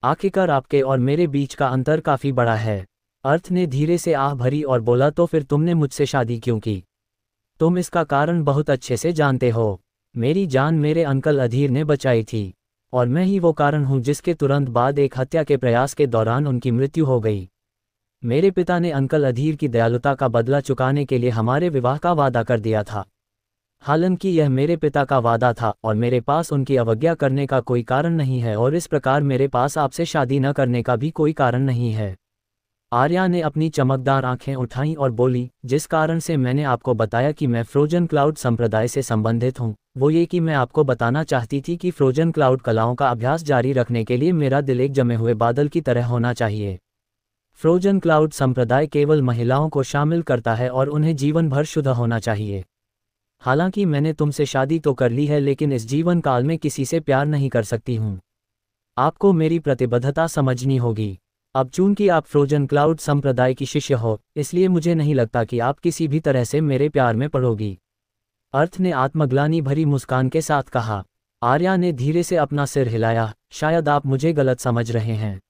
आखिरकार आपके और मेरे बीच का अंतर काफ़ी बड़ा है। अर्थ ने धीरे से आह भरी और बोला, तो फिर तुमने मुझसे शादी क्यों की? तुम इसका कारण बहुत अच्छे से जानते हो। मेरी जान मेरे अंकल अधीर ने बचाई थी, और मैं ही वो कारण हूँ जिसके तुरंत बाद एक हत्या के प्रयास के दौरान उनकी मृत्यु हो गई। मेरे पिता ने अंकल अधीर की दयालुता का बदला चुकाने के लिए हमारे विवाह का वादा कर दिया था। हालांकि यह मेरे पिता का वादा था और मेरे पास उनकी अवज्ञा करने का कोई कारण नहीं है, और इस प्रकार मेरे पास आपसे शादी न करने का भी कोई कारण नहीं है। आर्या ने अपनी चमकदार आंखें उठाईं और बोली, जिस कारण से मैंने आपको बताया कि मैं फ्रोजन क्लाउड संप्रदाय से संबंधित हूँ, वो ये कि मैं आपको बताना चाहती थी कि फ्रोजन क्लाउड कलाओं का अभ्यास जारी रखने के लिए मेरा दिल एक जमे हुए बादल की तरह होना चाहिए। फ्रोजन क्लाउड संप्रदाय केवल महिलाओं को शामिल करता है और उन्हें जीवन भर शुद्ध होना चाहिए। हालांकि मैंने तुमसे शादी तो कर ली है, लेकिन इस जीवन काल में किसी से प्यार नहीं कर सकती हूँ। आपको मेरी प्रतिबद्धता समझनी होगी। अब चूंकि आप फ्रोजन क्लाउड संप्रदाय की शिष्य हो, इसलिए मुझे नहीं लगता कि आप किसी भी तरह से मेरे प्यार में पड़ोगी। अर्थ ने आत्मग्लानि भरी मुस्कान के साथ कहा। आर्या ने धीरे से अपना सिर हिलाया, शायद आप मुझे गलत समझ रहे हैं।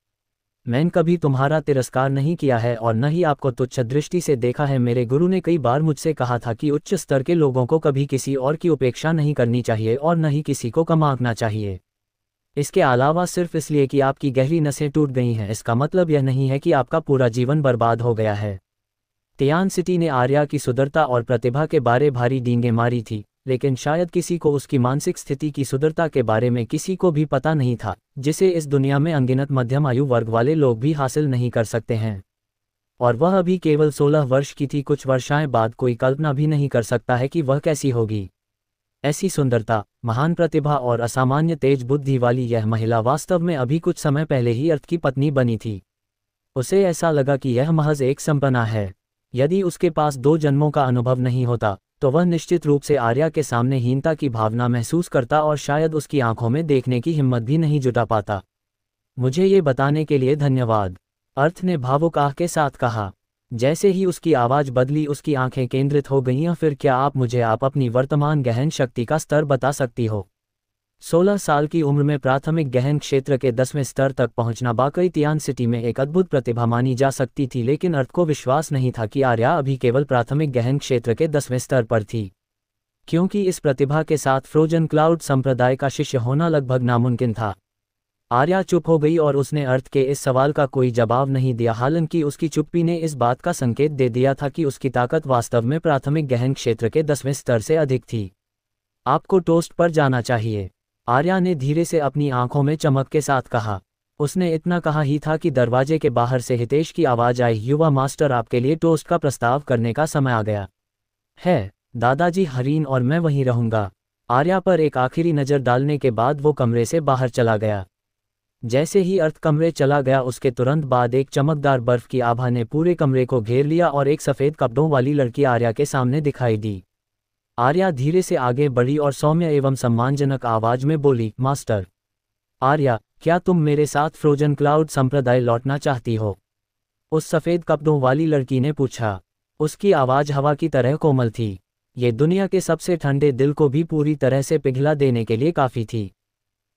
मैंने कभी तुम्हारा तिरस्कार नहीं किया है और न ही आपको तुच्छ दृष्टि से देखा है। मेरे गुरु ने कई बार मुझसे कहा था कि उच्च स्तर के लोगों को कभी किसी और की उपेक्षा नहीं करनी चाहिए और न ही किसी को कम आंकना चाहिए। इसके अलावा सिर्फ इसलिए कि आपकी गहरी नसें टूट गई हैं, इसका मतलब यह नहीं है कि आपका पूरा जीवन बर्बाद हो गया है। तियान सिटी ने आर्या की सुंदरता और प्रतिभा के बारे भारी डींगे मारी थी, लेकिन शायद किसी को उसकी मानसिक स्थिति की सुंदरता के बारे में किसी को भी पता नहीं था, जिसे इस दुनिया में अनगिनत मध्यम आयु वर्ग वाले लोग भी हासिल नहीं कर सकते हैं। और वह अभी केवल 16 वर्ष की थी। कुछ वर्षाएं बाद कोई कल्पना भी नहीं कर सकता है कि वह कैसी होगी। ऐसी सुंदरता, महान प्रतिभा और असामान्य तेज बुद्धि वाली यह महिला वास्तव में अभी कुछ समय पहले ही अर्थ की पत्नी बनी थी। उसे ऐसा लगा कि यह महज एक सपना है। यदि उसके पास 2 जन्मों का अनुभव नहीं होता, तो वह निश्चित रूप से आर्या के सामने हीनता की भावना महसूस करता और शायद उसकी आंखों में देखने की हिम्मत भी नहीं जुटा पाता। मुझे ये बताने के लिए धन्यवाद, अर्थ ने भावुक आह के साथ कहा। जैसे ही उसकी आवाज़ बदली उसकी आंखें केंद्रित हो गईं। फिर क्या आप अपनी वर्तमान गहन शक्ति का स्तर बता सकती हो? 16 साल की उम्र में प्राथमिक गहन क्षेत्र के 10वें स्तर तक पहुंचना वाकई तियान सिटी में एक अद्भुत प्रतिभा मानी जा सकती थी, लेकिन अर्थ को विश्वास नहीं था कि आर्या अभी केवल प्राथमिक गहन क्षेत्र के 10वें स्तर पर थी, क्योंकि इस प्रतिभा के साथ फ्रोजन क्लाउड संप्रदाय का शिष्य होना लगभग नामुमकिन था। आर्या चुप हो गई और उसने अर्थ के इस सवाल का कोई जवाब नहीं दिया। हालांकि उसकी चुप्पी ने इस बात का संकेत दे दिया था कि उसकी ताकत वास्तव में प्राथमिक गहन क्षेत्र के 10वें स्तर से अधिक थी। आपको टोस्ट पर जाना चाहिए, आर्या ने धीरे से अपनी आंखों में चमक के साथ कहा। उसने इतना कहा ही था कि दरवाजे के बाहर से हितेश की आवाज़ आई, युवा मास्टर, आपके लिए टोस्ट का प्रस्ताव करने का समय आ गया है। दादाजी हरीन और मैं वहीं रहूंगा। आर्या पर एक आखिरी नज़र डालने के बाद वो कमरे से बाहर चला गया। जैसे ही अर्थ कमरे चला गया उसके तुरंत बाद एक चमकदार बर्फ की आभा ने पूरे कमरे को घेर लिया और एक सफ़ेद कपड़ों वाली लड़की आर्या के सामने दिखाई दी। आर्या धीरे से आगे बढ़ी और सौम्य एवं सम्मानजनक आवाज में बोली, मास्टर। आर्या, क्या तुम मेरे साथ फ्रोजन क्लाउड संप्रदाय लौटना चाहती हो? उस सफ़ेद कपड़ों वाली लड़की ने पूछा। उसकी आवाज़ हवा की तरह कोमल थी। ये दुनिया के सबसे ठंडे दिल को भी पूरी तरह से पिघला देने के लिए काफ़ी थी।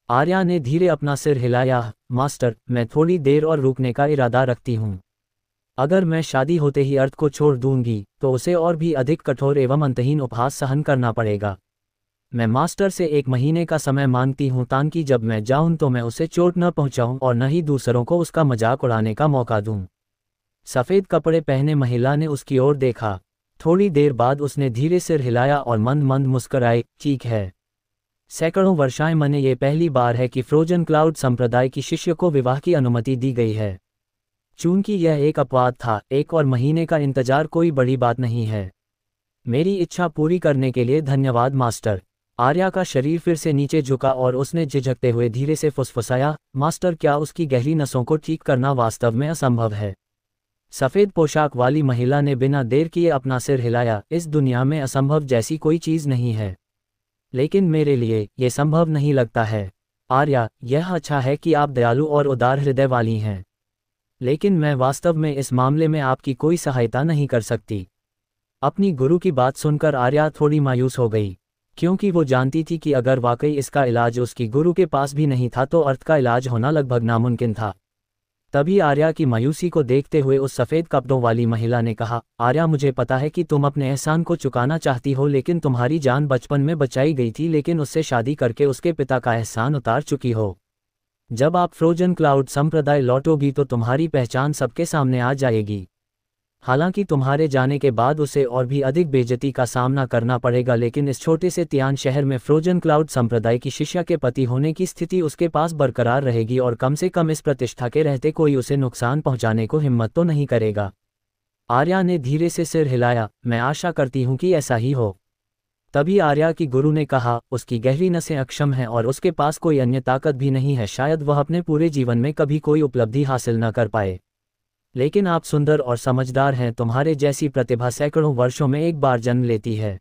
आर्या ने धीरे अपना सिर हिलाया। मास्टर, मैं थोड़ी देर और रुकने का इरादा रखती हूँ। अगर मैं शादी होते ही अर्थ को छोड़ दूंगी तो उसे और भी अधिक कठोर एवं अंतहीन उपहास सहन करना पड़ेगा। मैं मास्टर से 1 महीने का समय मांगती हूँ ताकि जब मैं जाऊँ तो मैं उसे चोट न पहुँचाऊँ और न ही दूसरों को उसका मजाक उड़ाने का मौका दूँ। सफ़ेद कपड़े पहने महिला ने उसकी ओर देखा। थोड़ी देर बाद उसने धीरे सिर हिलाया और मंद मंद मुस्कुराई। ठीक है। सैकड़ों वर्षाएं मने ये पहली बार है कि फ्रोजन क्लाउड संप्रदाय की शिष्य को विवाह की अनुमति दी गई है। चूंकि यह एक अपवाद था, 1 और महीने का इंतजार कोई बड़ी बात नहीं है। मेरी इच्छा पूरी करने के लिए धन्यवाद मास्टर। आर्या का शरीर फिर से नीचे झुका और उसने झिझकते हुए धीरे से फुसफुसाया, मास्टर, क्या उसकी गहरी नसों को ठीक करना वास्तव में असंभव है? सफ़ेद पोशाक वाली महिला ने बिना देर किए अपना सिर हिलाया। इस दुनिया में असंभव जैसी कोई चीज़ नहीं है, लेकिन मेरे लिए ये संभव नहीं लगता है। आर्या, यह अच्छा है कि आप दयालु और उदार हृदय वाली हैं, लेकिन मैं वास्तव में इस मामले में आपकी कोई सहायता नहीं कर सकती। अपनी गुरु की बात सुनकर आर्या थोड़ी मायूस हो गई, क्योंकि वो जानती थी कि अगर वाकई इसका इलाज उसकी गुरु के पास भी नहीं था तो अर्थ का इलाज होना लगभग नामुमकिन था। तभी आर्या की मायूसी को देखते हुए उस सफ़ेद कपड़ों वाली महिला ने कहा, आर्या, मुझे पता है कि तुम अपने एहसान को चुकाना चाहती हो, लेकिन तुम्हारी जान बचपन में बचाई गई थी, लेकिन उससे शादी करके उसके पिता का एहसान उतार चुकी हो। जब आप फ्रोजन क्लाउड संप्रदाय लौटोगी तो तुम्हारी पहचान सबके सामने आ जाएगी। हालांकि तुम्हारे जाने के बाद उसे और भी अधिक बेइज्जती का सामना करना पड़ेगा, लेकिन इस छोटे से तियान शहर में फ्रोजन क्लाउड संप्रदाय की शिष्या के पति होने की स्थिति उसके पास बरकरार रहेगी और कम से कम इस प्रतिष्ठा के रहते कोई उसे नुकसान पहुंचाने को हिम्मत तो नहीं करेगा। आर्या ने धीरे से सिर हिलाया। मैं आशा करती हूँ कि ऐसा ही हो। तभी आर्या की गुरु ने कहा, उसकी गहरी नसें अक्षम हैं और उसके पास कोई अन्य ताकत भी नहीं है। शायद वह अपने पूरे जीवन में कभी कोई उपलब्धि हासिल न कर पाए, लेकिन आप सुंदर और समझदार हैं। तुम्हारे जैसी प्रतिभा सैकड़ों वर्षों में एक बार जन्म लेती है।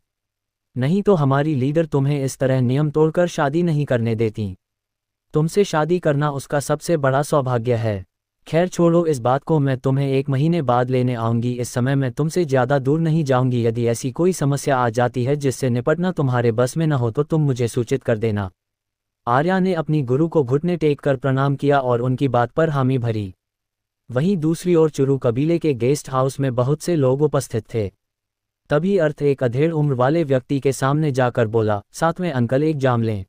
नहीं तो हमारी लीडर तुम्हें इस तरह नियम तोड़कर शादी नहीं करने देती। तुमसे शादी करना उसका सबसे बड़ा सौभाग्य है। खैर छोड़ो इस बात को, मैं तुम्हें 1 महीने बाद लेने आऊँगी। इस समय मैं तुमसे ज़्यादा दूर नहीं जाऊँगी। यदि ऐसी कोई समस्या आ जाती है जिससे निपटना तुम्हारे बस में न हो तो तुम मुझे सूचित कर देना। आर्या ने अपनी गुरु को घुटने टेक कर प्रणाम किया और उनकी बात पर हामी भरी। वहीं दूसरी ओर चुरू कबीले के गेस्ट हाउस में बहुत से लोग उपस्थित थे। तभी अर्थ एक अधेड़ उम्र वाले व्यक्ति के सामने जाकर बोला, 7वें अंकल, एक जाम लें।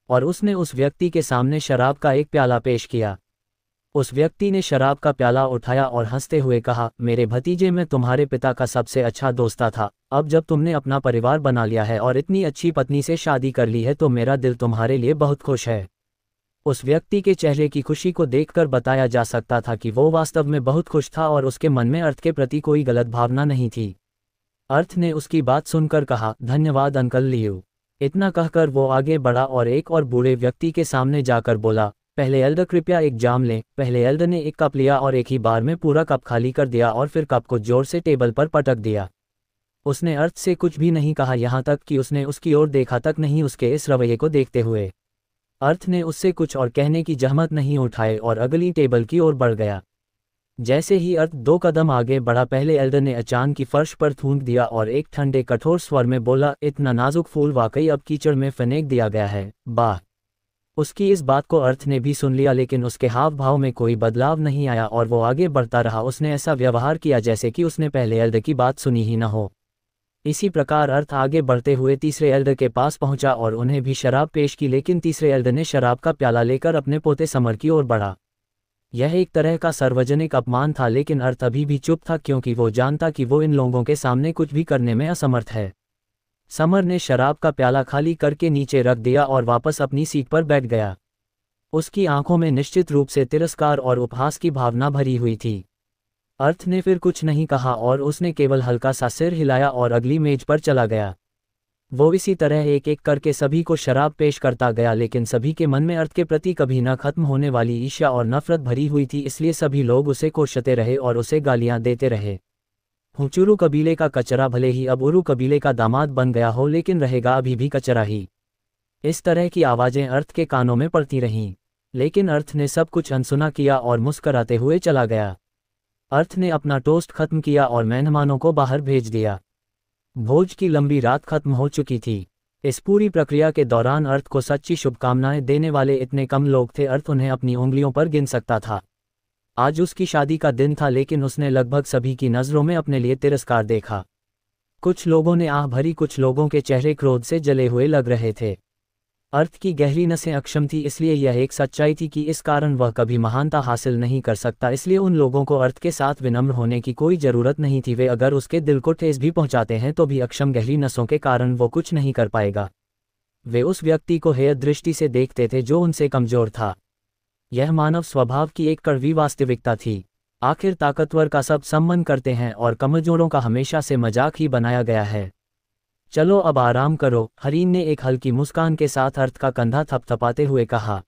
और उसने उस व्यक्ति के सामने शराब का एक प्याला पेश किया। उस व्यक्ति ने शराब का प्याला उठाया और हंसते हुए कहा, मेरे भतीजे, मैं तुम्हारे पिता का सबसे अच्छा दोस्त था। अब जब तुमने अपना परिवार बना लिया है और इतनी अच्छी पत्नी से शादी कर ली है तो मेरा दिल तुम्हारे लिए बहुत खुश है। उस व्यक्ति के चेहरे की खुशी को देखकर बताया जा सकता था कि वो वास्तव में बहुत खुश था और उसके मन में अर्थ के प्रति कोई गलत भावना नहीं थी। अर्थ ने उसकी बात सुनकर कहा, धन्यवाद अंकल लियू। इतना कहकर वो आगे बढ़ा और एक और बूढ़े व्यक्ति के सामने जाकर बोला, पहले एल्डर कृपया एक जाम लें। पहले एल्डर ने एक कप लिया और एक ही बार में पूरा कप खाली कर दिया और फिर कप को जोर से टेबल पर पटक दिया। उसने अर्थ से कुछ भी नहीं कहा, यहाँ तक कि उसने उसकी ओर देखा तक नहीं। उसके इस रवैये को देखते हुए अर्थ ने उससे कुछ और कहने की जहमत नहीं उठाई और अगली टेबल की ओर बढ़ गया। जैसे ही अर्थ 2 कदम आगे बढ़ा, पहले एल्डर ने अचानक फर्श पर थूक दिया और एक ठंडे कठोर स्वर में बोला, इतना नाजुक फूल वाकई अब कीचड़ में फेंक दिया गया है, वाह। उसकी इस बात को अर्थ ने भी सुन लिया, लेकिन उसके हाव भाव में कोई बदलाव नहीं आया और वो आगे बढ़ता रहा। उसने ऐसा व्यवहार किया जैसे कि उसने पहले एल्डर की बात सुनी ही न हो। इसी प्रकार अर्थ आगे बढ़ते हुए तीसरे एल्डर के पास पहुंचा और उन्हें भी शराब पेश की, लेकिन तीसरे एल्डर ने शराब का प्याला लेकर अपने पोते समर की ओर बढ़ा। यह एक तरह का सार्वजनिक अपमान था, लेकिन अर्थ अभी भी चुप था क्योंकि वो जानता कि वो इन लोगों के सामने कुछ भी करने में असमर्थ है। समर ने शराब का प्याला खाली करके नीचे रख दिया और वापस अपनी सीट पर बैठ गया। उसकी आंखों में निश्चित रूप से तिरस्कार और उपहास की भावना भरी हुई थी। अर्थ ने फिर कुछ नहीं कहा और उसने केवल हल्का सा सिर हिलाया और अगली मेज पर चला गया। वो इसी तरह एक एक करके सभी को शराब पेश करता गया, लेकिन सभी के मन में अर्थ के प्रति कभी न खत्म होने वाली ईर्ष्या और नफरत भरी हुई थी। इसलिए सभी लोग उसे कोसते रहे और उसे गालियां देते रहे। हुचुरु कबीले का कचरा भले ही अब उरु कबीले का दामाद बन गया हो, लेकिन रहेगा अभी भी कचरा ही। इस तरह की आवाज़ें अर्थ के कानों में पड़ती रहीं, लेकिन अर्थ ने सब कुछ अनसुना किया और मुस्कराते हुए चला गया। अर्थ ने अपना टोस्ट खत्म किया और मेहमानों को बाहर भेज दिया। भोज की लंबी रात खत्म हो चुकी थी। इस पूरी प्रक्रिया के दौरान अर्थ को सच्ची शुभकामनाएं देने वाले इतने कम लोग थे, अर्थ उन्हें अपनी उंगलियों पर गिन सकता था। आज उसकी शादी का दिन था, लेकिन उसने लगभग सभी की नज़रों में अपने लिए तिरस्कार देखा। कुछ लोगों ने आह भरी, कुछ लोगों के चेहरे क्रोध से जले हुए लग रहे थे। अर्थ की गहरी नसें अक्षम थी, इसलिए यह एक सच्चाई थी कि इस कारण वह कभी महानता हासिल नहीं कर सकता। इसलिए उन लोगों को अर्थ के साथ विनम्र होने की कोई ज़रूरत नहीं थी। वे अगर उसके दिल को ठेस भी पहुंचाते हैं तो भी अक्षम गहरी नसों के कारण वो कुछ नहीं कर पाएगा। वे उस व्यक्ति को हेय दृष्टि से देखते थे जो उनसे कमज़ोर था। यह मानव स्वभाव की एक कड़वी वास्तविकता थी। आखिर ताकतवर का सब सम्मान करते हैं और कमज़ोरों का हमेशा से मजाक ही बनाया गया है। चलो अब आराम करो, हरीन ने एक हल्की मुस्कान के साथ अर्थ का कंधा थपथपाते हुए कहा।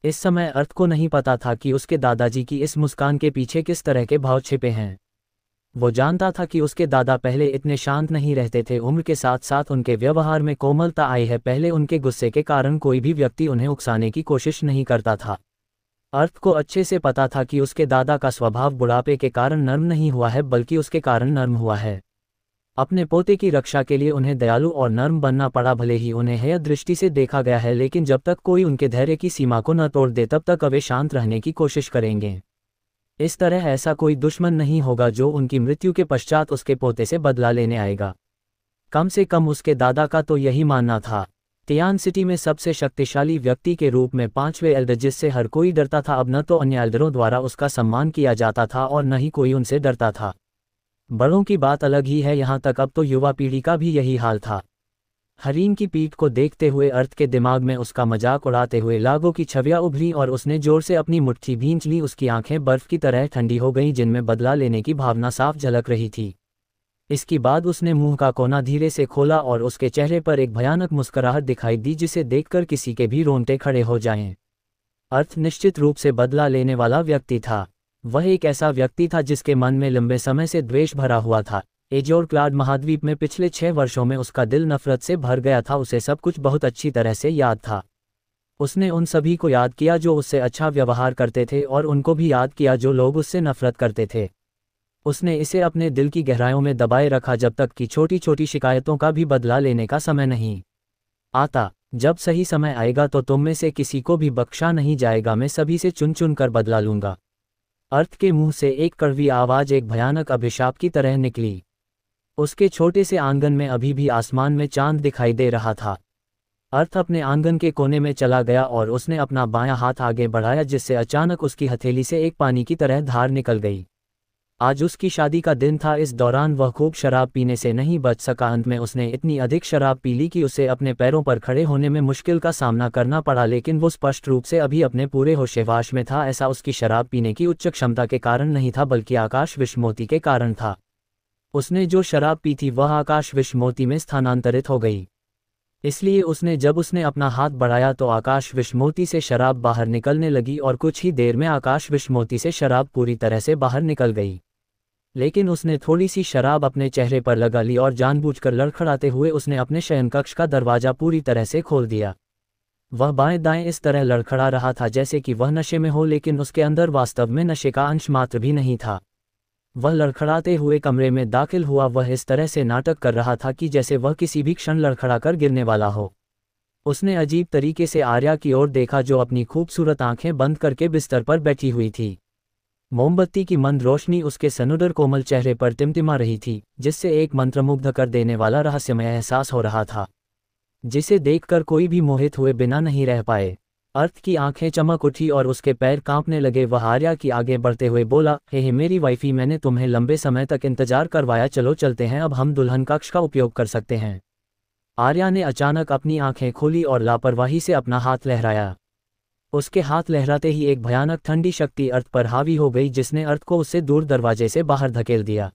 इस समय अर्थ को नहीं पता था कि उसके दादाजी की इस मुस्कान के पीछे किस तरह के भाव छिपे हैं। वो जानता था कि उसके दादा पहले इतने शांत नहीं रहते थे, उम्र के साथ साथ उनके व्यवहार में कोमलता आई है। पहले उनके गुस्से के कारण कोई भी व्यक्ति उन्हें उकसाने की कोशिश नहीं करता था। अर्थ को अच्छे से पता था कि उसके दादा का स्वभाव बुढ़ापे के कारण नर्म नहीं हुआ है, बल्कि उसके कारण नर्म हुआ है। अपने पोते की रक्षा के लिए उन्हें दयालु और नर्म बनना पड़ा। भले ही उन्हें हेय दृष्टि से देखा गया है, लेकिन जब तक कोई उनके धैर्य की सीमा को न तोड़ दे तब तक वे शांत रहने की कोशिश करेंगे। इस तरह ऐसा कोई दुश्मन नहीं होगा जो उनकी मृत्यु के पश्चात उसके पोते से बदला लेने आएगा। कम से कम उसके दादा का तो यही मानना था। तियान सिटी में सबसे शक्तिशाली व्यक्ति के रूप में 5वें एल्डर जिससे हर कोई डरता था, अब न तो अन्य एल्डरों द्वारा उसका सम्मान किया जाता था और न ही कोई उनसे डरता था। बड़ों की बात अलग ही है, यहाँ तक अब तो युवा पीढ़ी का भी यही हाल था। हरीन की पीठ को देखते हुए अर्थ के दिमाग में उसका मजाक उड़ाते हुए लागों की छवियां उभरी और उसने जोर से अपनी मुट्ठी भींच ली। उसकी आंखें बर्फ की तरह ठंडी हो गईं, जिनमें बदला लेने की भावना साफ झलक रही थी। इसके बाद उसने मुंह का कोना धीरे से खोला और उसके चेहरे पर एक भयानक मुस्कुराहट दिखाई दी, जिसे देखकर किसी के भी रोंगटे खड़े हो जाएं। अर्थ निश्चित रूप से बदला लेने वाला व्यक्ति था। वह एक ऐसा व्यक्ति था जिसके मन में लंबे समय से द्वेष भरा हुआ था। एजोर क्लाड महाद्वीप में पिछले 6 वर्षों में उसका दिल नफरत से भर गया था। उसे सब कुछ बहुत अच्छी तरह से याद था। उसने उन सभी को याद किया जो उससे अच्छा व्यवहार करते थे और उनको भी याद किया जो लोग उससे नफरत करते थे। उसने इसे अपने दिल की गहराइयों में दबाए रखा जब तक कि छोटी छोटी शिकायतों का भी बदला लेने का समय नहीं आता। जब सही समय आएगा तो तुम में से किसी को भी बख्शा नहीं जाएगा, मैं सभी से चुन चुन कर बदला लूंगा। अर्थ के मुंह से एक कड़वी आवाज एक भयानक अभिशाप की तरह निकली। उसके छोटे से आंगन में अभी भी आसमान में चांद दिखाई दे रहा था। अर्थ अपने आंगन के कोने में चला गया और उसने अपना बायां हाथ आगे बढ़ाया, जिससे अचानक उसकी हथेली से एक पानी की तरह धार निकल गई। आज उसकी शादी का दिन था। इस दौरान वह खूब शराब पीने से नहीं बच सका। अंत में उसने इतनी अधिक शराब पी ली कि उसे अपने पैरों पर खड़े होने में मुश्किल का सामना करना पड़ा, लेकिन वो स्पष्ट रूप से अभी अपने पूरे होशेवाश में था। ऐसा उसकी शराब पीने की उच्च क्षमता के कारण नहीं था, बल्कि आकाश विषमोती के कारण था। उसने जो शराब पी थी वह आकाश विषमोती में स्थानांतरित हो गई। इसलिए जब उसने अपना हाथ बढ़ाया तो आकाश विषमोती से शराब बाहर निकलने लगी और कुछ ही देर में आकाश विषमोती से शराब पूरी तरह से बाहर निकल गई। लेकिन उसने थोड़ी सी शराब अपने चेहरे पर लगा ली और जानबूझकर लड़खड़ाते हुए उसने अपने शयनकक्ष का दरवाज़ा पूरी तरह से खोल दिया। वह बाएं दाएं इस तरह लड़खड़ा रहा था जैसे कि वह नशे में हो, लेकिन उसके अंदर वास्तव में नशे का अंश मात्र भी नहीं था। वह लड़खड़ाते हुए कमरे में दाखिल हुआ। वह इस तरह से नाटक कर रहा था कि जैसे वह किसी भी क्षण लड़खड़ाकर गिरने वाला हो। उसने अजीब तरीके से आर्या की ओर देखा जो अपनी खूबसूरत आंखें बंद करके बिस्तर पर बैठी हुई थी। मोमबत्ती की मंद रोशनी उसके सनुडर कोमल चेहरे पर टिमटिमा रही थी, जिससे एक मंत्रमुग्ध कर देने वाला रहस्यमय एहसास हो रहा था, जिसे देखकर कोई भी मोहित हुए बिना नहीं रह पाए। अर्थ की आंखें चमक उठी और उसके पैर कांपने लगे। वह आर्या की आगे बढ़ते हुए बोला, हे मेरी वाइफी, मैंने तुम्हें लंबे समय तक इंतजार करवाया, चलो चलते हैं, अब हम दुल्हन कक्ष का उपयोग कर सकते हैं। आर्या ने अचानक अपनी आंखें खोली और लापरवाही से अपना हाथ लहराया। उसके हाथ लहराते ही एक भयानक ठंडी शक्ति अर्थ पर हावी हो गई, जिसने अर्थ को उससे दूर दरवाजे से बाहर धकेल दिया।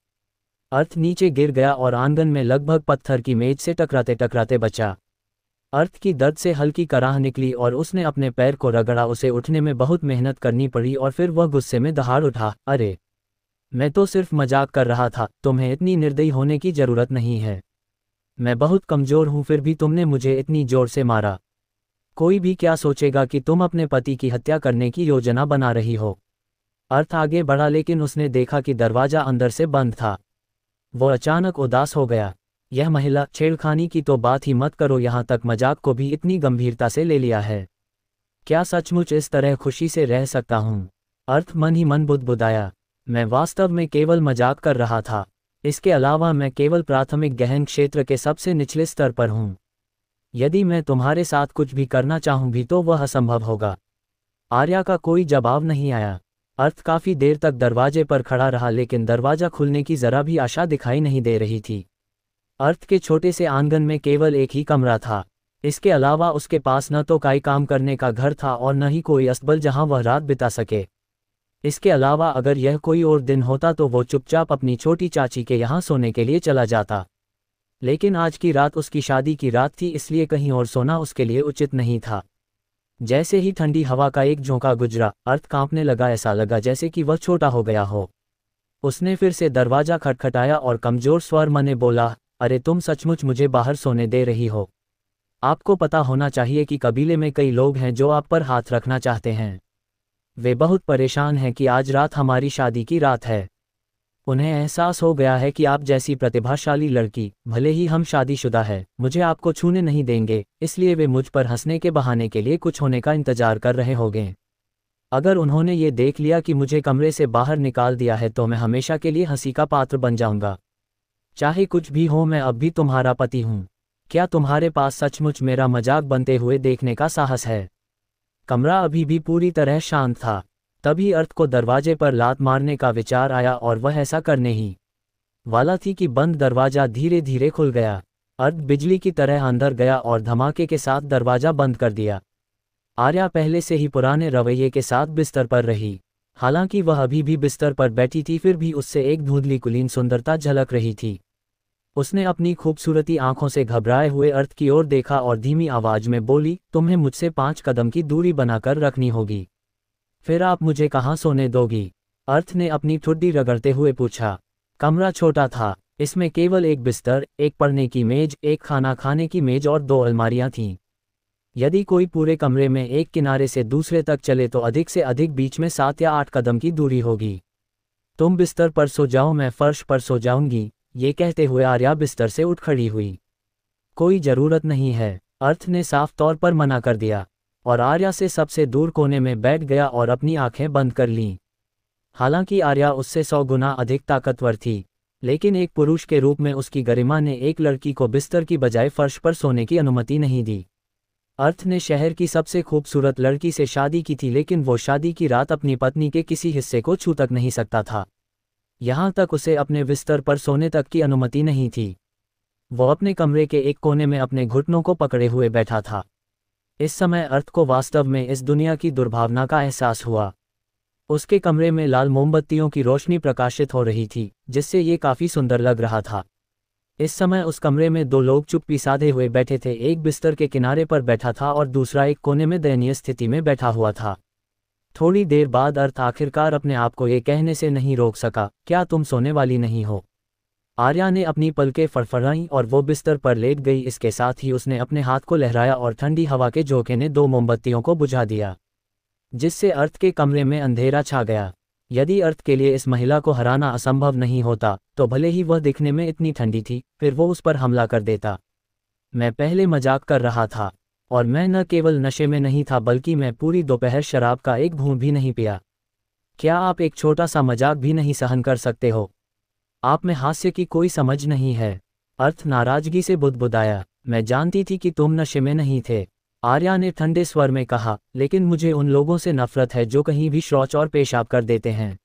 अर्थ नीचे गिर गया और आंगन में लगभग पत्थर की मेज से टकराते टकराते बचा। अर्थ की दर्द से हल्की कराह निकली और उसने अपने पैर को रगड़ा। उसे उठने में बहुत मेहनत करनी पड़ी और फिर वह गुस्से में दहाड़ उठा, अरे मैं तो सिर्फ मजाक कर रहा था, तुम्हें इतनी निर्दयी होने की जरूरत नहीं है। मैं बहुत कमज़ोर हूँ, फिर भी तुमने मुझे इतनी जोर से मारा। कोई भी क्या सोचेगा कि तुम अपने पति की हत्या करने की योजना बना रही हो। अर्थ आगे बढ़ा, लेकिन उसने देखा कि दरवाज़ा अंदर से बंद था। वो अचानक उदास हो गया। यह महिला, छेड़खानी की तो बात ही मत करो, यहाँ तक मजाक को भी इतनी गंभीरता से ले लिया है। क्या सचमुच इस तरह खुशी से रह सकता हूँ? अर्थ मन ही मन बुदबुदाया, मैं वास्तव में केवल मजाक कर रहा था। इसके अलावा मैं केवल प्राथमिक गहन क्षेत्र के सबसे निचले स्तर पर हूँ। यदि मैं तुम्हारे साथ कुछ भी करना चाहूँ भी तो वह असंभव होगा। आर्या का कोई जवाब नहीं आया। अर्थ काफ़ी देर तक दरवाजे पर खड़ा रहा, लेकिन दरवाज़ा खुलने की जरा भी आशा दिखाई नहीं दे रही थी। अर्थ के छोटे से आंगन में केवल एक ही कमरा था। इसके अलावा उसके पास न तो कोई काम करने का घर था और न ही कोई अस्तबल जहां वह रात बिता सके। इसके अलावा अगर यह कोई और दिन होता तो वो चुपचाप अपनी छोटी चाची के यहाँ सोने के लिए चला जाता। लेकिन आज की रात उसकी शादी की रात थी, इसलिए कहीं और सोना उसके लिए उचित नहीं था। जैसे ही ठंडी हवा का एक झोंका गुजरा, अर्थ कांपने लगा। ऐसा लगा जैसे कि वह छोटा हो गया हो। उसने फिर से दरवाज़ा खटखटाया और कमज़ोर स्वर में बोला, अरे तुम सचमुच मुझे बाहर सोने दे रही हो? आपको पता होना चाहिए कि कबीले में कई लोग हैं जो आप पर हाथ रखना चाहते हैं। वे बहुत परेशान हैं कि आज रात हमारी शादी की रात है। उन्हें एहसास हो गया है कि आप जैसी प्रतिभाशाली लड़की, भले ही हम शादीशुदा है, मुझे आपको छूने नहीं देंगे, इसलिए वे मुझ पर हंसने के बहाने के लिए कुछ होने का इंतजार कर रहे होंगे। अगर उन्होंने ये देख लिया कि मुझे कमरे से बाहर निकाल दिया है तो मैं हमेशा के लिए हंसी का पात्र बन जाऊंगा। चाहे कुछ भी हो, मैं अब भी तुम्हारा पति हूँ। क्या तुम्हारे पास सचमुच मेरा मजाक बनते हुए देखने का साहस है? कमरा अभी भी पूरी तरह शांत था। तभी अर्थ को दरवाजे पर लात मारने का विचार आया और वह ऐसा करने ही वाला थी कि बंद दरवाज़ा धीरे धीरे खुल गया। अर्थ बिजली की तरह अंदर गया और धमाके के साथ दरवाज़ा बंद कर दिया। आर्या पहले से ही पुराने रवैये के साथ बिस्तर पर रही। हालांकि वह अभी भी बिस्तर पर बैठी थी, फिर भी उससे एक धुंधली कुलीन सुंदरता झलक रही थी। उसने अपनी खूबसूरती आंखों से घबराए हुए अर्थ की ओर देखा और धीमी आवाज में बोली, तुम्हें मुझसे 5 कदम की दूरी बनाकर रखनी होगी। फिर आप मुझे कहाँ सोने दोगी? अर्थ ने अपनी ठुड्डी रगड़ते हुए पूछा। कमरा छोटा था। इसमें केवल एक बिस्तर, एक पढ़ने की मेज, एक खाना खाने की मेज और 2 अलमारियां थीं। यदि कोई पूरे कमरे में एक किनारे से दूसरे तक चले तो अधिक से अधिक बीच में 7 या 8 कदम की दूरी होगी। तुम बिस्तर पर सो जाओ, मैं फर्श पर सो जाऊंगी। ये कहते हुए आर्या बिस्तर से उठ खड़ी हुई। कोई ज़रूरत नहीं है, अर्थ ने साफ तौर पर मना कर दिया और आर्या से सबसे दूर कोने में बैठ गया और अपनी आंखें बंद कर लीं। हालांकि आर्या उससे 100 गुना अधिक ताकतवर थी, लेकिन एक पुरुष के रूप में उसकी गरिमा ने एक लड़की को बिस्तर की बजाय फर्श पर सोने की अनुमति नहीं दी। अर्थ ने शहर की सबसे खूबसूरत लड़की से शादी की थी, लेकिन वो शादी की रात अपनी पत्नी के किसी हिस्से को छू तक नहीं सकता था। यहाँ तक उसे अपने बिस्तर पर सोने तक की अनुमति नहीं थी। वो अपने कमरे के एक कोने में अपने घुटनों को पकड़े हुए बैठा था। इस समय अर्थ को वास्तव में इस दुनिया की दुर्भावना का एहसास हुआ। उसके कमरे में लाल मोमबत्तियों की रोशनी प्रकाशित हो रही थी, जिससे ये काफ़ी सुंदर लग रहा था। इस समय उस कमरे में दो लोग चुप्पी साधे हुए बैठे थे। एक बिस्तर के किनारे पर बैठा था और दूसरा एक कोने में दयनीय स्थिति में बैठा हुआ था। थोड़ी देर बाद अर्थ आखिरकार अपने आप को ये कहने से नहीं रोक सका, क्या तुम सोने वाली नहीं हो? आर्या ने अपनी पलकें फड़फड़ाईं और वो बिस्तर पर लेट गई। इसके साथ ही उसने अपने हाथ को लहराया और ठंडी हवा के झोंके ने 2 मोमबत्तियों को बुझा दिया, जिससे अर्थ के कमरे में अंधेरा छा गया। यदि अर्थ के लिए इस महिला को हराना असंभव नहीं होता, तो भले ही वह दिखने में इतनी ठंडी थी, फिर वो उस पर हमला कर देता। मैं पहले मजाक कर रहा था, और मैं न केवल नशे में नहीं था बल्कि मैं पूरी दोपहर शराब का एक घूंट भी नहीं पिया। क्या आप एक छोटा सा मजाक भी नहीं सहन कर सकते हो? आप में हास्य की कोई समझ नहीं है। अर्थ नाराजगी से बुदबुदाया। मैं जानती थी कि तुम नशे में नहीं थे, आर्या ने ठंडे स्वर में कहा, लेकिन मुझे उन लोगों से नफरत है जो कहीं भी शौच और पेशाब कर देते हैं।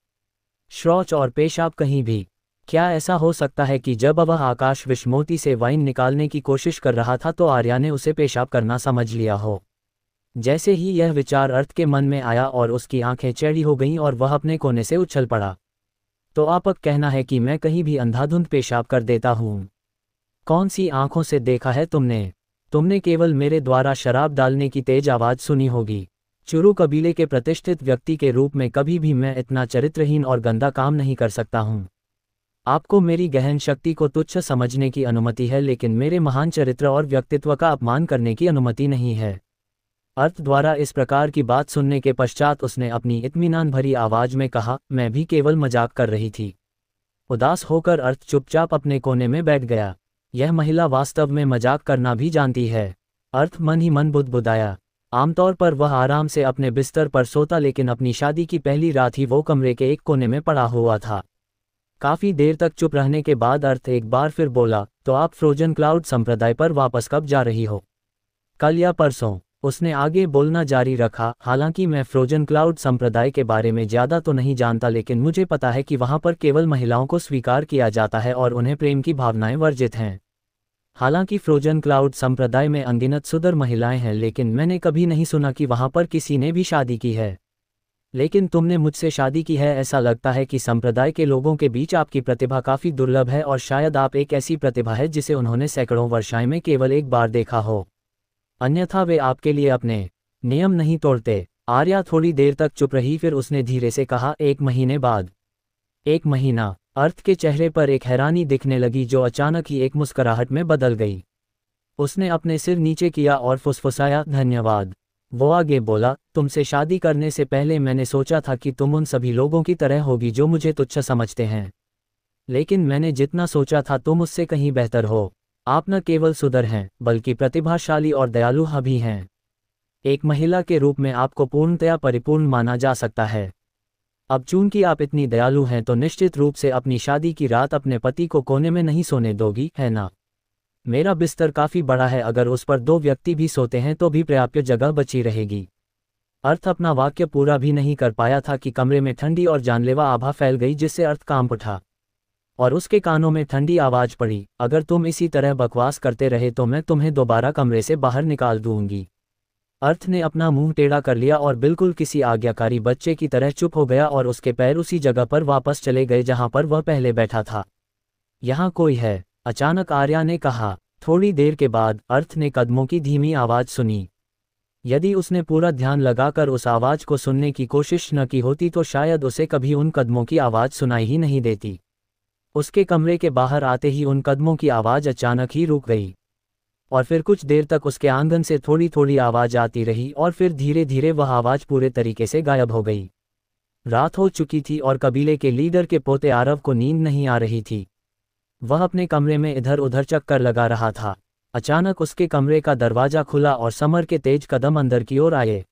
शौच और पेशाब कहीं भी? क्या ऐसा हो सकता है कि जब वह आकाश विषमोती से वाइन निकालने की कोशिश कर रहा था तो आर्या ने उसे पेशाब करना समझ लिया हो? जैसे ही यह विचार अर्थ के मन में आया और उसकी आंखें चौड़ी हो गईं और वह अपने कोने से उछल पड़ा। तो आपका कहना है कि मैं कहीं भी अंधाधुंध पेशाब कर देता हूँ? कौन सी आंखों से देखा है तुमने? तुमने केवल मेरे द्वारा शराब डालने की तेज आवाज़ सुनी होगी। चुरू कबीले के प्रतिष्ठित व्यक्ति के रूप में कभी भी मैं इतना चरित्रहीन और गंदा काम नहीं कर सकता हूँ। आपको मेरी गहन शक्ति को तुच्छ समझने की अनुमति है, लेकिन मेरे महान चरित्र और व्यक्तित्व का अपमान करने की अनुमति नहीं है। अर्थ द्वारा इस प्रकार की बात सुनने के पश्चात उसने अपनी इत्मीनान भरी आवाज में कहा, मैं भी केवल मजाक कर रही थी। उदास होकर अर्थ चुपचाप अपने कोने में बैठ गया। यह महिला वास्तव में मजाक करना भी जानती है। अर्थ मन ही मन बुदबुदाया। आमतौर पर वह आराम से अपने बिस्तर पर सोता, लेकिन अपनी शादी की पहली रात ही वो कमरे के एक कोने में पड़ा हुआ था। काफी देर तक चुप रहने के बाद अर्थ एक बार फिर बोला, तो आप फ्रोजन क्लाउड संप्रदाय पर वापस कब जा रही हो? कल या परसों? उसने आगे बोलना जारी रखा, हालांकि मैं फ्रोजन क्लाउड संप्रदाय के बारे में ज़्यादा तो नहीं जानता, लेकिन मुझे पता है कि वहाँ पर केवल महिलाओं को स्वीकार किया जाता है और उन्हें प्रेम की भावनाएं वर्जित हैं। हालांकि फ्रोजन क्लाउड संप्रदाय में अनगिनत सुंदर महिलाएं हैं, लेकिन मैंने कभी नहीं सुना कि वहाँ पर किसी ने भी शादी की है। लेकिन तुमने मुझसे शादी की है। ऐसा लगता है कि संप्रदाय के लोगों के बीच आपकी प्रतिभा काफ़ी दुर्लभ है, और शायद आप एक ऐसी प्रतिभा है जिसे उन्होंने सैकड़ों वर्षाएं में केवल एक बार देखा हो, अन्यथा वे आपके लिए अपने नियम नहीं तोड़ते। आर्या थोड़ी देर तक चुप रही, फिर उसने धीरे से कहा, 1 महीने बाद। 1 महीना? अर्थ के चेहरे पर एक हैरानी दिखने लगी जो अचानक ही एक मुस्कुराहट में बदल गई। उसने अपने सिर नीचे किया और फुसफुसाया, धन्यवाद। वो आगे बोला, तुमसे शादी करने से पहले मैंने सोचा था कि तुम उन सभी लोगों की तरह होगी जो मुझे तुच्छ समझते हैं, लेकिन मैंने जितना सोचा था तुम उससे कहीं बेहतर हो। आप न केवल सुंदर हैं, बल्कि प्रतिभाशाली और दयालु भी हैं। एक महिला के रूप में आपको पूर्णतया परिपूर्ण माना जा सकता है। अब चूंकि आप इतनी दयालु हैं तो निश्चित रूप से अपनी शादी की रात अपने पति को कोने में नहीं सोने दोगी, है ना? मेरा बिस्तर काफ़ी बड़ा है, अगर उस पर 2 व्यक्ति भी सोते हैं तो भी पर्याप्त जगह बची रहेगी। अर्थ अपना वाक्य पूरा भी नहीं कर पाया था कि कमरे में ठंडी और जानलेवा आभा फैल गई, जिससे अर्थ कांप उठा और उसके कानों में ठंडी आवाज पड़ी, अगर तुम इसी तरह बकवास करते रहे तो मैं तुम्हें दोबारा कमरे से बाहर निकाल दूंगी। अर्थ ने अपना मुंह टेढ़ा कर लिया और बिल्कुल किसी आज्ञाकारी बच्चे की तरह चुप हो गया, और उसके पैर उसी जगह पर वापस चले गए जहां पर वह पहले बैठा था। यहाँ कोई है? अचानक आर्या ने कहा। थोड़ी देर के बाद अर्थ ने कदमों की धीमी आवाज सुनी। यदि उसने पूरा ध्यान लगाकर उस आवाज को सुनने की कोशिश न की होती तो शायद उसे कभी उन कदमों की आवाज सुनाई ही नहीं देती। उसके कमरे के बाहर आते ही उन कदमों की आवाज अचानक ही रुक गई, और फिर कुछ देर तक उसके आंगन से थोड़ी थोड़ी आवाज आती रही, और फिर धीरे धीरे वह आवाज पूरे तरीके से गायब हो गई। रात हो चुकी थी और कबीले के लीडर के पोते आरव को नींद नहीं आ रही थी। वह अपने कमरे में इधर उधर चक्कर लगा रहा था। अचानक उसके कमरे का दरवाजा खुला और समर के तेज कदम अंदर की ओर आए।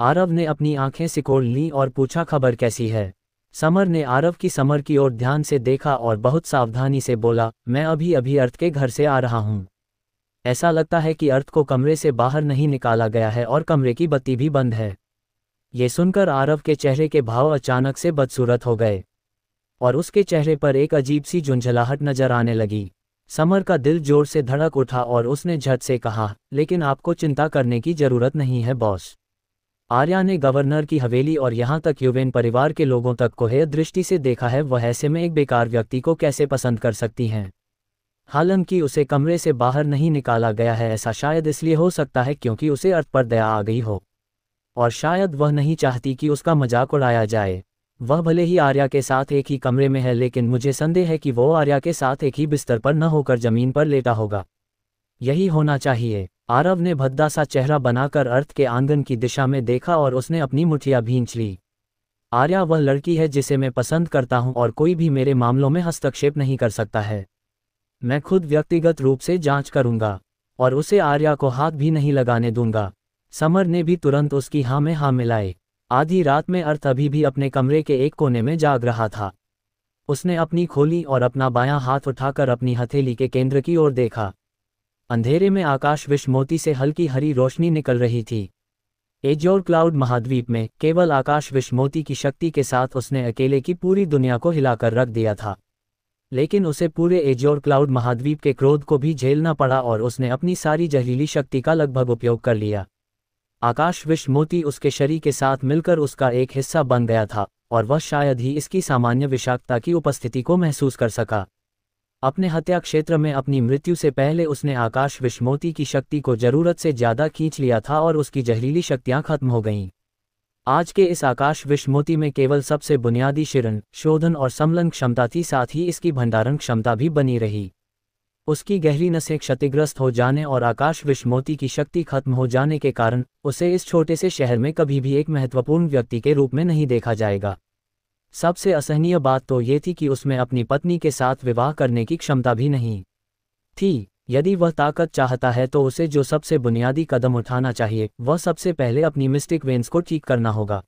आरव ने अपनी आंखें सिकोड़ लीं और पूछा, खबर कैसी है? समर ने आरव की समर की ओर ध्यान से देखा और बहुत सावधानी से बोला, मैं अभी अभी अर्थ के घर से आ रहा हूँ। ऐसा लगता है कि अर्थ को कमरे से बाहर नहीं निकाला गया है और कमरे की बत्ती भी बंद है। ये सुनकर आरव के चेहरे के भाव अचानक से बदसूरत हो गए और उसके चेहरे पर एक अजीब सी झुंझलाहट नजर आने लगी। समर का दिल जोर से धड़क उठा और उसने झट से कहा, लेकिन आपको चिंता करने की जरूरत नहीं है बॉस। आर्या ने गवर्नर की हवेली और यहाँ तक युवेन परिवार के लोगों तक को हेय दृष्टि से देखा है, वह ऐसे में एक बेकार व्यक्ति को कैसे पसंद कर सकती हैं? हालांकि उसे कमरे से बाहर नहीं निकाला गया है, ऐसा शायद इसलिए हो सकता है क्योंकि उसे अर्थ पर दया आ गई हो, और शायद वह नहीं चाहती कि उसका मजाक उड़ाया जाए। वह भले ही आर्या के साथ एक ही कमरे में है, लेकिन मुझे संदेह है कि वो आर्या के साथ एक ही बिस्तर पर न होकर जमीन पर लेटा होगा। यही होना चाहिए। आरव ने भद्दा सा चेहरा बनाकर अर्थ के आंगन की दिशा में देखा और उसने अपनी मुठियां भींच ली। आर्या वह लड़की है जिसे मैं पसंद करता हूं और कोई भी मेरे मामलों में हस्तक्षेप नहीं कर सकता है। मैं खुद व्यक्तिगत रूप से जांच करूंगा और उसे आर्या को हाथ भी नहीं लगाने दूंगा। समर ने भी तुरंत उसकी हाँ में हाँ मिलाई। आधी रात में अर्थ अभी भी अपने कमरे के एक कोने में जाग रहा था। उसने अपनी खोली और अपना बायां हाथ उठाकर अपनी हथेली के केंद्र की ओर देखा। अंधेरे में आकाश विषमोती से हल्की हरी रोशनी निकल रही थी। एज्योर क्लाउड महाद्वीप में केवल आकाश विषमोती की शक्ति के साथ उसने अकेले की पूरी दुनिया को हिलाकर रख दिया था। लेकिन उसे पूरे एज्योर क्लाउड महाद्वीप के क्रोध को भी झेलना पड़ा और उसने अपनी सारी जहरीली शक्ति का लगभग उपयोग कर लिया। आकाश विषमोती उसके शरीर के साथ मिलकर उसका एक हिस्सा बन गया था और वह शायद ही इसकी सामान्य विषाक्तता की उपस्थिति को महसूस कर सका। अपने हत्या क्षेत्र में अपनी मृत्यु से पहले उसने आकाश विषमोती की शक्ति को जरूरत से ज्यादा खींच लिया था और उसकी जहरीली शक्तियां खत्म हो गईं। आज के इस आकाश विषमोती में केवल सबसे बुनियादी शिरण, शोधन और समलन क्षमता थी, साथ ही इसकी भंडारण क्षमता भी बनी रही। उसकी गहरी नसें क्षतिग्रस्त हो जाने और आकाश विषमोती की शक्ति खत्म हो जाने के कारण उसे इस छोटे से शहर में कभी भी एक महत्वपूर्ण व्यक्ति के रूप में नहीं देखा जाएगा। सबसे असहनीय बात तो ये थी कि उसमें अपनी पत्नी के साथ विवाह करने की क्षमता भी नहीं थी। यदि वह ताकत चाहता है तो उसे जो सबसे बुनियादी कदम उठाना चाहिए वह सबसे पहले अपनी मिस्टिक वेन्स को ठीक करना होगा।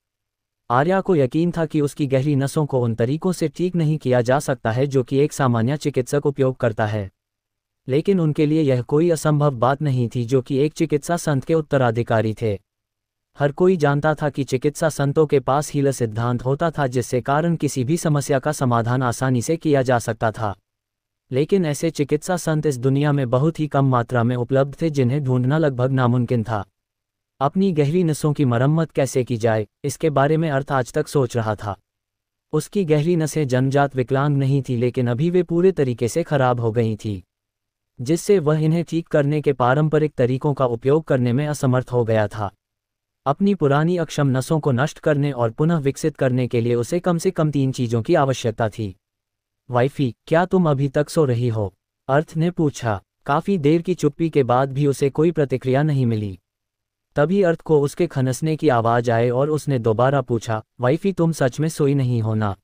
आर्या को यकीन था कि उसकी गहरी नसों को उन तरीकों से ठीक नहीं किया जा सकता है जो कि एक सामान्य चिकित्सक उपयोग करता है, लेकिन उनके लिए यह कोई असंभव बात नहीं थी जो कि एक चिकित्सा संत के उत्तराधिकारी थे। हर कोई जानता था कि चिकित्सा संतों के पास हीलर सिद्धांत होता था जिससे कारण किसी भी समस्या का समाधान आसानी से किया जा सकता था, लेकिन ऐसे चिकित्सा संत इस दुनिया में बहुत ही कम मात्रा में उपलब्ध थे जिन्हें ढूंढना लगभग नामुमकिन था। अपनी गहरी नसों की मरम्मत कैसे की जाए, इसके बारे में अर्थ आज तक सोच रहा था। उसकी गहरी नसें जन्मजात विकलांग नहीं थी, लेकिन अभी वे पूरे तरीके से खराब हो गई थी, जिससे वह इन्हें ठीक करने के पारंपरिक तरीकों का उपयोग करने में असमर्थ हो गया था। अपनी पुरानी अक्षम नसों को नष्ट करने और पुनः विकसित करने के लिए उसे कम से कम 3 चीज़ों की आवश्यकता थी। वाइफी, क्या तुम अभी तक सो रही हो? अर्थ ने पूछा। काफी देर की चुप्पी के बाद भी उसे कोई प्रतिक्रिया नहीं मिली। तभी अर्थ को उसके खनसने की आवाज आए और उसने दोबारा पूछा, वाइफी तुम सच में सोई नहीं हो ना?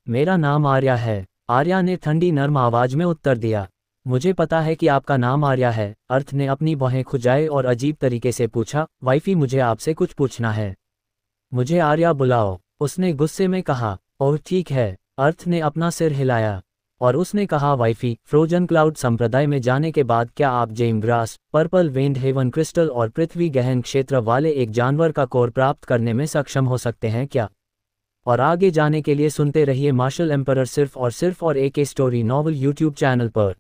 मेरा नाम आर्या है, आर्या ने ठंडी नर्म आवाज में उत्तर दिया। मुझे पता है कि आपका नाम आर्या है, अर्थ ने अपनी बाहें खुजाए और अजीब तरीके से पूछा। वाइफी मुझे आपसे कुछ पूछना है। मुझे आर्या बुलाओ, उसने गुस्से में कहा। ओह ठीक है, अर्थ ने अपना सिर हिलाया और उसने कहा, वाइफी फ्रोजन क्लाउड संप्रदाय में जाने के बाद क्या आप जेम ग्रास, पर्पल वेंड हेवन क्रिस्टल और पृथ्वी गहन क्षेत्र वाले एक जानवर का कोर प्राप्त करने में सक्षम हो सकते हैं क्या? और आगे जाने के लिए सुनते रहिए मार्शल एम्परर सिर्फ और एक स्टोरी नॉवल यूट्यूब चैनल पर।